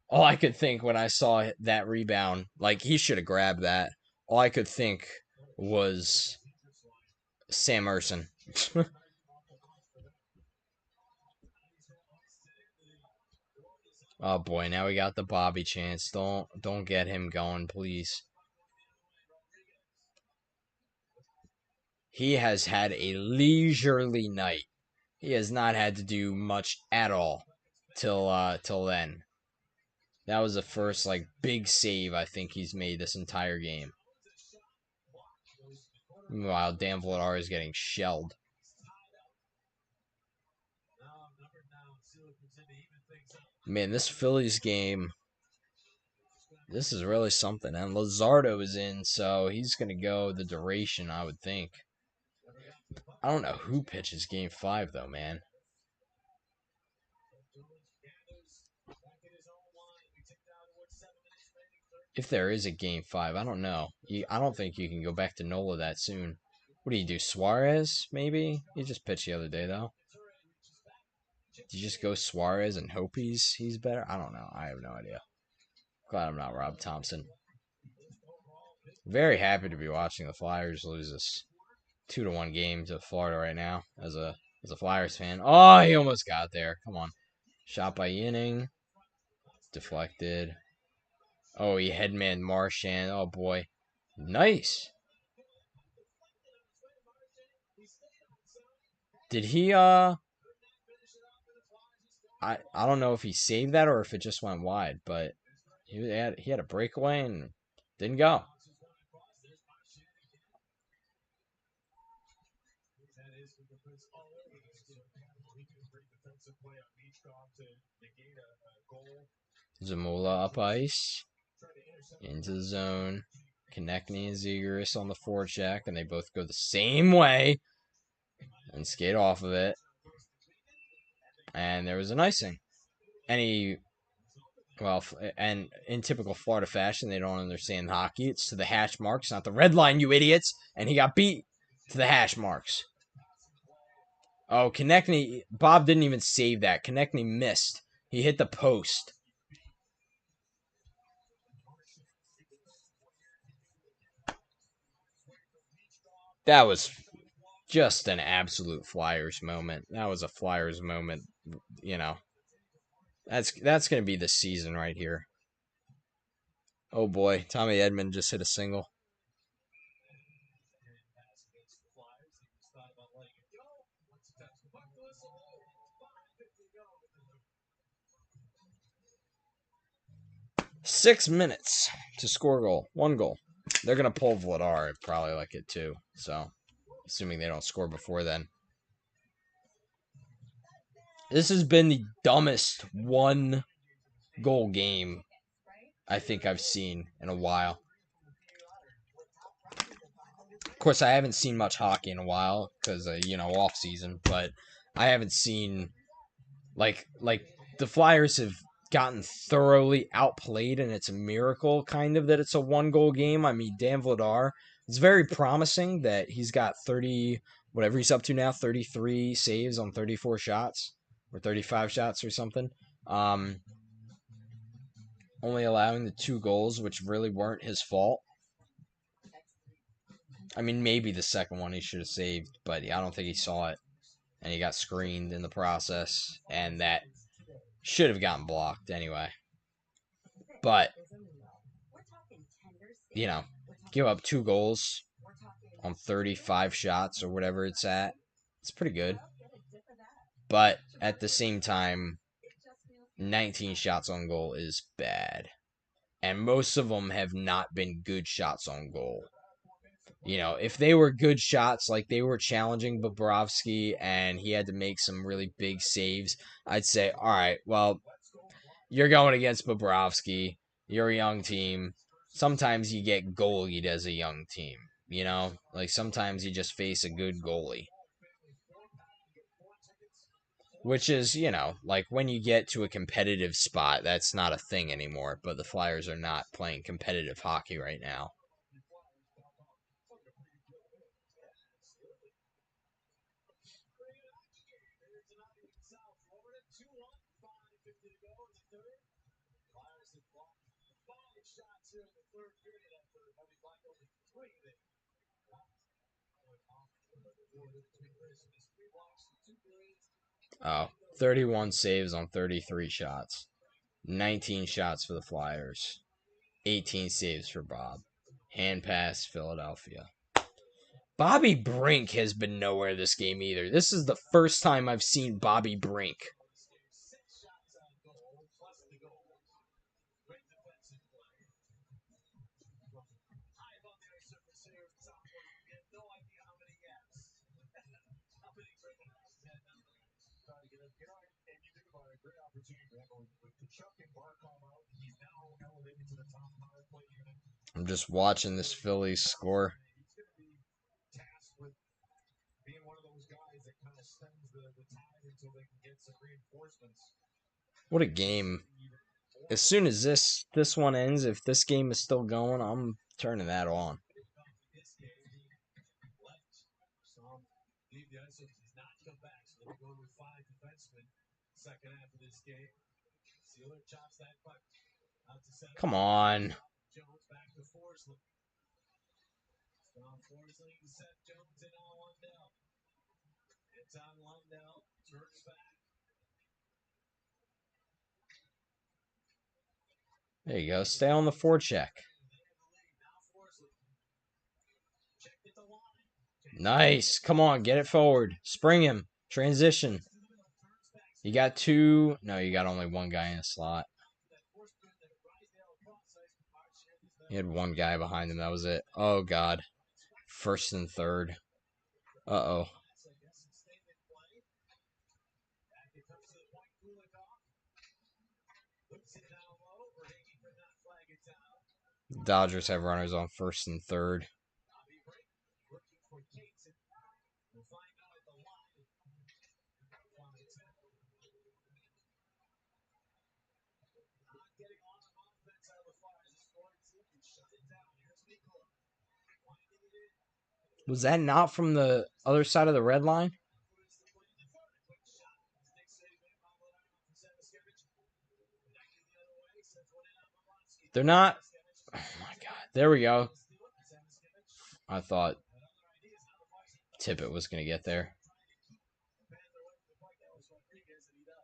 All I could think when I saw that rebound, like he should have grabbed that. All I could think was Sam Emerson. Oh boy, now we got the Bobby chance. Don't get him going, please. He has had a leisurely night. He has not had to do much at all till then. That was the first like big save I think he's made this entire game. Meanwhile, Dan Vladar is getting shelled. Man, this Phillies game, this is really something. And Luzardo is in, so he's going to go the duration, I would think. I don't know who pitches game 5, though, man. If there is a game 5, I don't know. I don't think you can go back to Nola that soon. What do you do, Suarez, maybe? He just pitched the other day, though. Do you just go Suarez and hope he's better? I don't know. I have no idea. Glad I'm not Rob Thompson. Very happy to be watching the Flyers lose this 2-1 game to Florida right now as a Flyers fan. Oh, he almost got there. Come on. Shot by Yinning. Deflected. Oh, he headman Marchand. Oh boy. Nice. Did he I don't know if he saved that or if it just went wide, but he had a breakaway and didn't go. Zamula up ice. Into the zone. Konechny and Zegras on the forecheck, and they both go the same way and skate off of it. And there was an icing. And in typical Florida fashion, they don't understand hockey. It's to the hash marks, not the red line, you idiots. And he got beat to the hash marks. Oh, Konechny, Bob didn't even save that. Konechny missed. He hit the post. That was just an absolute Flyers moment. That was a Flyers moment, you know. That's going to be the season right here. Oh boy, Tommy Edman just hit a single. Six minutes to score a goal. One goal. They're going to pull Vladar probably like it too. So, assuming they don't score before then. This has been the dumbest one goal game I think I've seen in a while. Of course, I haven't seen much hockey in a while because off season, but I haven't seen like the Flyers have gotten thoroughly outplayed, and it's a miracle kind of that it's a one goal game. I mean, Dan Vladar, it's very promising that he's got 30 whatever he's up to now, 33 saves on 34 shots or 35 shots or something. Only allowing the 2 goals, which really weren't his fault. I mean, maybe the second one he should have saved, but I don't think he saw it. And he got screened in the process, and that should have gotten blocked anyway. But, give up 2 goals on 35 shots or whatever it's at. It's pretty good. But at the same time, 19 shots on goal is bad. And most of them have not been good shots on goal. If they were good shots, like they were challenging Bobrovsky and he had to make some really big saves, I'd say, all right, well, you're going against Bobrovsky. You're a young team. Sometimes you get goalied as a young team, Like sometimes you just face a good goalie. Which is, like when you get to a competitive spot, that's not a thing anymore. But the Flyers are not playing competitive hockey right now. Oh, 31 saves on 33 shots. 19 shots for the Flyers. 18 saves for Bob. Hand pass, Philadelphia. Bobby Brink has been nowhere this game either. This is the first time I've seen Bobby Brink. I'm just watching this Phillies score. What a game. As soon as this one ends, if this game is still going, I'm turning that on. Come on. There you go. Stay on the forecheck. Nice. Come on, get it forward. Spring him. Transition. You got two. No, you got only one guy in the slot. He had one guy behind him. That was it. Oh, God. First and third. Uh-oh. Dodgers have runners on first and third. Was that not from the other side of the red line? They're not. Oh my God. There we go. I thought Tippett was going to get there.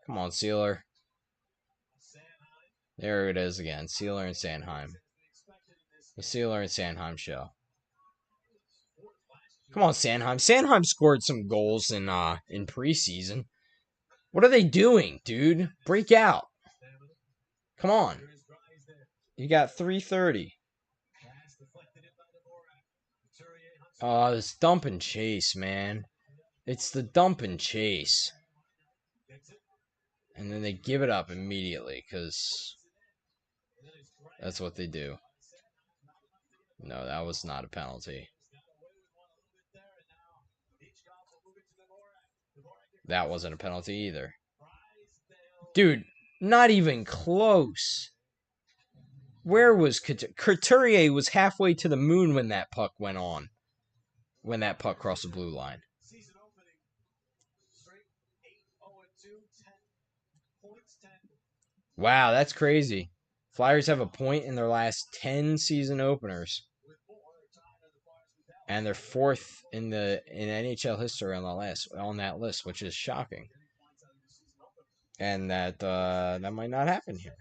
Come on, Sealer. There it is again. Sealer and Sanheim. The Sealer and Sanheim show. Come on, Sanheim. Sanheim scored some goals in preseason. What are they doing, dude? Break out. Come on. You got 3:30. Oh, this dump and chase, man. It's the dump and chase. And then they give it up immediately because that's what they do. No, that was not a penalty. That wasn't a penalty either. Dude, not even close. Where was Couturier was halfway to the moon when that puck went on. When that puck crossed the blue line. Wow, that's crazy. Flyers have a point in their last 10 season openers. And they're fourth in NHL history on that list, which is shocking. And that might not happen here.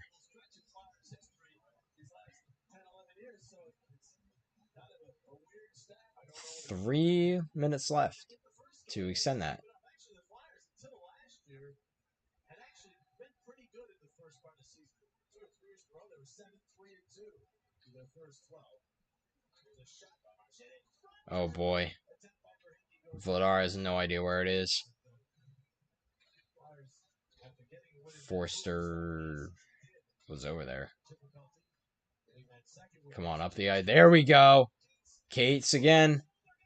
3 minutes left to extend that. Oh boy. Vladar has no idea where it is. Forster was over there. Come on, up the eye. There we go. Cates again.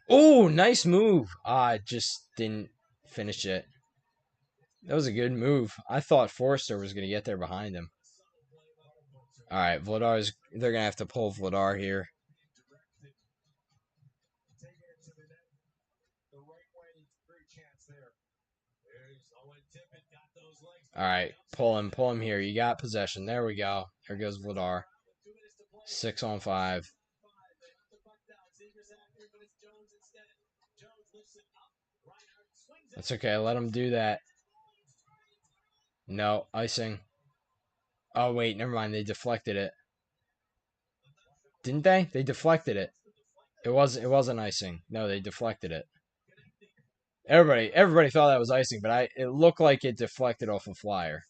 Oh, nice move. I just didn't finish it. That was a good move. I thought Forster was going to get there behind him. All right, Vladar's. They're going to have to pull Vladar here. All right, pull him here. You got possession. There we go. There goes Vladar. 6-on-5. That's okay. Let him do that. No, icing. Oh, wait, never mind. They deflected it. Didn't they? They deflected it. It wasn't icing. No, they deflected it. Everybody thought that was icing, but it looked like it deflected off a flyer.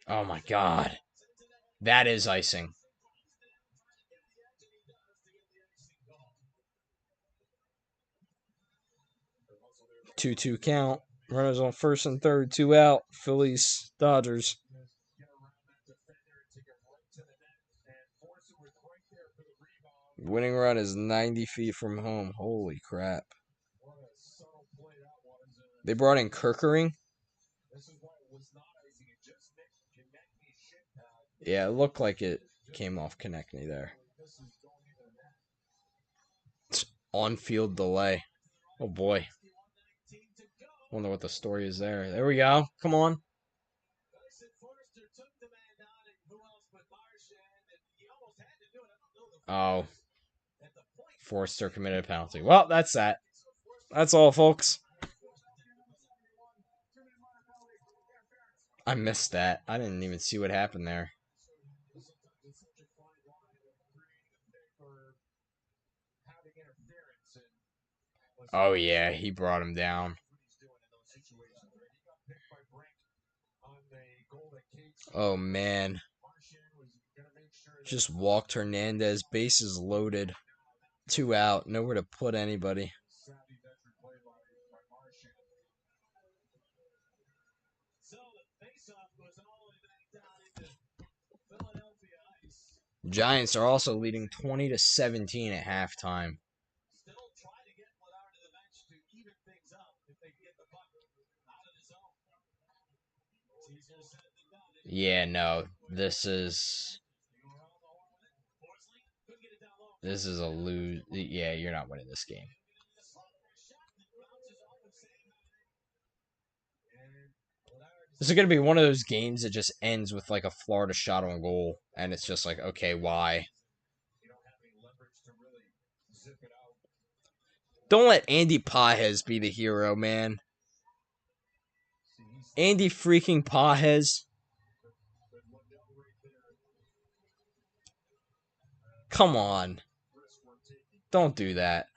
Oh my god. That is icing. Two count. Runners on first and third, 2 out. Phillies, Dodgers. Winning run is 90 feet from home. Holy crap. They brought in Kirkering. Yeah, it looked like it came off Konechny there. It's on-field delay. Oh boy. Wonder what the story is there. There we go. Come on. Oh. Forster committed a penalty. Well, that's that. That's all, folks. I missed that. I didn't even see what happened there. Oh, yeah, he brought him down. Oh, man. Just walked Hernandez. Bases loaded. 2 out. Nowhere to put anybody. Giants are also leading 20-17 at halftime. Yeah, no. This is a lose. Yeah, you're not winning this game. This is going to be one of those games that just ends with like a Florida shot on goal. And it's just like, okay, why? Don't let Andy Pajes be the hero, man. Andy freaking Pajes. Come on. Don't do that.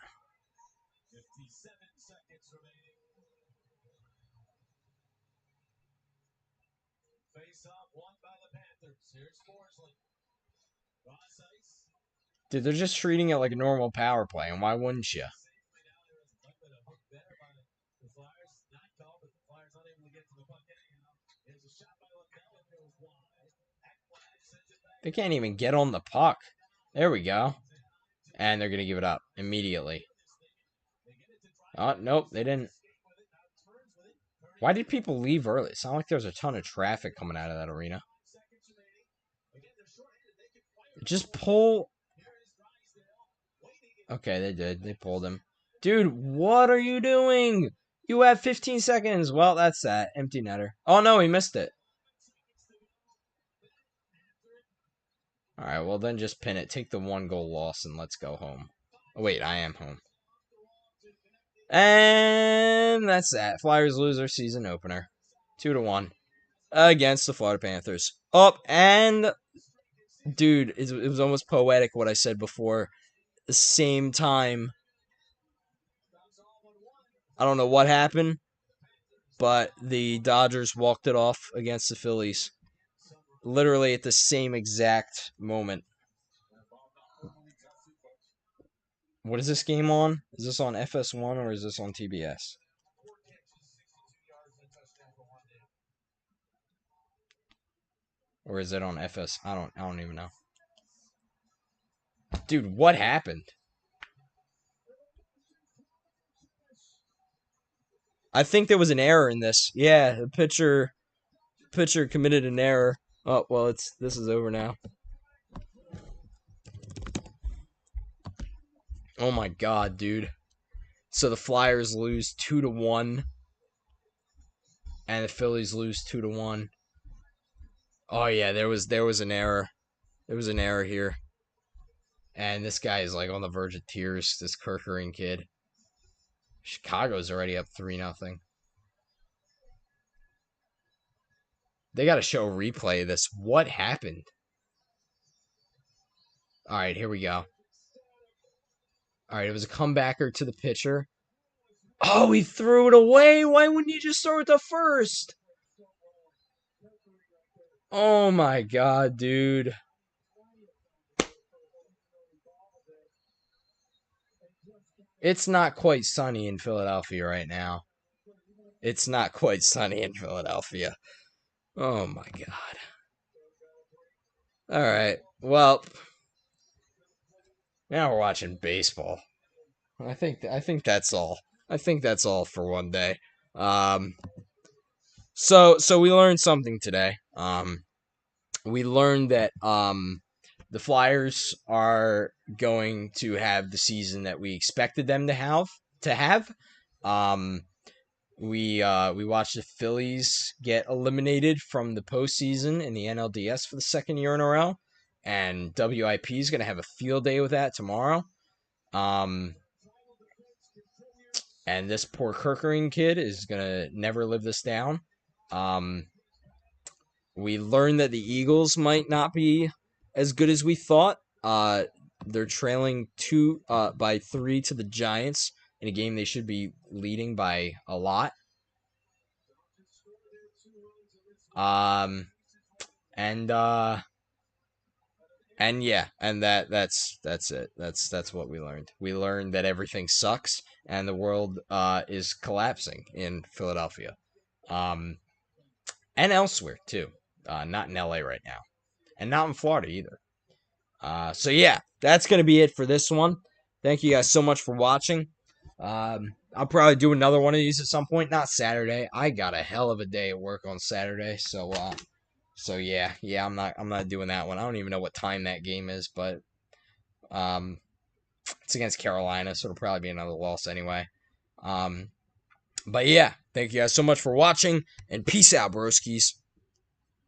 Dude, they're just treating it like a normal power play, and why wouldn't you? They can't even get on the puck. There we go. And they're going to give it up immediately. Oh, nope, they didn't. Why did people leave early? It sounded like there was a ton of traffic coming out of that arena. Just pull. Okay, they did. They pulled him. Dude, what are you doing? You have 15 seconds. Well, that's that. Empty netter. Oh, no, he missed it. All right, well, then just pin it. Take the 1-goal loss and let's go home. Oh, wait, I am home. And that's that. Flyers lose their season opener. 2-1 against the Florida Panthers. Oh, and dude, it was almost poetic what I said before. The same time, I don't know what happened, but the Dodgers walked it off against the Phillies. Literally at the same exact moment. What is this game on? Is this on FS1 or is this on TBS? Or is it on FS? I don't even know. Dude, what happened? I think there was an error in this. Yeah, the pitcher committed an error. Oh, well, this is over now. Oh my god, dude. So the Flyers lose 2-1 and the Phillies lose 2-1. Oh yeah, there was an error. There was an error here. And this guy is like on the verge of tears, this Kirkering kid. Chicago's already up 3-0. They got to show a replay of this. What happened? All right, here we go. All right, it was a comebacker to the pitcher. Oh, he threw it away. Why wouldn't you just throw it to first? Oh my god, dude. It's not quite sunny in Philadelphia right now. It's not quite sunny in Philadelphia. Oh my god. All right. Well, now we're watching baseball. I think that's all. I think that's all for one day. Um so we learned something today. We learned that the Flyers are going to have the season that we expected them to have. Um we watched the Phillies get eliminated from the postseason in the NLDS for the second year in a row, and WIP is going to have a field day with that tomorrow. Um, and this poor Kirkering kid is going to never live this down. Um, we learned that the Eagles might not be as good as we thought. They're trailing by 3 to the Giants in a game they should be leading by a lot. Um, and yeah, and that's it. That's what we learned. We learned that everything sucks and the world is collapsing in Philadelphia, um, and elsewhere too. Not in LA right now, and not in Florida either. So yeah, that's gonna be it for this one. Thank you guys so much for watching. I'll probably do another one of these at some point. Not Saturday. I got a hell of a day at work on Saturday, so yeah, I'm not doing that one. I don't even know what time that game is, but um, it's against Carolina, so it'll probably be another loss anyway. Um, but yeah, thank you guys so much for watching, and peace out, broskies.